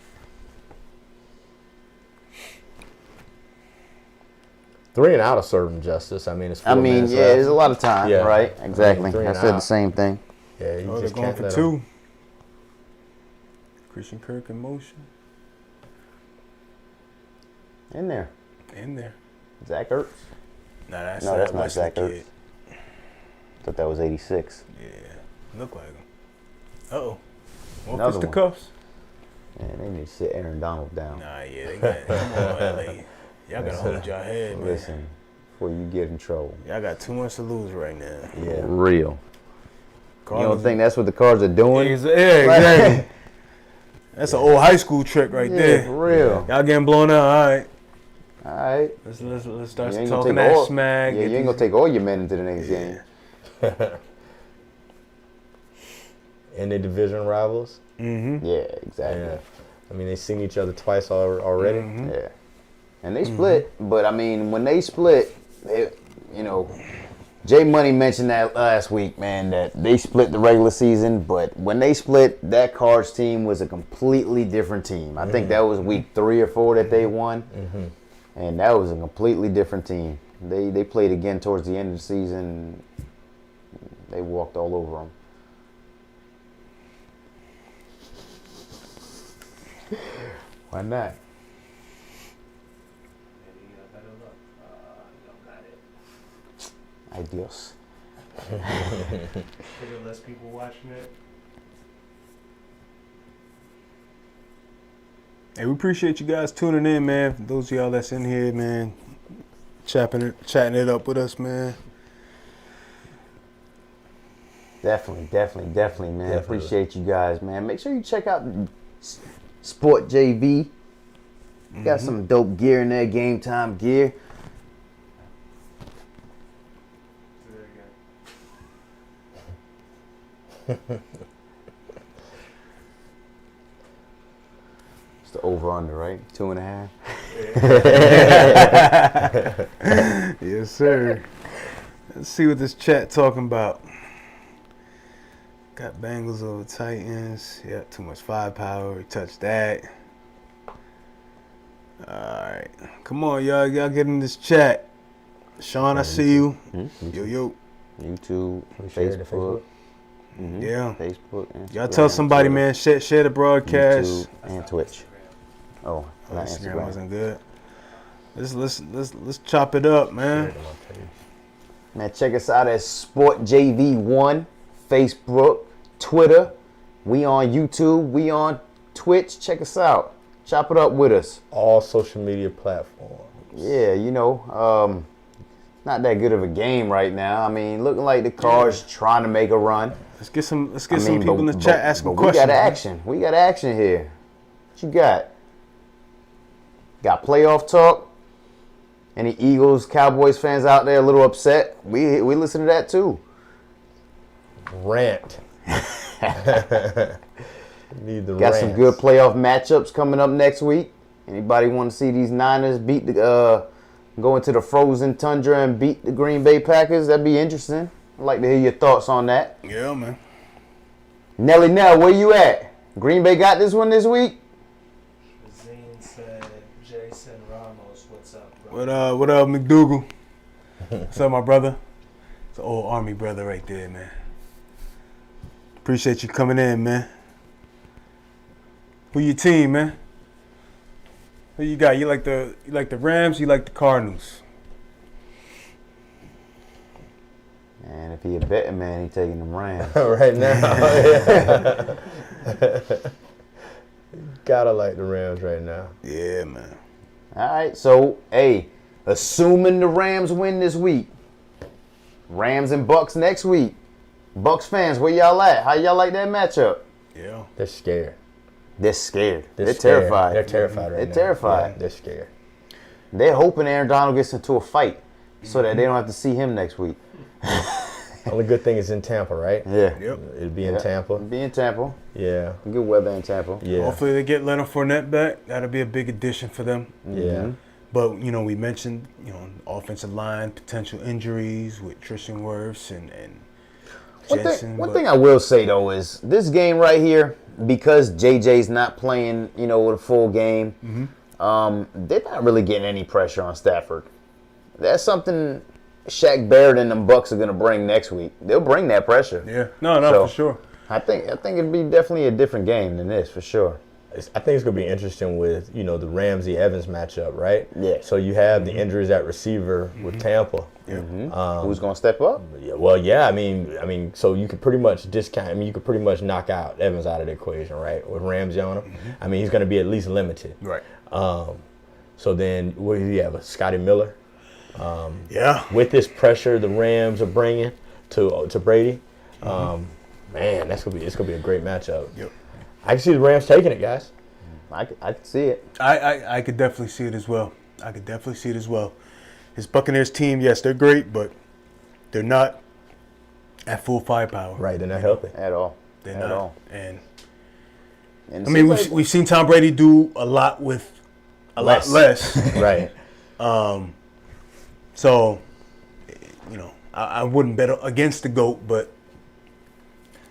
3 and out will serve him justice. I mean, it's 4 minutes yeah, left. there's a lot of time, Yeah. right? Exactly. Three I and said the out. same thing. Yeah, you Oh, they're just going can't for let 2. him. Christian Kirk in motion. In there. Zach Ertz. Nah, No, that's not Wesley Zach Ertz. kid. Thought that was 86. Yeah, look like him. Uh-oh. More Another one. fisticuffs? Man, they need to sit Aaron Donald down. Nah, yeah, they got come on, LA. Y'all gotta hold y'all head, man. Listen, before you get in trouble. Y'all got too much to lose right now. Yeah, real. You Cardinals- don't think that's what the Cards are doing? Yeah, exactly. That's an old high school trick right Yeah, there. for real. Y'all getting blown out. All right. All right. Let's start You ain't gonna talking take that all- smack. Yeah, get you ain't these- gonna take all your men into the next game. And they division rivals. Mm-hmm. Yeah, exactly. Yeah. I mean, they've seen each other twice already. Mm-hmm. Yeah. And they split, but I mean, when they split, Jay Money mentioned that last week, man, that they split the regular season, but when they split, that Cards team was a completely different team. I think that was week 3 or 4 that they won, and that was a completely different team. They played again towards the end of the season. They walked all over them. Why not? Maybe you got better luck. You don't got it. Adios. Figure less people watching it. Hey, we appreciate you guys tuning in, man. For those of y'all that's in here, man, chatting it up with us, man. Definitely, man. Definitely. Appreciate you guys, man. Make sure you check out Sport JV. Got some dope gear in there, game time gear. Do that again. It's the over-under, right? 2.5. Yes, sir. Let's see what this chat talking about. Got Bengals over Titans. Yeah, too much firepower. We touched that. All right. Come on, y'all. Y'all get in this chat. Sean, I see you. Yo. YouTube, Share the Facebook. Yeah. Facebook. Y'all Instagram, tell somebody, Twitter, man. Share the broadcast. YouTube and Twitch. Oh, not Instagram Instagram. wasn't good. Let's chop it up, man. Man, check us out at SportJV1, Facebook, Twitter. We on YouTube. We on Twitch. Check us out. Chop it up with us. All social media platforms. Yeah, not that good of a game right now. I mean, looking like the Cards trying to make a run. Let's get some people in the chat asking but questions. We got action. We got action here. What you got? Got playoff talk? Any Eagles, Cowboys fans out there a little upset? We listen to that too. Rant. Need the Got some rants. good playoff matchups coming up next week. Anybody want to see these Niners go into the frozen tundra and beat the Green Bay Packers? That'd be interesting. I'd like to hear your thoughts on that. Yeah, man. Nelly Nell, where you at? Green Bay got this one this week? Zane said, Jason Ramos, what's up, bro? What up, McDougal? What's up, my brother? It's an old Army brother right there, man. Appreciate you coming in, man. Who your team, man? Who you got? You like the Rams? You like the Cardinals? Man, if he a betting man, he taking them Rams. Right now. Yeah. Gotta like the Rams right now. Yeah, man. All right, so, hey, assuming the Rams win this week, Rams and Bucks next week. Bucks fans, where y'all at? How y'all like that matchup? Yeah. They're scared. They're scared. They're scared. terrified. They're terrified right They're now. terrified. Yeah, they're scared. They're hoping Aaron Donald gets into a fight so that they don't have to see him next week. Only good thing is in Tampa, right? Yeah. Yep. It'll be in Yeah. Tampa. Be in Tampa. Yeah. Good weather in Tampa. Yeah. Hopefully they get Leonard Fournette back. That'll be a big addition for them. Yeah. But, we mentioned, offensive line, potential injuries with Tristan Wirfs and Jensen. One thing I will say, though, is this game right here, because JJ's not playing, with a full game, they're not really getting any pressure on Stafford. That's something Shaq Barrett and them Bucks are going to bring next week. They'll bring that pressure. Yeah. No, So, for sure. I think it'd be definitely a different game than this, for sure. I think it's gonna be interesting with the Ramsey Evans matchup, right? Yeah. So you have the injuries at receiver with Tampa. Who's gonna step up? Yeah, well, yeah. I mean, so you could pretty much discount. I mean, you could pretty much knock out Evans out of the equation, right? With Ramsey on him. I mean, he's gonna be at least limited. Right. So then, what do you have? Scotty Miller. Yeah. With this pressure the Rams are bringing to Brady, man, it's gonna be a great matchup. Yep. I can see the Rams taking it, guys. I could see it. I could definitely see it as well. His Buccaneers team, yes, they're great, but they're not at full firepower. Right, they're not healthy. At all. They're At not. all. And And I mean, seems like- we've seen Tom Brady do a lot with a lot less. Right. So, I wouldn't bet against the GOAT, but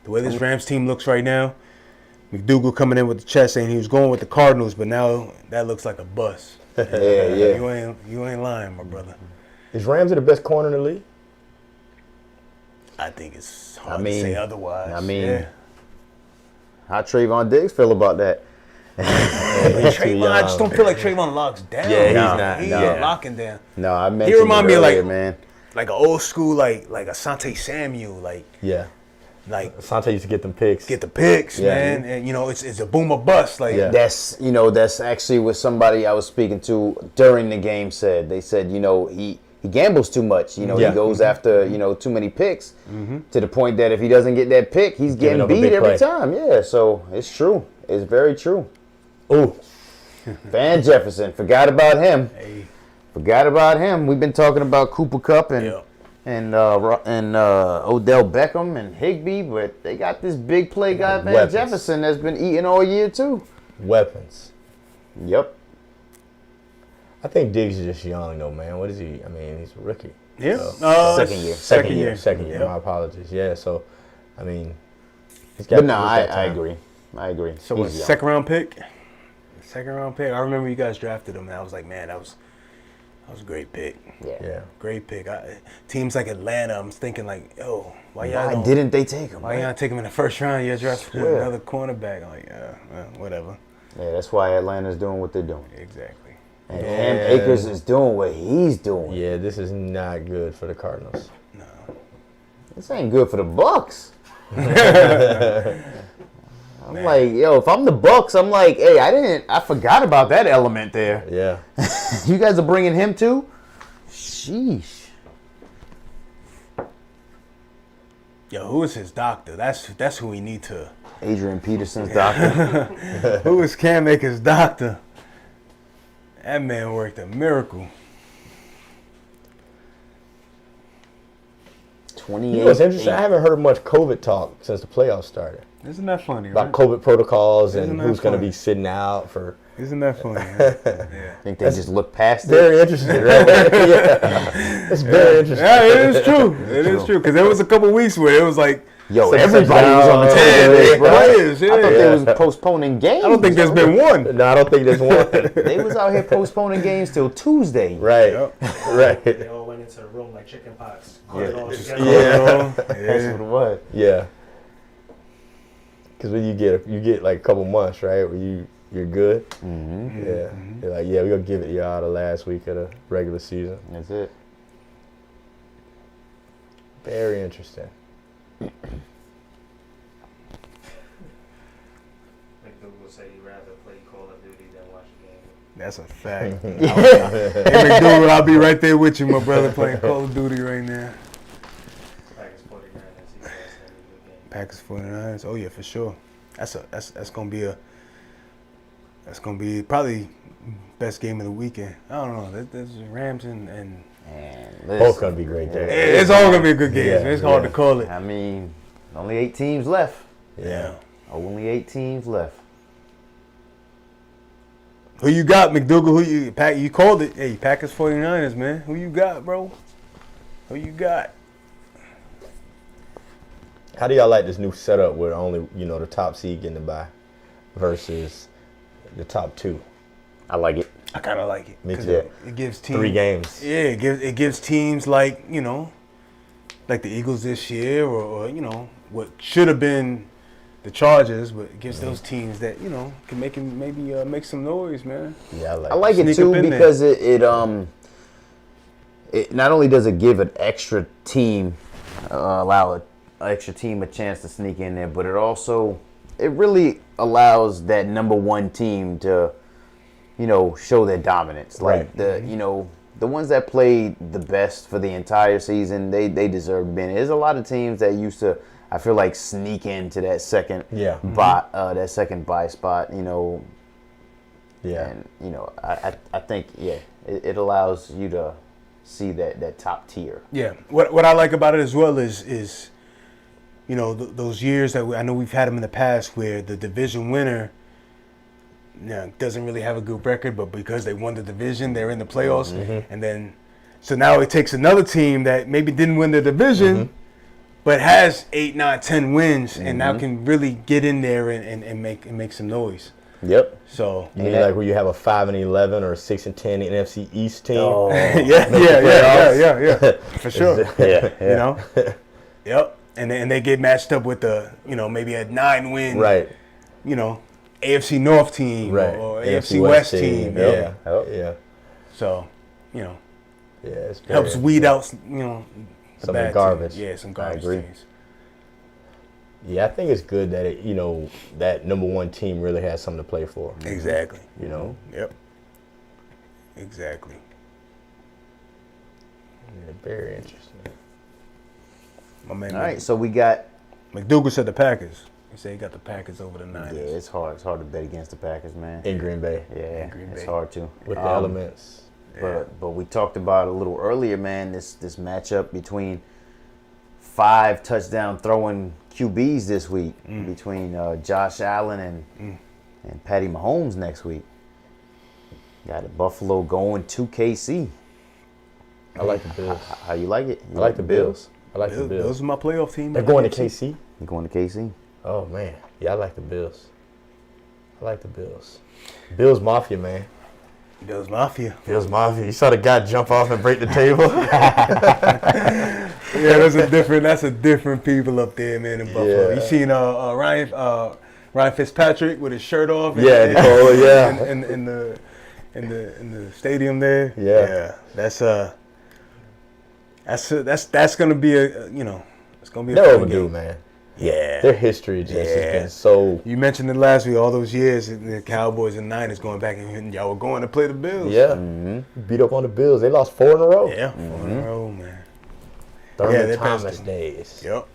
the way this Rams team looks right now, McDougal coming in with the chest saying he was going with the Cardinals, but now that looks like a bust. yeah. You ain't lying, my brother. Is Ramsey the best corner in the league? I think it's hard to say otherwise. Yeah. How Trayvon Diggs feel about that? Trayvon, I just don't feel like Trayvon locks down. Yeah, he's No, not. He's no. not locking down. No, I mentioned remind me of, earlier, like- man. Like an old school, like Asante Samuel, like Sante used to get them picks. get the picks, Yeah. man, and it's a boom or bust. Like Yeah. That's actually what somebody I was speaking to during the game said. They said, he gambles too much. He Yeah. goes after, too many picks to the point that if he doesn't get that pick, he's Giving getting up a beat big every play. time. Yeah, so it's true. It's very true. Ooh, Van Jefferson, forgot about him. Hey. Forgot about him. We've been talking about Cooper Kupp and Yeah. and Odell Beckham and Higbee, but they got this big play guy Van Weapons. Jefferson that's been eating all year too. weapons. Yep. I think Diggs is just young, though, man. What is he? I mean, he's a rookie. Yeah. Second year. Second year. Yeah. My apologies. Yeah. So, I mean, he's But no, he's I got time. agree. I agree. So what? He's young. Second round pick. I remember you guys drafted him, and I was like, man, that was a great pick. Yeah. Great pick. Teams like Atlanta, I'm thinking like, yo, why don't- didn't they take him? Why you not take him in the first round? You drafted Swear. another cornerback. I'm like, whatever. Yeah, that's why Atlanta's doing what they're doing. Exactly. And Cam Akers is doing what he's doing. Yeah, this is not good for the Cardinals. This ain't good for the Bucks. I'm like, yo, if I'm the Bucks, I'm like, hey, I forgot about that element there. Yeah. You guys are bringing him too? Sheesh. Yo, who is his doctor? That's who we need to. Adrian Peterson's doctor. Who is Cam Akers' doctor? That man worked a miracle. 28. You know what's interesting? I haven't heard much COVID talk since the playoffs started. Isn't that funny? About COVID protocols and Isn't that who's going to funny? be sitting out for. Isn't that funny? Yeah. I think they just look past it. Very interesting, right? Yeah. It's very interesting. Yeah, it is true. It is true. Because there was a couple weeks where it was like, Yo, Six everybody was on the touchdowns. table, big bro. players. I thought Yeah. they was postponing games. I don't think there's been one. No, I don't think there's one. They was out here postponing games till Tuesday. Right. Yep. Right. They all went into the room like chicken pox. All together. Yeah. That's what it was. Yeah. Because when you get like a couple months, right, where you're good. Mm-hmm. Yeah. You're like, yeah, we're gonna give it y'all the last week of the regular season. That's it. Very interesting. McDougal say he'd rather play Call of Duty than watch a game. That's a fact. Hey, McDougal, I'll be right there with you, my brother, playing Call of Duty right now. Packers 49ers, he says that's a good game. Packers 49ers. Oh yeah, for sure. That's gonna be probably best game of the weekend. I don't know. There's Rams and And Both gonna be great days. it's all gonna be a good game. Yeah, It's hard yeah. to call it. I mean, only 8 teams left. Yeah. Only 8 teams left. Who you got, McDougal? You called it. Hey, Packers 49ers, man. Who you got, bro? Who you got? How do y'all like this new setup where only the top seed getting the bye versus the top two? I like it. I kind of like it. Me 'Cause too. It gives teams 3 games. Yeah, it gives teams like like the Eagles this year, or what should have been the Chargers, but against those teams that can make some noise, man. Yeah, I like it Sneak too up in because it not only does it give an extra team allow an extra team a chance to sneak in there, but it really allows that number one team to show their dominance. Like Right. the ones that played the best for the entire season, they deserve being. There's a lot of teams that used to, I feel like, sneak into that second that second bye spot. Yeah. And I think it allows you to see that top tier. Yeah. What I like about it as well is those years that I know we've had them in the past where the division winner doesn't really have a good record, but because they won the division, they're in the playoffs. And then, so now it takes another team that maybe didn't win the division, but has 8, 9, 10 wins, and now can really get in there and make some noise. Yep. So You mean like where you have a 5-11 or a 6-10 NFC East team? Oh. yeah, for sure. Yeah. Yep. And they get matched up with maybe a 9-win, Right. AFC North team Right. or AFC West team. Yeah. Yep. Yeah. So, Yeah. It's very helps weed out, the Some of bad the garbage. teams. Yeah, some garbage agree. teams. Yeah, I think it's good that that number one team really has something to play for. Exactly. Yep. Exactly. Yeah, very interesting. My man. All right, so we got. McDougal said the Packers. He said he got the Packers over the Niners. Yeah, it's hard. It's hard to bet against the Packers, man. In Green Bay. Yeah, Green it's Bay. hard to. With the elements. But we talked about a little earlier, man. This matchup between 5 touchdown throwing QBs this week between Josh Allen and Patty Mahomes next week. Got Buffalo going to KC. I like the Bills. How you like it? I like the Bills. I like the Bills. Those are my playoff team. They're going to KC? You going to KC? Oh, man. Yeah, I like the Bills. I like the Bills. Bills Mafia, man. Bills Mafia. Bills Mafia. You saw the guy jump off and break the table? Yeah, that's a different people up there, man, in Buffalo. Yeah. You seen Ryan Fitzpatrick with his shirt off? Yeah, Nicole, yeah. In the stadium there. Yeah. That's gonna be it's gonna be a They're fun overdue, game. man. Yeah. Their history just has Yeah. been so. You mentioned it last week, all those years, the Cowboys and Niners going back, and y'all were going to play the Bills. Yeah. Beat up on the Bills. They lost 4 in a row. Yeah, 4 in a row, man. Thurman they passed Thomas them. days. Yep.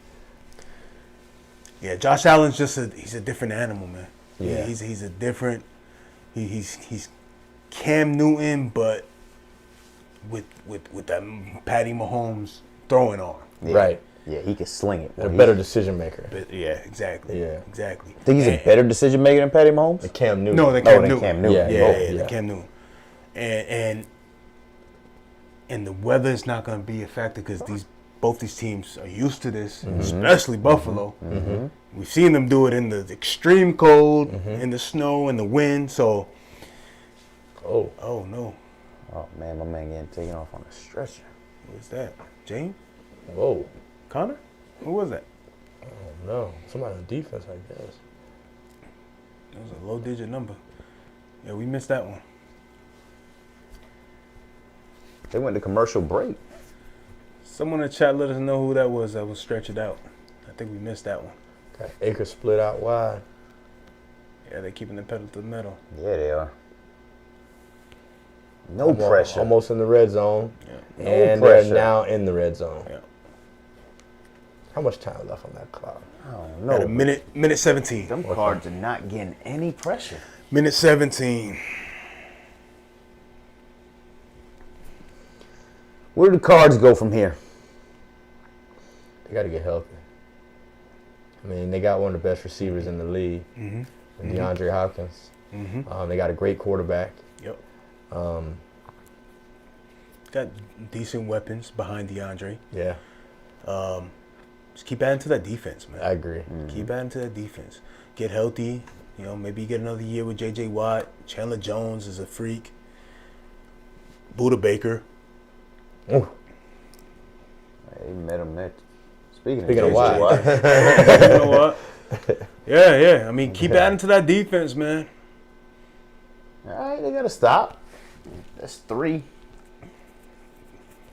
Yeah, Josh Allen's he's a different animal, man. Yeah. He's a different. He's Cam Newton, but with that Patty Mahomes throwing arm. Yeah. Right. Yeah, he can sling it. A better decision maker. But yeah, exactly. Yeah. exactly. Think he's a better decision maker than Patty Mahomes? And Cam Newton. No, they Oh, Cam than Newton. Cam Newton. Yeah. Yeah, Yeah. the Cam Newton. And the weather is not going to be a factor because both these teams are used to this, especially Buffalo. We've seen them do it in the extreme cold, in the snow, in the wind. So, Oh. no, Oh, man, my man getting taken off on a stretcher. what's that? James? Whoa. Connor? Who was that? No. Somebody on defense, I guess. That was a low-digit number. Yeah, we missed that one. They went to commercial break. Someone in the chat let us know who that was stretch it out. I think we missed that one. Got Akers split out wide. Yeah, they're keeping the pedal to the metal. Yeah, they are. No pressure. Almost in the red zone. Yeah. No And pressure. they're now in the red zone. Yeah. How much time left on that clock? Oh, Got a no. minute 17. Them cards are not getting any pressure. Minute 17. Where do the cards go from here? They got to get healthy. I mean, they got one of the best receivers in the league, DeAndre Hopkins. They got a great quarterback. Yep. Got decent weapons behind DeAndre. Yeah, Just keep adding to that defense, man. I agree. Keep adding to that defense. Get healthy. Maybe you get another year with J.J. Watt. Chandler Jones is a freak. Buda Baker. Ooh. They met him at. Speaking Speaking of J.J. Watt. You know what? Yeah. I mean, keep adding to that defense, man. All right, they got to stop. That's 3.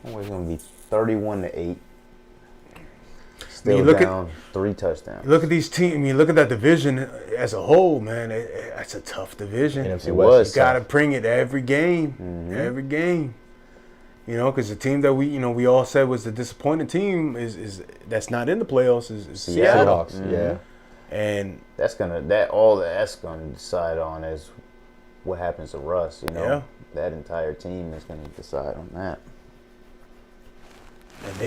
Always going to be 31-8. Still down 3 touchdowns. Look at these teams. I mean, look at that division as a whole, man. That's a tough division. NFC It West. was. You got to bring it every game. Every game. You know, because the team that we all said was the disappointing team is that's not in the playoffs is Seattle. Seahawks. Yeah. And That's gonna decide on is what happens to Russ. You know, Yeah. that entire team is gonna decide on that. And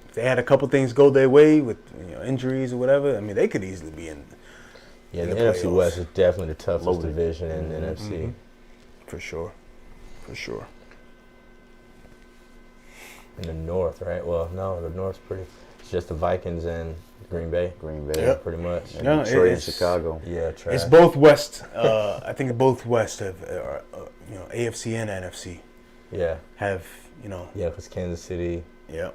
if they had a couple things go their way with injuries or whatever, I mean, they could easily be in. Yeah, in the the NFC playoffs. West is definitely the toughest Loaded. division in the NFC. For sure. In the North, right? Well, no, the North's pretty. It's just the Vikings and Green Bay. Green Bay, Yep. Pretty much. and Yeah, Detroit and it's- Chicago. Yeah, trash. It's both West. I think both West have, AFC and NFC Yeah, have, yeah, because Kansas City, yeah.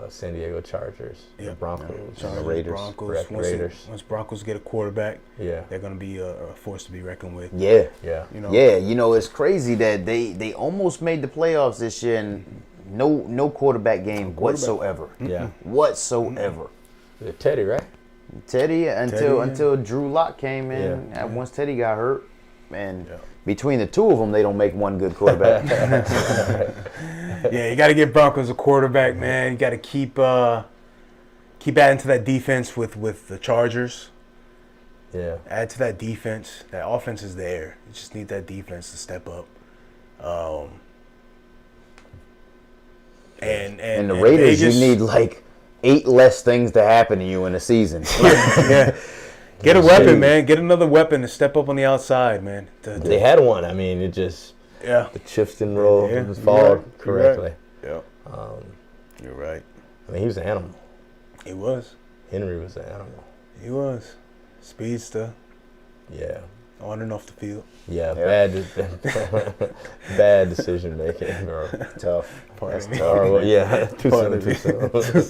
San Diego Chargers, Yeah. the Broncos, Chargers, Raiders. Broncos. Raiders. Once Broncos get a quarterback, Yeah, they're going to be a force to be reckoned with. Yeah. yeah. Yeah, it's crazy that they almost made the playoffs this year and no quarterback game whatsoever. Yeah. Whatsoever. Teddy, right? Teddy yeah. until Drew Lock came in. Yeah. Once Teddy got hurt, and Yeah. between the two of them, they don't make one good quarterback. Yeah, you got to get Broncos a quarterback, man. You got to keep adding to that defense with the Chargers. Yeah. Add to that defense. That offense is there. You just need that defense to step up. And the Raiders, Vegas, you need like 8 less things to happen to you in a season. yeah. Get a weapon, man. Get another weapon to step up on the outside, man. They had one. I mean, it just Yeah. the chips didn't roll, Yeah, was you're fall right, correctly. Yeah. You're right. I mean, he was an animal. He was. Henry was an animal. He was. Speedster. Yeah. On and off the field. Yeah, Yeah. bad decision making, bro. Tough. Pardon That's me. tough. Or, yeah, too Pardon soon, me. too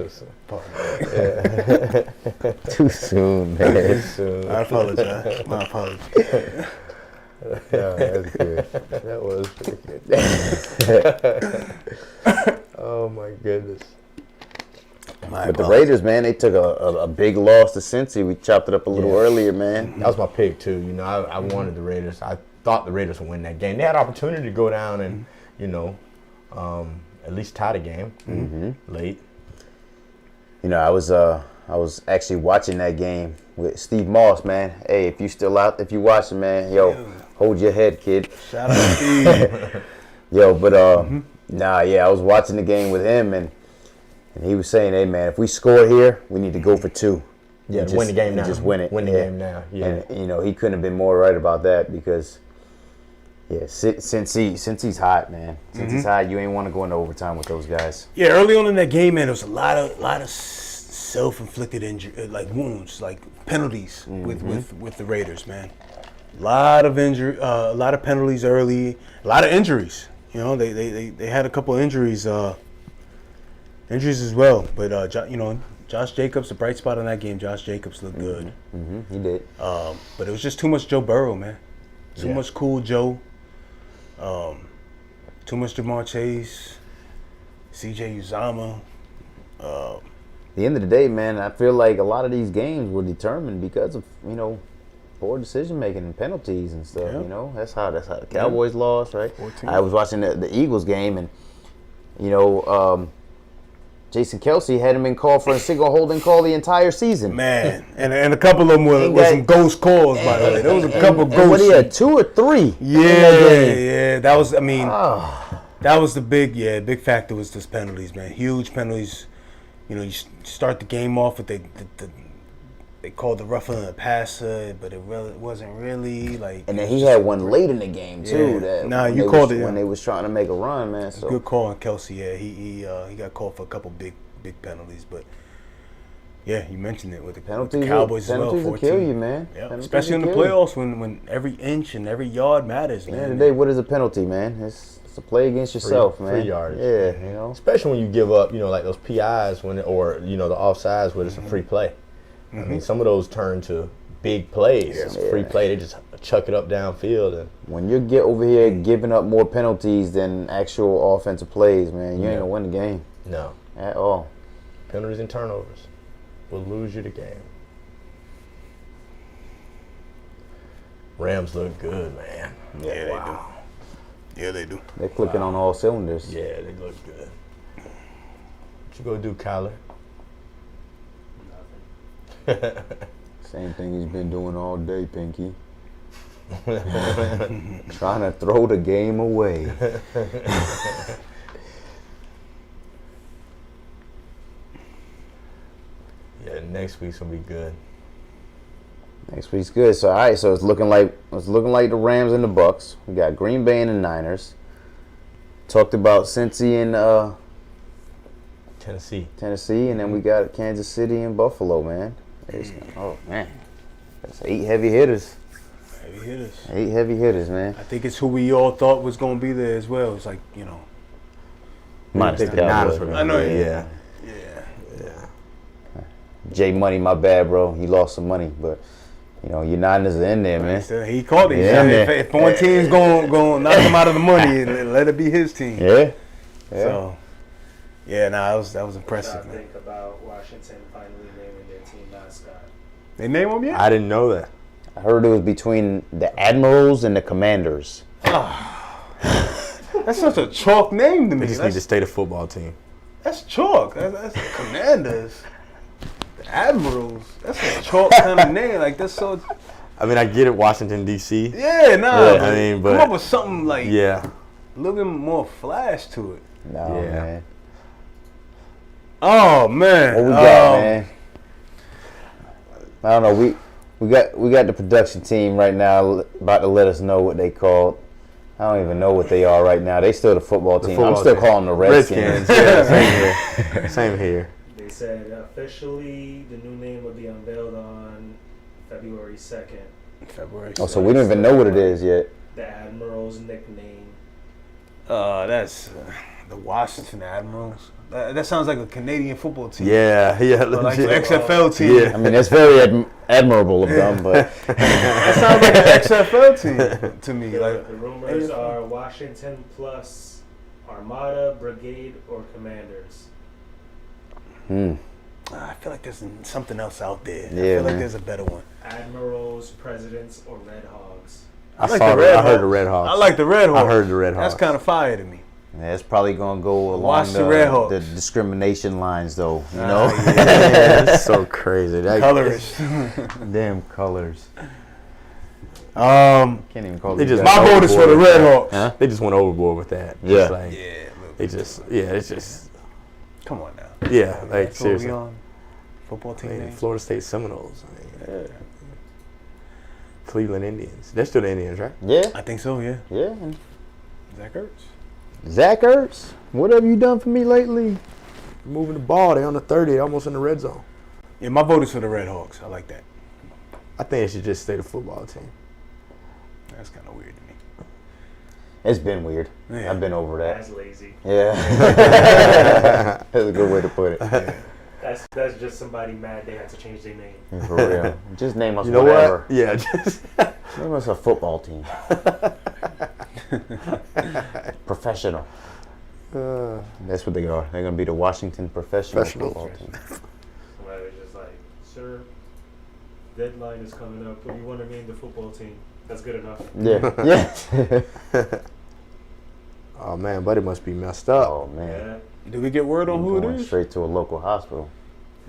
soon. Pardon me. Too soon, man. Too soon. I apologize. My apologies. Yeah, that's good. That was pretty good. Oh my goodness. But the Raiders, man, they took a big loss to Cincy. We chopped it up a little earlier, man. That was my pick too. You know, I wanted the Raiders. I thought the Raiders would win that game. They had opportunity to go down and, at least tie the game late. You know, I was actually watching that game with Steve Moss, man. Hey, if you still out, if you watching, man, hold your head, kid. Shout out Steve. I was watching the game with him, and he was saying, hey, man, if we score here, we need to go for 2. Yeah, And to win the game now. Just win it. Win the game now. Yeah. And, he couldn't have been more right about that because, since he's hot, man. Since he's hot, you ain't want to go into overtime with those guys. Yeah, early on in that game, man, there was a lot of self-inflicted injury, like wounds, like penalties with the Raiders, man. A lot of injury, a lot of penalties early, a lot of injuries. You know, they had a couple injuries as well. But Josh Jacobs, the bright spot on that game. Josh Jacobs looked good. He did. But it was just too much Joe Burrow, man. Too much cool Joe. Too much Jamar Chase, C.J. Uzama. At the end of the day, man, I feel like a lot of these games were determined because of poor decision making and penalties and stuff. Yeah. That's how the Cowboys lost, right? 14. I was watching the Eagles game, and Jason Kelsey hadn't been called for a single holding call the entire season. Man, and a couple of them were some ghost calls, by the way. There was a couple of ghost. And what he had 2 or 3. Yeah. That was, that was the big factor was those penalties, man. Huge penalties. You start the game off with they called the roughing on the passer, but it really wasn't really like. And then he had one late in the game too. Yeah. You called it when they was trying to make a run, man. So good call on Kelsey. Yeah, he got called for a couple big penalties, but yeah, you mentioned it with the Cowboys as well. Penalties will 14. kill you, man. Yeah, Penalties especially in will the kill you. playoffs when every inch and every yard matters, At the man. end of the day, what is a penalty, man? It's to play against yourself, man. Free yardage. Yeah, you know. Especially when you give up, like those PIs or the offsides where it's a free play. I mean, some of those turn to big plays. It's a free play. They just chuck it up downfield. And When you get over here giving up more penalties than actual offensive plays, man, you ain't gonna win the game no. at all. Penalties and turnovers will lose you the game. Rams look good, man. Yeah, they do. Yeah, they do. They're clicking on all cylinders. Yeah, they look good. What you gonna do, Kyler? Nothing. Same thing he's been doing all day, Pinky. Trying to throw the game away. Yeah, next week's gonna be good. Next week's good. So all right, so it's looking like the Rams and the Bucks. We got Green Bay and the Niners. Talked about Cincy and Tennessee, and then we got Kansas City and Buffalo, man. Oh man, that's 8 heavy hitters. Heavy hitters. 8 heavy hitters, man. I think it's who we all thought was going to be there as well. It's like, Minus the think the Niners Cowboys. were I know, yeah. Jay Money, my bad, bro. You lost some money, but your Niners are in there, man. So he called it. Yeah, man. If one team's going to knock him out of the money, let it be his team. Yeah. So, that was impressive, What man. I think about Washington finally naming their team mascot. They name him yet? I didn't know that. I heard it was between the Admirals and the Commanders. That's such a chalk name to me. They just need to stay the football team. That's chalk. That's the Commanders. The Admirals. That's a chalk kind of name. Like, that's so... I mean, I get it, Washington, D.C. Yeah, Yeah, come up with something like Yeah. a little bit more flash to it. No, Yeah. man. Oh man, What we got, man? I don't know. We got the production team right now about to let us know what they called. I don't even know what they are right now. They still the football team. I'm still calling them the Redskins. Yeah, same here. Same here. They said officially the new name will be unveiled on February 2nd. February. Oh, so we don't even know what it is yet. The Admiral's nickname. That's the Washington Admirals. That sounds like a Canadian football team. Yeah, Or like the legit. XFL team. Yeah. I mean, that's very admirable of them, but That sounds like an XFL team to me. Like The rumors are Washington plus Armada, Brigade, or Commanders. I feel like there's something else out there. I Yeah, feel like man. there's a better one. Admirals, Presidents, or Red Hogs. I like saw the it. Red I heard Hawks. the Red Hawks. I like the Red Hawks. I heard the Red Hawks. That's kind of fire to me. yeah, it's probably gonna go Watch along the Red Hawks. the discrimination lines, though. You know, Yeah, that's so crazy. Colorish. damn colors. Um, Can't even call They these just- guys. my vote is for the Red Hawks. Huh? They just went overboard with that. Yeah. It's like, it's just, Come on now. yeah, like That's what we seriously. on. Football team Like, names. Florida State Seminoles. I mean, Cleveland Indians. They're still the Indians, right? Yeah, I think so. Yeah. yeah. Zach Ertz. Zach Ertz, what have you done for me lately? Moving the ball. They're on the 30, almost in the red zone. Yeah, my vote is for the Red Hawks. I like that. I think it should just stay the football team. That's kind of weird to me. It's been weird. Yeah. I've been over that. That's lazy. Yeah, that's a good way to put it. That's just somebody mad they had to change their name. For real. Just name us You know whatever. what? Yeah, just Name us a football team. Professional. That's what they are. They're gonna be the Washington Professional Football Team. Somebody was just like, sir, deadline is coming up. What do you want to name the football team? That's good enough. Yeah. Yeah. oh man, buddy must be messed up. Oh man. Yeah. Did we get word on who it Going is? straight to a local hospital.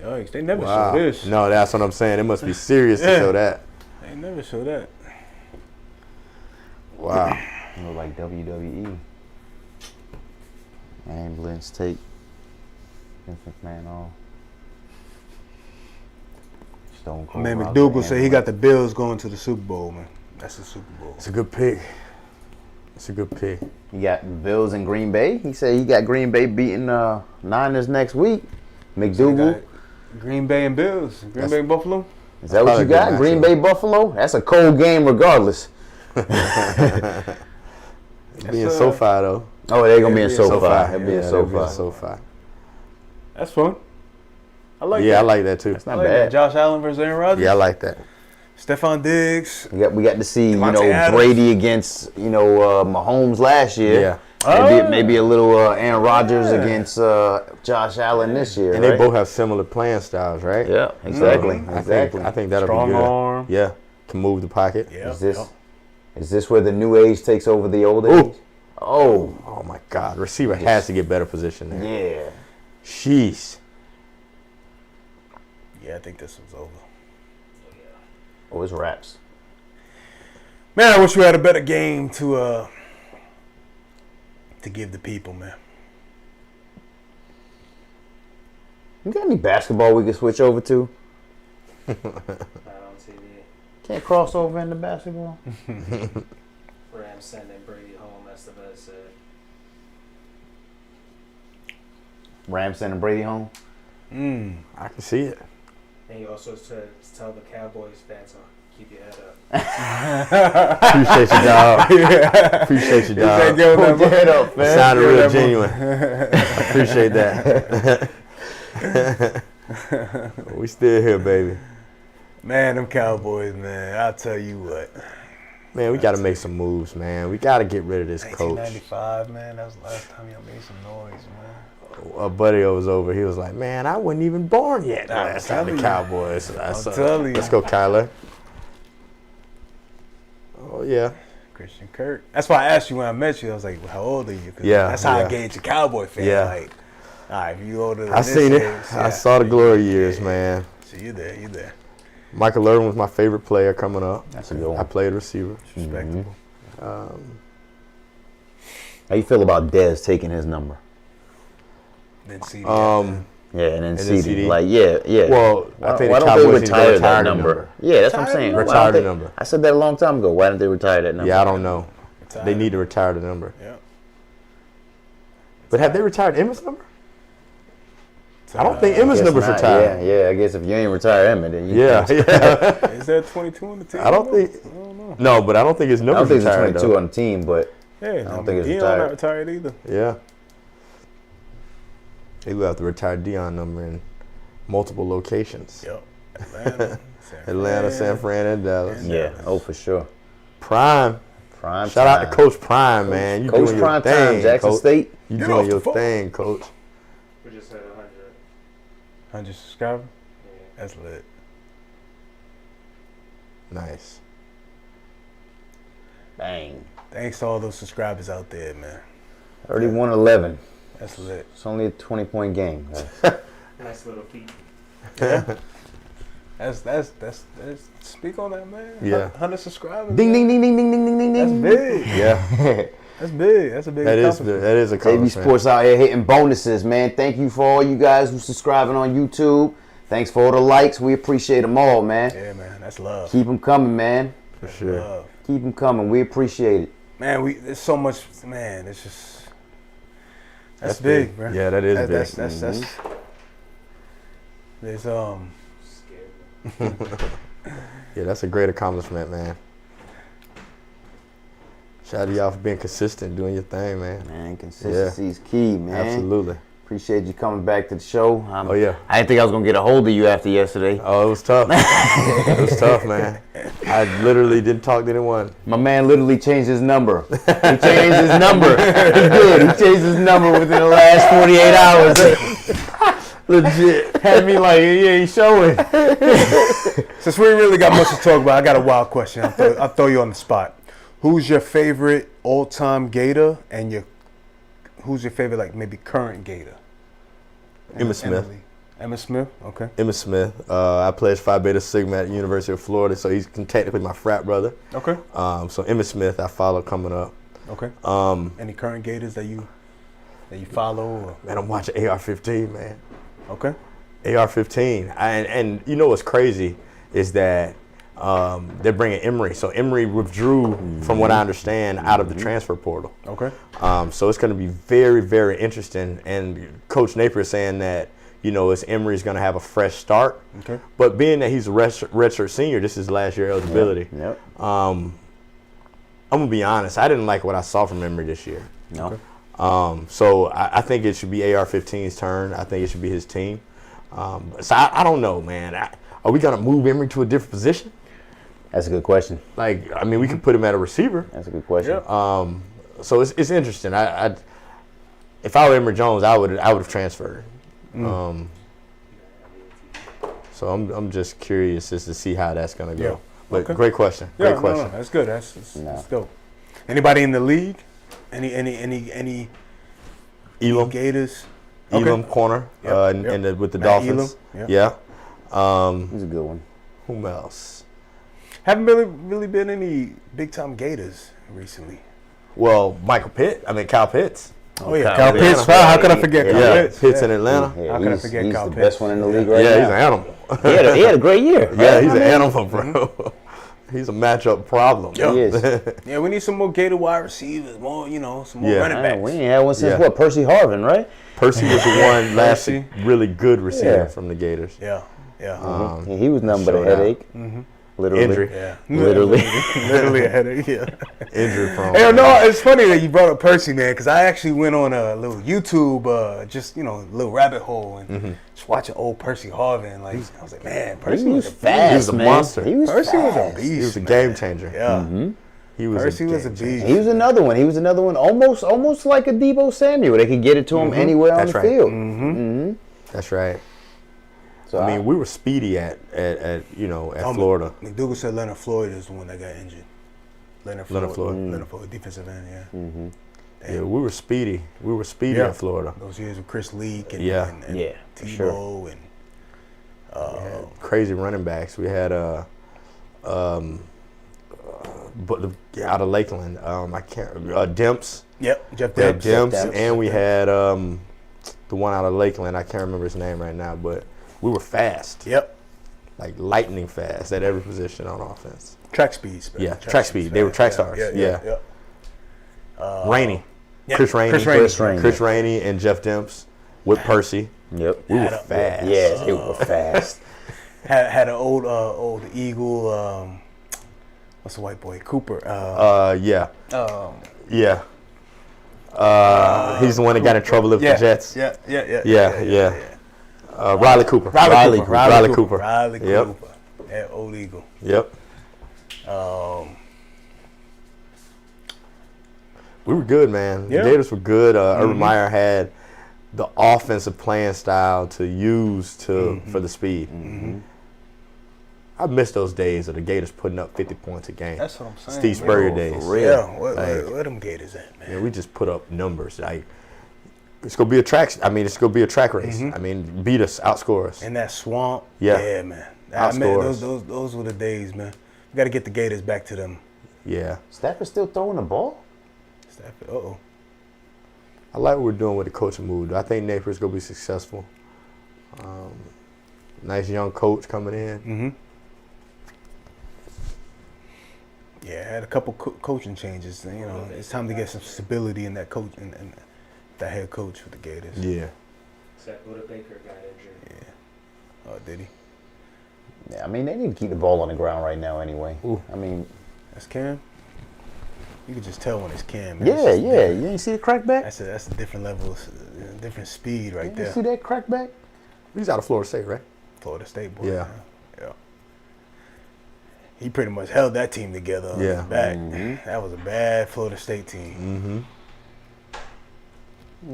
Yikes, they never Wow. show this. No, that's what I'm saying. It must be serious to Yeah. show that. They never show that. Wow. You know, like WWE. Ambulance take Vince McMahon off. Stone Cold. Man, Rock McDougal the said he got the Bills going to the Super Bowl, man. That's the Super Bowl. It's a good pick. It's a good pick. He got Bills in Green Bay. He said he got Green Bay beating Niners next week. McDougal. Green Bay and Bills. Green Bay and Buffalo. Is that what probably you a good got? Green matchup. Bay Buffalo? That's a cold game regardless. Being SoFi though. Oh, they're gonna be in SoFi. SoFi. They'll be in they'll be in SoFi. SoFi. That's fun. I like Yeah, that. I like that too. It's not I like bad. that. Josh Allen versus Aaron Rodgers. Yeah, I like that. Stephon Diggs. We got to see Devontae Adams. Brady against Mahomes last year. Yeah. Maybe a little Aaron Rodgers against Josh Allen this year. And right? they both have similar playing styles, right? Yeah, exactly. I think that'll Strong be good. arm. Yeah, can move the pocket. Yeah. Is this where the new age takes over the old age? Oh my God, receiver has to get better position there. Yeah. Sheesh. Yeah, I think this one's over. Oh, it's wraps. Man, I wish we had a better game to give the people, man. You got any basketball we can switch over to? Not on TV. Can't cross over into basketball. Rams sending Brady home. That's the best said. Rams sending Brady home. I can see it. And you also said tell the Cowboys fans to keep your head up. Appreciate you, dog. Appreciate you, dog. Hold your head up, It sounded real genuine. I appreciate that. We still here, baby. Man, them Cowboys, man. I'll tell you what. Man, we got to make some moves, man. We got to get rid of this coach. 1995, man. That was the last time y'all made some noise, man. A buddy was over. He was like, "Man, I wasn't even born yet last time the telling you. Cowboys." I'm telling you. Let's go, Kyler. Oh yeah. Christian Kirk. That's why I asked you when I met you. I was like, well, how old are you? 'Cause Yeah, that's how yeah. I gauge a Cowboy fan. Yeah. Like, all right, if you older than I this seen it. age, I saw the glory years, man. So you there. Michael Irvin was my favorite player coming up. That's a good I one. played receiver. Respectable. How you feel about Dez taking his number? Then CD. Yeah, and then then CD. CD. Like, yeah. Well, I think why the don't they Cowboys need to retire retire that the number? Yeah, that's what I'm saying. Why Retire don't the they- number. I said that a long time ago. Why didn't they retire that number? Yeah, I don't know. Retire. They need to retire the number. Yeah. But have they retired Emmett's number? I don't think Emmett's Guess number's not. retired. Yeah. I guess if you ain't retire Emmett, then you Yeah, can't. yeah. Is there 22 on the team? I don't think. I don't know. No, but I don't think his I don't number's think there's retired 22 though. on the team, but Yeah, I don't think it's Dion retired. not retired either. Yeah. He will have to retire Dion number in multiple locations. Yep. Atlanta, San Fran, and Dallas. yeah, for sure. Prime. Prime Shout out time. to Coach Prime, man. You Coach doing your Prime thing, time, Jackson Coach. State. You Get doing off your the phone. thing, Coach. We just had 100. 100 subscribers? Yeah. That's lit. Nice. Bang. Thanks to all those subscribers out there, man. 31-11. That's lit. It's only a 20-point game. Nice little feat. That's speak on that, man. Yeah. 100 subscribers. Ding, man. ding, ding, ding, ding, ding, ding, ding, That's ding. big. Yeah. That's big. That's a big That is accomplishment. a JV compliment. Sports out here hitting bonuses, man. Thank you for all you guys who subscribing on YouTube. Thanks for all the likes. We appreciate them all, man. Yeah, man. That's love. Keep them coming, man. For sure. Love. Keep them coming. We appreciate it. Man, there's so much, man. It's just that's big. big, bro. Yeah, that is big. That's there's Scared me. Yeah, that's a great accomplishment, man. Shout out to y'all for being consistent, doing your thing, man. Man, consistency is key, man. Absolutely. Appreciate you coming back to the show. Oh, yeah. I didn't think I was going to get a hold of you after yesterday. Oh, it was tough. It was tough, man. I literally didn't talk to anyone. My man literally changed his number. He changed his number. He did. He changed his number within the last 48 hours. Legit. Had me like, yeah, he's showing. Since we really got much to talk about, I got a wild question. I'll throw you on the spot. Who's your favorite all-time Gator, and who's your favorite, like, maybe current Gator? Emmitt Smith. Emmitt Smith, okay. Emmitt Smith. I pledged Phi Beta Sigma at the University of Florida, so he's technically my frat brother. Okay. So Emmitt Smith, I follow coming up. Okay. Any current Gators that you follow? Or? Man, I'm watching AR-15, man. Okay. AR-15. And you know what's crazy is that they're bringing Emory. So Emory withdrew, from what I understand, out of the transfer portal. Okay. So it's going to be very, very interesting. And Coach Napier is saying that, Emory's going to have a fresh start. Okay. But being that he's a redshirt senior, this is his last year eligibility. Yep. I'm going to be honest. I didn't like what I saw from Emory this year. No. So I think it should be AR-15's turn. I think it should be his team. So I don't know, man. Are we gonna move Emery to a different position? That's a good question. Like, I mean, we could put him at a receiver. That's a good question. Yeah. So it's interesting. If I were Emery Jones, I would have transferred. So I'm just curious just to see how that's gonna go. Yeah. But Okay. great question. Yeah, Great question. No, that's good. That's dope. Anybody in the league? Any Elam, Gators? Elam corner, Yep, with the Matt Dolphins. Elam, Yeah. He's a good one. Whom else? Haven't really been any big time Gators recently. Well, Kyle Pitts. Oh yeah, Kyle Kyle Pitts. Pitts. Wow, how could I forget Kyle Yeah, Pitts? Pitts in Atlanta. Yeah, How could I he's forget he's Kyle the Pitts? best one in the league right Yeah, he's now. an animal. He had a great year. Yeah, he's an animal, bro. He's a matchup problem. He is. Yeah, we need some more Gator wide receivers, more some more Yeah. running backs. We ain't had one since Yeah. Percy Harvin, right? Percy was the one last Percy. really good receiver Yeah. from the Gators. Yeah. He was nothing but a showed out. headache. Literally. Injury. Yeah. Literally. Literally a headache. Yeah. Injury prone. Hey, no, it's funny that you brought up Percy, man, because I actually went on a little YouTube, just a little rabbit hole, and just watching old Percy Harvin. Like, I was like, man, Percy He was a fast, He was a man. monster. He was Percy was a fast. beast. He was a man. game changer. Yeah. He was Percy was a game changer. beast. He was another one. Almost like a Debo Samuel. They could get it to him anywhere on That's the right. field. That's right. So I mean, we were speedy at Florida. McDougal said Leonard Floyd is the one that got injured. Leonard Floyd. Mm. Leonard Floyd, defensive end, yeah. Yeah, we were speedy. We were speedy Yeah. at Florida. Those years with Chris Leak and, Yeah. and Yeah, for Tebow sure. and Crazy running backs. We had out of Lakeland. I can't. Demps. Jeff We had Debs. Demps, and we had the one out of Lakeland. I can't remember his name right now, but we were fast. Yep. Like lightning fast at every position on offense. Track speeds. man. Yeah, track speed. They were track stars. Yeah. Rainey. Yeah, Chris Rainey. Chris Rainey. Chris Rainey and Jeff Demps with Percy. Yep. We were Had a- fast. Yes, they were fast. Had an old Eagle. What's the white boy? Cooper. Yeah. He's the one that got in trouble with the Jets. Yeah. Riley Cooper. Riley Cooper. Yep. Cooper. That old Eagle. Yep. We were good, man. Yeah. The Gators were good. Urban Meyer had the offensive playing style to use for the speed. I miss those days of the Gators putting up 50 points a game. That's what I'm saying. Steve Spurrier days. for real. Yeah. Where them Gators at, man? Yeah, we just put up numbers. Like it's gonna be a track. It's gonna be a track race. Beat us, outscore us. In that swamp. Yeah. Yeah, man. Outscore us. Those were the days, man. We got to get the Gators back to them. Yeah. Stafford still throwing the ball? Stafford. Uh-oh. I like what we're doing with the coaching move. I think Napier's gonna be successful. Nice young coach coming in. Yeah, had a couple coaching changes. It's time to get some stability in that coach and that head coach for the Gators. Yeah. Except Buda Baker got injured. Oh, did he? Yeah, I mean, they need to keep the ball on the ground right now anyway. Ooh. I mean, That's Cam. You can just tell when it's Cam. Man. yeah. It's just different. You ain't see the crackback? That's a different level, different speed right You there. see that crackback? He's out of Florida State, right? Florida State boy. Yeah. Yeah. He pretty much held that team together on Yeah. his back. That was a bad Florida State team.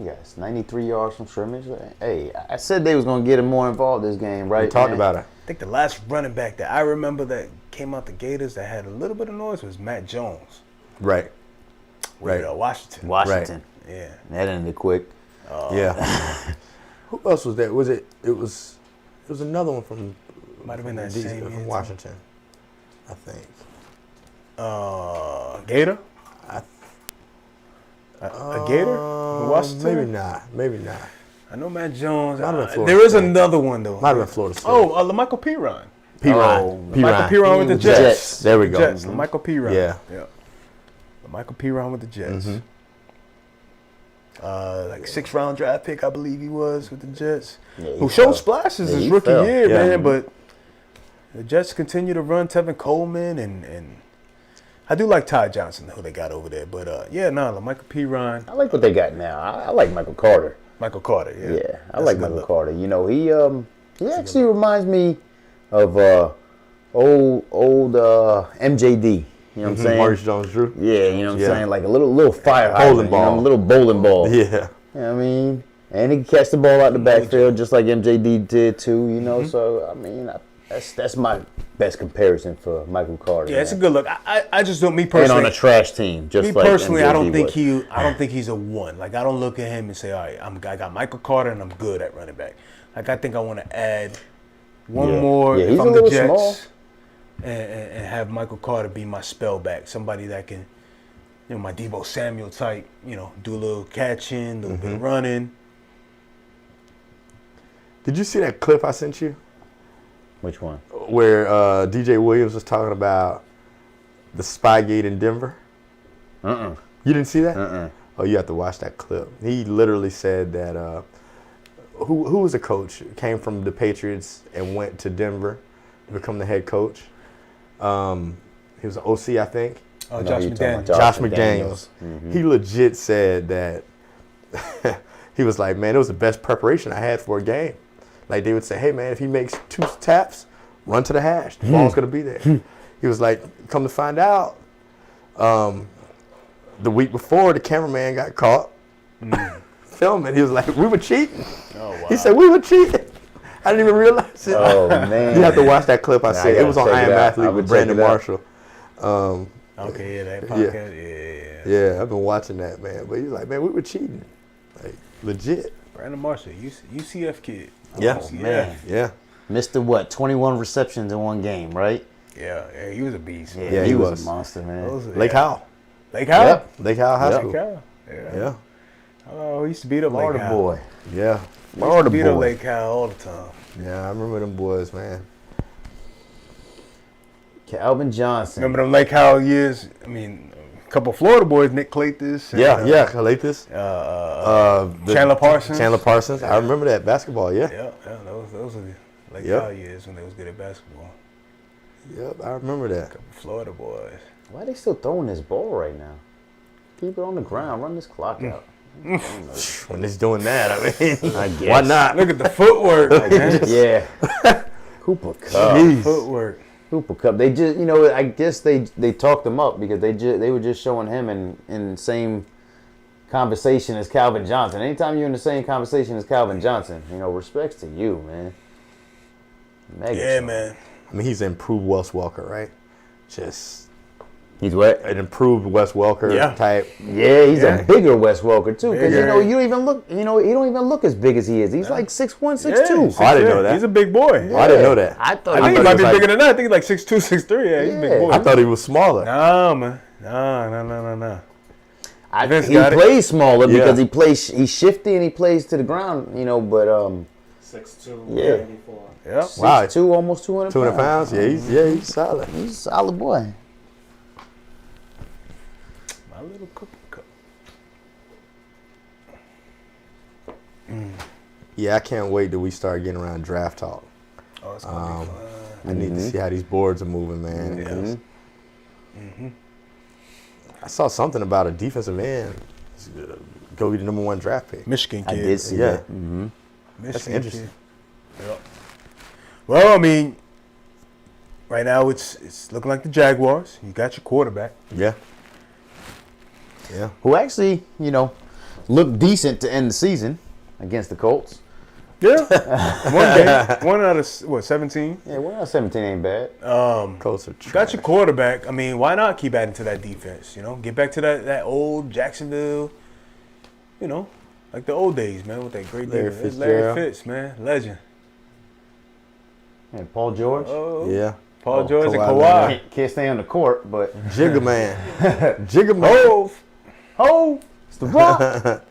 Yes, 93 yards from scrimmage. Hey, I said they was going to get him more involved this game, right? We talked man? about it. I think the last running back that I remember that came out the Gators that had a little bit of noise was Matt Jones. Right. With, Right. Washington. Washington. Yeah. That ended quick. Yeah. Who else was there? It was another one from Might have been that same year, from too. Washington, I think. Gator? A Gator? From Washington? Maybe not. I know Matt Jones. Might have been Florida There is State. another one though. Might have been Florida State. Oh, LaMichael Piron. Piron. LaMichael Piron with the Jets. Jets. There we go. Jets. LaMichael Piron. Yeah. LaMichael Piron with the Jets. Like 6th round draft pick, I believe he was with the Jets. Yeah, he Who fell. showed splashes Yeah, his he rookie fell. year, Yeah. man. But the Jets continue to run Tevin Coleman and I do like Ty Johnson, who they got over there. But, Michael P. Ryan. I like what they got now. I like Michael Carter. Michael Carter, yeah. Yeah, I like Michael Carter. You know, he actually reminds me of old MJD. You know what I'm saying? Maurice Jones-Drew. Yeah, you know what I'm saying? Like a little fire Bowling hydrant, ball. you know, a little bowling ball. Yeah. You know what I mean? And he can catch the ball out the backfield just like MJD did too, you know. So I mean, that's my best comparison for Michael Carter. Yeah, it's a good look. I just don't, me personally. And on a trash team, just like personally, MJD I don't was. think he's a one. Like I don't look at him and say, all right, I got Michael Carter and I'm good at running back. Like I think I want to add one more. Yeah, if he's I'm a little the Jets, small. and have Michael Carter be my spell back, somebody that can, my Deebo Samuel type, do a little catching, a little bit of running. Did you see that clip I sent you? Which one? Where DJ Williams was talking about the Spygate in Denver? You didn't see that? Oh, you have to watch that clip. He literally said that who was the coach? Came from the Patriots and went to Denver to become the head coach. He was an OC, I think. Oh, No, Josh you're talking McDaniels. about Josh McDaniels. He legit said that he was like, man, it was the best preparation I had for a game. Like they would say, hey man, if he makes 2 taps, run to the hash. The ball's gonna be there. He was like, come to find out, the week before the cameraman got caught filming. He was like, we were cheating. Oh, wow. He said we were cheating. I didn't even realize it. Oh man. You have to watch that clip I said. It was on I Am Athlete with Brandon Marshall. Okay, yeah, that podcast. Yeah, I've been watching that, man. But he's like, man, we were cheating. Like, legit. Brandon Marshall, UCF kid. Yeah. UCF. Man. Yeah. Mr. what? 21 receptions in one game, right? Yeah, he was a beast. Man. Yeah, he he was was. a monster, man. Lake Howell. Lake Howell? Yep. Lake Howell High Yep. School. Lake Howell. Yeah. Yeah. Oh, he used to beat up Lake Florida Howell. boy. Yeah. Florida Beat up boy. Lake Howell all the time. Yeah, I remember them boys, man. Calvin Johnson. Remember them Lake Howell years? I mean, a couple of Florida boys, Nick Clatus. Yeah, Calathis. Chandler Parsons. Chandler Parsons. I remember that basketball, yeah. Yeah, those are the Lake Yep. Howell years when they was good at basketball. Yep, I remember that. Couple of Florida boys. Why are they still throwing this ball right now? Keep it on the ground. Run this clock out. When he's doing that, I mean, I guess. why not? Look at the footwork, man. Yeah. Cooper Cup. Jeez. Footwork. Cooper Cup. They just, I guess they talked him up because they were just showing him in the same conversation as Calvin Johnson. Anytime you're in the same conversation as Calvin Johnson, respects to you, man. Mega Yeah, strong. man. I mean, he's an improved Wes Welker, right? Just He's what? an improved Wes Welker type. Yeah, he's a bigger Wes Welker too. Because Bigger. you don't even look. He don't even look as big as he is. He's like 6'1", 6'2". Yeah, I didn't know that. He's a big boy. Oh, I didn't know that. I thought I think he he was might be like- bigger than that. I think he's like 6'2", 6'3". Yeah, he's a big Yeah. boy. I thought he was smaller. Nah, man. No. Vince he got it. plays smaller Yeah. because he's shifty and he plays to the ground. But 6'2", Yeah. 94. Yeah. Wow. 6'2", almost 200 200 pounds? Yeah, he's solid. He's a solid boy. My little Cooper Cup. Yeah, I can't wait till we start getting around draft talk. Oh, it's gonna be fun. I need to see how these boards are moving, man. Mhm. 'cause I saw something about a defensive end go be the #1 draft pick. Michigan I kid. did see Yeah. that. Mm-hmm. Michigan interesting. kid. Yep. Well, I mean, right now it's looking like the Jaguars. You got your quarterback. Yeah. Yeah. Who actually, looked decent to end the season against the Colts. Yeah. One game. One out of 17. Yeah, 1-17 ain't bad. Colts are trash. Got your quarterback. I mean, why not keep adding to that defense? Get back to that old Jacksonville. Like the old days, man, with that great Larry defense. Fitzgerald. Larry Fitz, man, legend. And Paul George. Oh, Yeah. Paul George and Kawhi Kawhi. Can't stay on the court, but Jigga man. Jigga man. Oh, it's the Rock.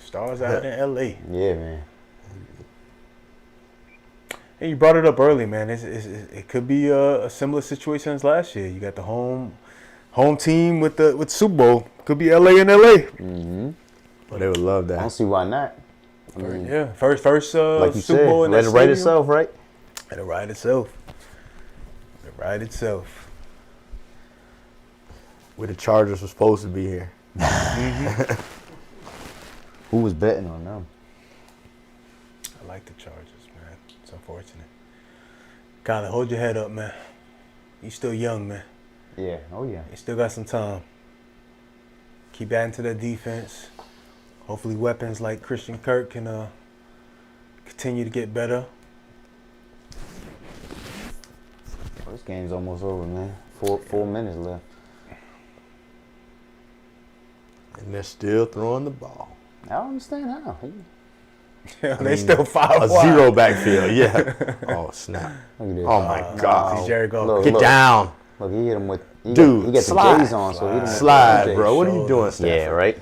stars out in L.A. Yeah, man. And you brought it up early, man. It could be a similar situation as last year. You got the home team with Super Bowl. Could be L.A. and L.A. Mm-hmm. Well, they would love I don't that. see why not. I mean, Yeah, first like you Super said, Bowl in let that it write stadium. itself, right? Let it ride itself. Let it ride itself. Where the Chargers were supposed to be here. Who was betting on them? I like the Chargers, man. It's unfortunate. Kyler, hold your head up, man. You still young, man. Yeah. Oh yeah. You still got some time. Keep adding to that defense. Hopefully weapons like Christian Kirk can continue to get better. Well, this game's almost over, man. 4 minutes left. And they're still throwing the ball. I don't understand how. They still 5 A wide. zero backfield, yeah. Oh, snap. Look at this. Oh, my God. See Jerry go. Look, Get down. Look, he hit him with. Dude, he got slide. the J's on, so he didn't Slide, bro. What are you doing, Stafford? Yeah, right.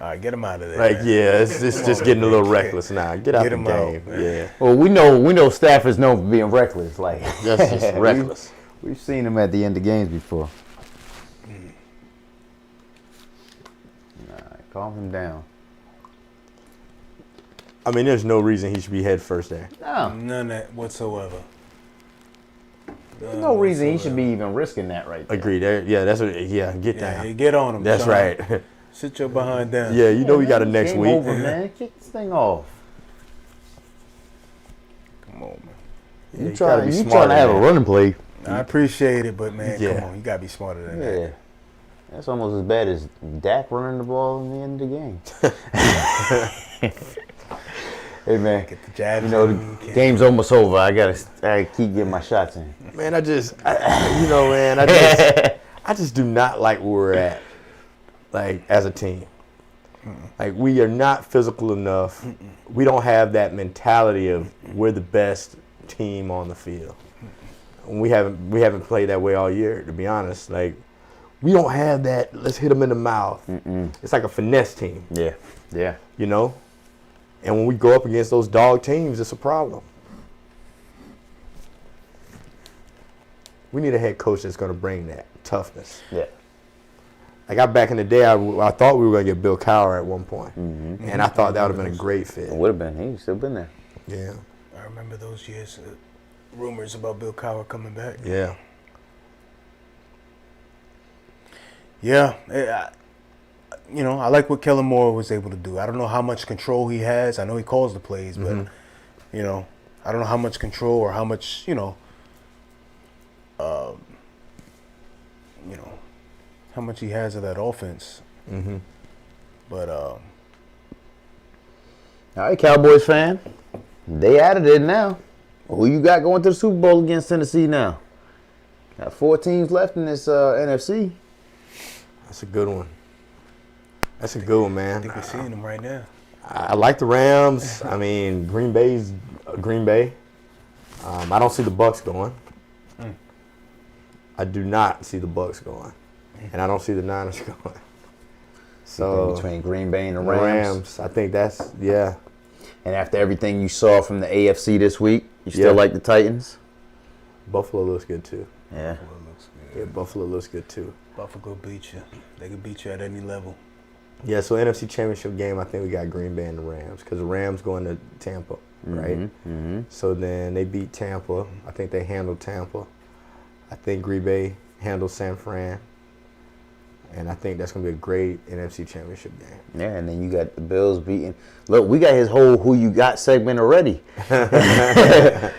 All right, get him out of there. Like, man. yeah, it's just getting a little reckless now. Get out Get the him game. out, man. Yeah. Well, we know Stafford's known for being reckless. Like That's just reckless. We've seen him at the end of games before. All right, calm him down. I mean, there's no reason he should be head first there. No, None of that whatsoever. there's no reason he should be even risking that right there. Agreed. Yeah, that's what. Yeah, get Yeah, down. get on him. That's Sean. right. Sit your behind down. Yeah, you know we man, got a next game week. Over, man. Kick this thing off. Come on, man. Yeah, You gotta trying be to smarter have a than running play? I appreciate it, but man, Yeah. come on, you gotta be smarter than Yeah. that. That's almost as bad as Dak running the ball in the end of the game. Hey man, Get the jabs. you know in, the game's almost over. I gotta keep getting my shots in. Man, I just do not like where we're at, like as a team. Like we are not physical enough. We don't have that mentality of we're the best team on the field. We haven't played that way all year, to be honest. Like we don't have that. Let's hit them in the mouth. It's like a finesse team, Yeah, yeah. you know. And when we go up against those dog teams, it's a problem. We need a head coach that's going to bring that toughness. Yeah. Like back in the day, I thought we were going to get Bill Cowher at one point. And I thought that would have been a great fit. It would have been. He'd still been there. Yeah. I remember those years. Rumors about Bill Cowher coming back. Yeah. Yeah, I like what Kellen Moore was able to do. I don't know how much control he has. I know he calls the plays, but I don't know how much control or how much how much he has of that offense. But All right, Cowboys fan. They added it now. Who you got going to the Super Bowl against Tennessee now? Got 4 teams left in this NFC. That's a good one. That's a good one, I man. think we're seeing him right now. I like the Rams. I mean, Green Bay's Green Bay. I don't see the Bucks going. I do not see the Bucks going. And I don't see the Niners going. So Between Green Bay and the the Rams. I think that's, yeah. And after everything you saw from the AFC this week, you still like the Titans? Buffalo looks good too. Yeah. Yeah, Buffalo looks good too. Buffalo beat you. They can beat you at any level. Yeah, so NFC Championship game, I think we got Green Bay and the Rams because the Rams going to Tampa, right? So then they beat Tampa. I think they handled Tampa. I think Green Bay handled San Fran. And I think that's going to be a great NFC Championship game. Yeah, and then you got the Bills beating. Look, we got his whole "Who You Got" segment already. You know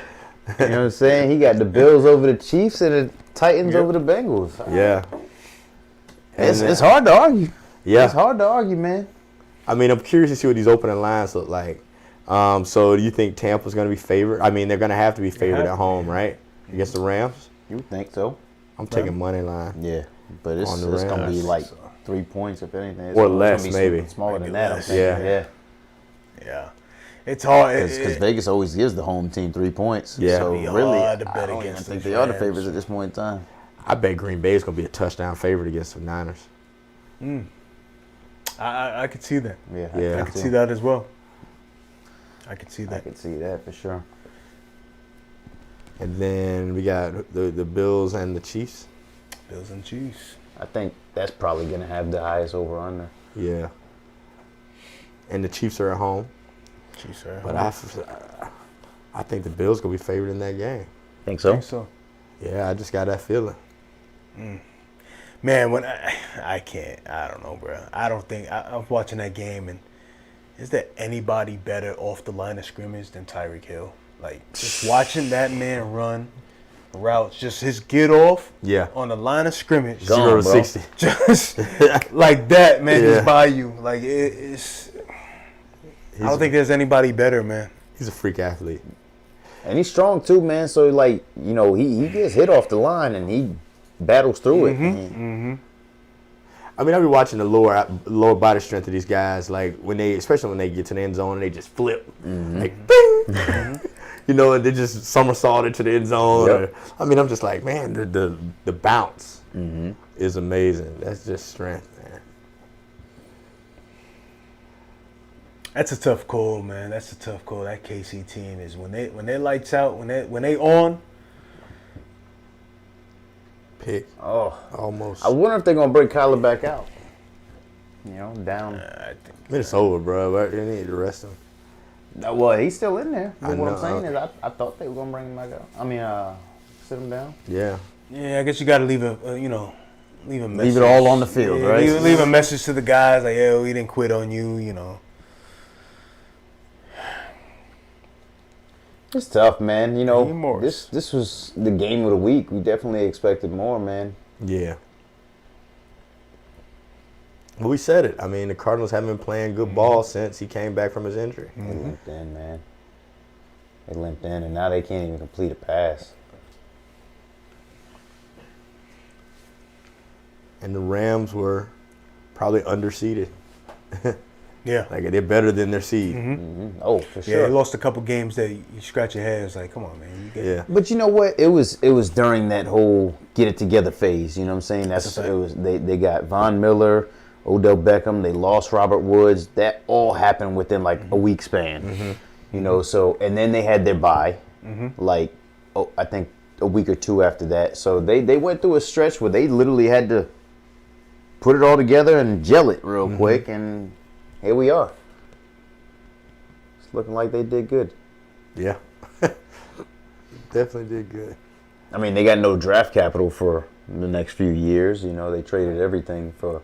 what I'm saying? He got the Bills over the Chiefs and the Titans over the Bengals. Yeah. It's hard to argue. Yeah. It's hard to argue, man. I mean, I'm curious to see what these opening lines look like. So do you think Tampa's going to be favored? I mean, they're going to have to be favored at home, right? Against the Rams? You would think so? I'm taking money line. Yeah, but it's On the going to be Rams. like 3 points, if anything. It's Or gonna less, be maybe. Smaller Maybe than that, I'm less. thinking. Yeah. Yeah. It's hard. Because Vegas always gives the home team 3 points. Yeah. So It'd be really, hard to I bet don't even against think these they are the Rams. favorites at this point in time. I bet Green Bay is going to be a touchdown favorite against the Niners. I could see that. Yeah, Yeah. I could see that as well. I could see I that. could see that for sure. And then we got the Bills and the Chiefs. Bills and Chiefs. I think that's probably going to have the highest over-under. Yeah. And the Chiefs are at home. Chiefs are. But I think the Bills going to be favored in that game. Think I so? think so. Yeah, I just got that feeling. Man, when I can't. I don't know, bro. I don't think I was watching that game, and is there anybody better off the line of scrimmage than Tyreek Hill? Like just watching that man run routes, just his get off on the line of scrimmage, 0 to 60, just like that, man. Just by you, like it's. I don't think there's anybody better, man. He's a freak athlete. And he's strong too, man. So like, you know, he gets hit off the line and he battles through it. I mean, I've been watching the lower body strength of these guys, like especially when they get to the end zone and they just flip, like bing, you know, and they just somersault into the end zone. Yep. I mean, I'm just like, man, the bounce is amazing. That's just strength, man. That's a tough call, man. That's a tough call. That KC team is when they lights out, when they on. Pick. Oh, Almost. I wonder if they're gonna bring Kyler back out. You know, down. I think It's over, bro. They need to rest him. Well, he's still in there. But I what I'm know. saying is, I thought they were gonna bring him back out. I mean, sit him down. Yeah. Yeah, I guess you got to leave a message. Leave it all on the field, right? Leave a message to the guys like, yeah, we didn't quit on you, you know. It's tough, man. You know, Morris. this was the game of the week. We definitely expected more, man. Yeah. Well, we said it. I mean, the Cardinals haven't been playing good ball since he came back from his injury. They limped in, man. They limped in, and now they can't even complete a pass. And the Rams were probably underseeded. Yeah. Like, they're better than their seed. Oh, for Yeah, sure. they lost a couple games that you scratch your head. It's like, come on, man. You get Yeah. But you know what? It was during that whole get it together phase. You know what I'm saying? That's a fact. It was they got Von Miller, Odell Beckham. They lost Robert Woods. That all happened within like a week span. You know, so and then they had their bye, like I think a week or two after that. So they went through a stretch where they literally had to put it all together and gel it real quick, and here we are. It's looking like they did good. Yeah. Definitely did good. I mean, they got no draft capital for the next few years. You know, they traded everything for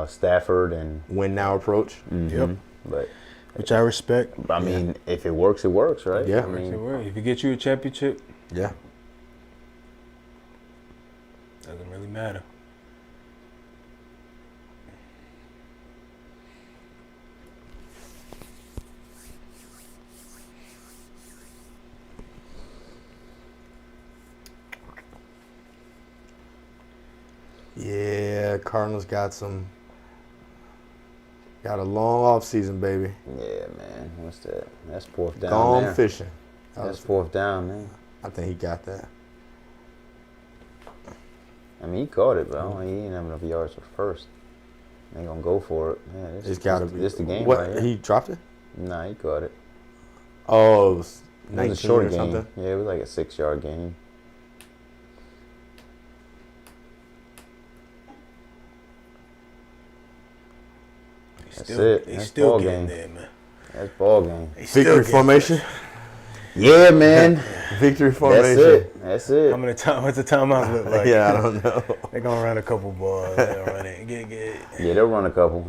Stafford and. Win now approach. Yep. But Which I respect. I mean, if it works, it works, right? Yeah. I mean, If you get you a championship, Yeah. doesn't really matter. Yeah, Cardinals got a long off season, baby. yeah, man. What's that? That's fourth down. Gone there. fishing. That's fourth down, man. I think he got that. I mean, he caught it, but I don't think he didn't have enough yards for first. They gonna go for it. Yeah, It's got to be. This the game, What? right here. He dropped it? Nah, he caught it. Oh, it was It 19 was a short or game. something. Yeah, it was like a 6-yard game. That's it. They That's still ball getting game. there, man. That's ball game. They still Victory getting formation. Yeah, man. Victory That's formation. it. That's there. it. How many time? What's the timeout look like? Yeah, I don't know. They're gonna run a couple balls. They're gonna run it. Get Yeah, they'll run a couple.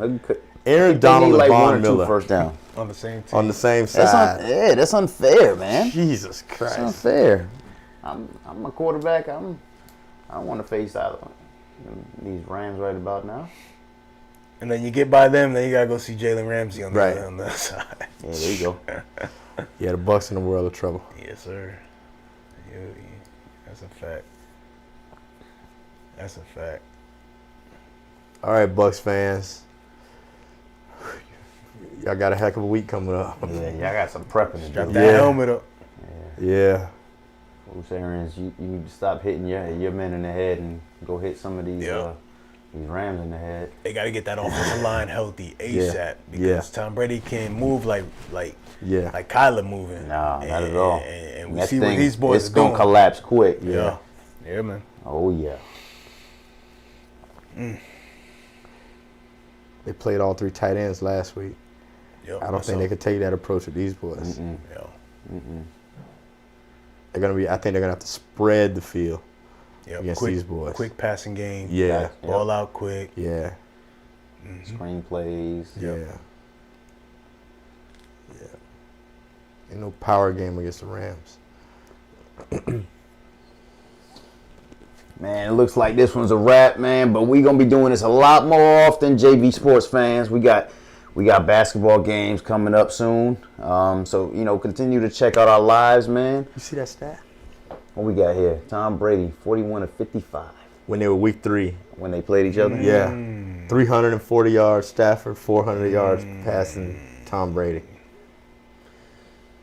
Aaron They Donald need and like one Von or two Miller first down. on the same team. on the same That's side. that's unfair, man. Jesus That's Christ. unfair. I'm a quarterback. I don't want to face out these Rams right about now. And then you get by them, then you gotta go see Jalen Ramsey on the Right. on the other side. Yeah, there you go. Yeah, the Bucks in the world of trouble. Yes, sir. That's a fact. That's a fact. All right, Bucks fans. Y'all got a heck of a week coming up. Yeah, y'all got some prepping to Strap do. that Yeah. helmet up. Yeah. Bruce Arians, you need to stop hitting your men in the head and go hit some of these Rams in the head. They got to get that offensive line healthy ASAP because Yeah. Tom Brady can't move like Yeah. Kyler moving. Nah, not at all. And we That see what thing, these boys it's are gonna doing. collapse quick. Yeah, man. Oh yeah. They played all three tight ends last week. Yep, I don't think they could take that approach with these boys. Yeah. They're gonna be. I think they're gonna have to spread the field against these boys. Quick passing game. Yeah. Ball out quick. Yeah. Screenplays. Yeah. Ain't no power game against the Rams. Man, it looks like this one's a wrap, man. But we gonna be doing this a lot more often, JV sports fans. We got basketball games coming up soon. So continue to check out our lives, man. You see that stat? What we got here? Tom Brady, 41-55 When they were week 3. when they played each other. Yeah. 340 yards, Stafford, 400 yards passing Tom Brady.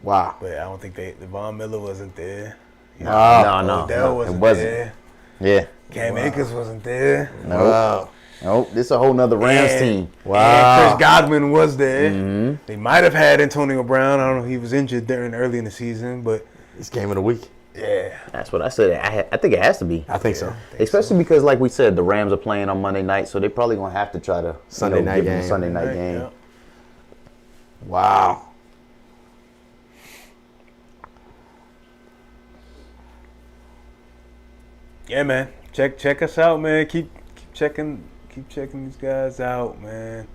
Wow. But I don't think Von Miller wasn't there. No, Odell wasn't it wasn't. there. Yeah. Cam Akers wasn't there. Wow. Nope. This is a whole nother Rams team. Wow. And Chris Godwin was there. They might have had Antonio Brown. I don't know. He was injured early in the season, but It's game of the week. yeah. That's what I said. I think it has to be. I think so. Especially because, like we said, the Rams are playing on Monday night, so they're probably going to have to try to Sunday night give them a game. Sunday night game. Yeah. Wow. Yeah, man. Check us out, man. Keep checking these guys out, man.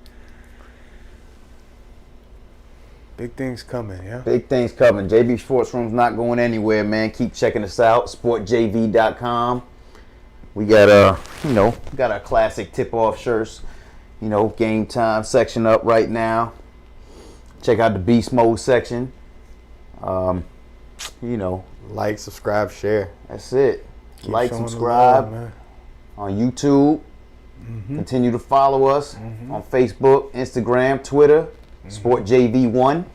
Big things coming, yeah. Big things coming. JB Sports Room's not going anywhere, man. Keep checking us out. SportJV.com. We got got our classic tip-off shirts. Game time section up right now. Check out the Beast Mode section. Like, subscribe, share. That's it. Keep Like, showing the subscribe love, man. on YouTube. Continue to follow us on Facebook, Instagram, Twitter, SportJV1.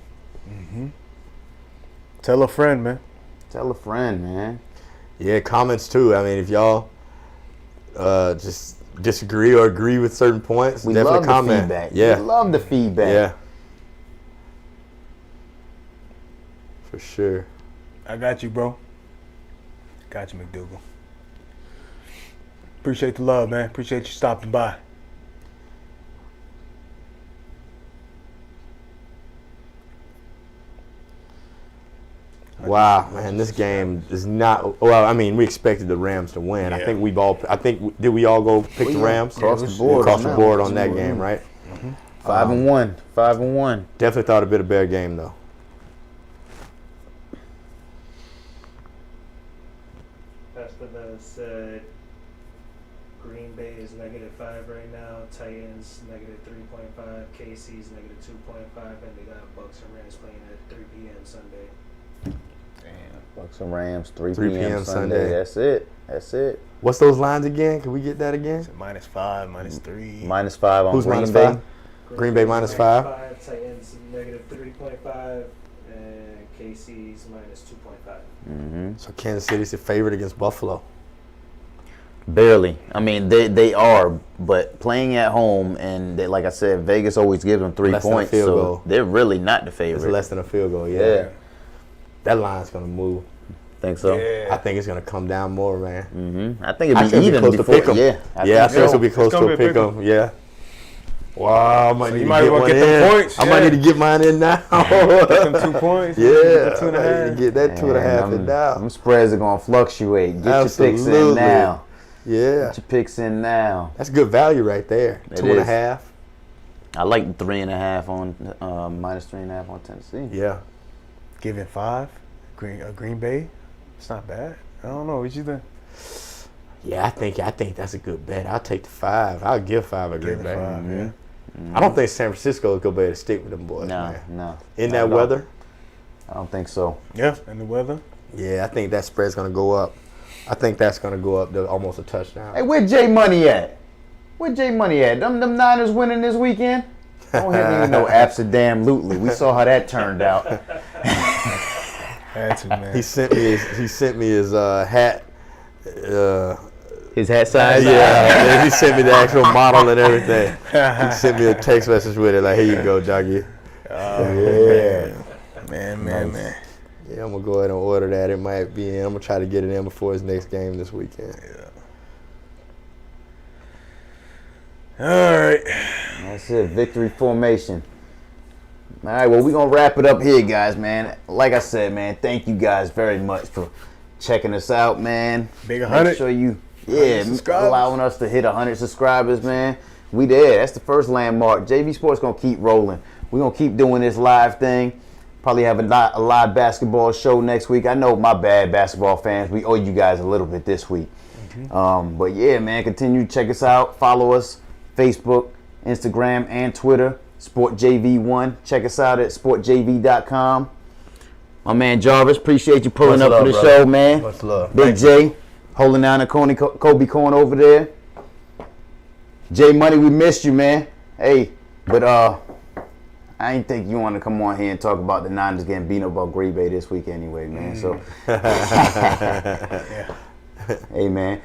Tell a friend, man. Tell a friend, man. Yeah, comments too. I mean, if y'all just disagree or agree with certain points, We definitely love comment. the feedback. Yeah. We love the feedback. Yeah. For sure. I got you, bro. Got you, McDougal. Appreciate the love, man. Appreciate you stopping by. Wow, man, this game is not. Well, I mean, we expected the Rams to win. Yeah. I think did we all go pick the Rams? Across the board. Across the board on that Across the game, board. right? 5-1. 5-1. Definitely thought it'd been a better game though. Pastor Bell said Green Bay is -5 right now. Titans -3.5. KC's -2.5, and they got Bucks and Rams playing at 3 p.m. Sunday. Bucks and Rams, 3 3 p.m. p.m. Sunday. Sunday. That's it. What's those lines again? Can we get that again? -5, -3. -5 on Who's Green minus Bay. 5? Green Bay -5. Titans -3.5, and KC's -2.5. So Kansas City's the favorite against Buffalo. Barely. I mean, they are, but playing at home, and they, like I said, Vegas always gives them 3 Less than a points, field so goal. they're really not the It's favorite. less than a field goal. Yeah. Yeah. That line's gonna move. Think so? I think it's gonna come down more, man. I think I it'd think be it'll even be close to before. pick 'em. Yeah, I think think it'll be close gonna to a be a pick 'em. Yeah. Wow, I might need you to might get well one get them in. points, I might yeah. need to get mine in now. Get them 2 points. Yeah, Get 2.5. I might need to get that 2.5 in now. Them spreads are gonna fluctuate. Get your picks in Absolutely. now. Yeah, Get your picks in now. that's good value right there. It 2.5. I like the 3.5 on -3.5 on Tennessee. Yeah. Giving 5. Green Bay. It's not bad. I don't know. What you think? Yeah, I think that's a good bet. I'll take the 5. I'll give 5 a Green Give Bay. 5, yeah. I don't think San Francisco is gonna be able to stick with them boys, No, man. no. In Not that at all. weather, I don't think so. Yeah, and the weather. yeah, I think that spread's gonna go up. I think that's gonna go up to almost a touchdown. Hey, where Jay Money at? Where Jay Money at? Them Niners winning this weekend? Don't hit me with no Amsterdam Lutely. We saw how that turned out. Had to, man. He sent me his hat. His hat size? Yeah, he sent me the actual model and everything. He sent me a text message with it, like, here you go, Juggy. Yeah. Man. Yeah, I'm going to go ahead and order that. It might be in. I'm going to try to get it in before his next game this weekend. All right. That's it. Victory formation. All right, well, we're going to wrap it up here, guys, man. Like I said, man, thank you guys very much for checking us out, man. Big 100. Make sure you, 100 subscribers. allowing us to hit 100 subscribers, man. We there. That's the first landmark. JV Sports gonna keep rolling. We're gonna keep doing this live thing. Probably have a live basketball show next week. I know my bad basketball fans. We owe you guys a little bit this week. But yeah, man, continue to check us out. Follow us, Facebook, Instagram, and Twitter. SportJV1. Check us out at sportjv.com. My man Jarvis, appreciate you pulling Much up love, for the brother. show, man. Much love. Big J, holding down the Kobe corn over there. J Money, we missed you, man. Hey, but I ain't think you want to come on here and talk about the Niners getting beat up by Green Bay this week anyway, man. So, hey, man.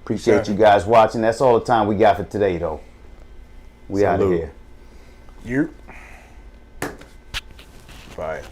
Appreciate you guys watching. That's all the time we got for today, though. We out of Salute. here. You. Fire.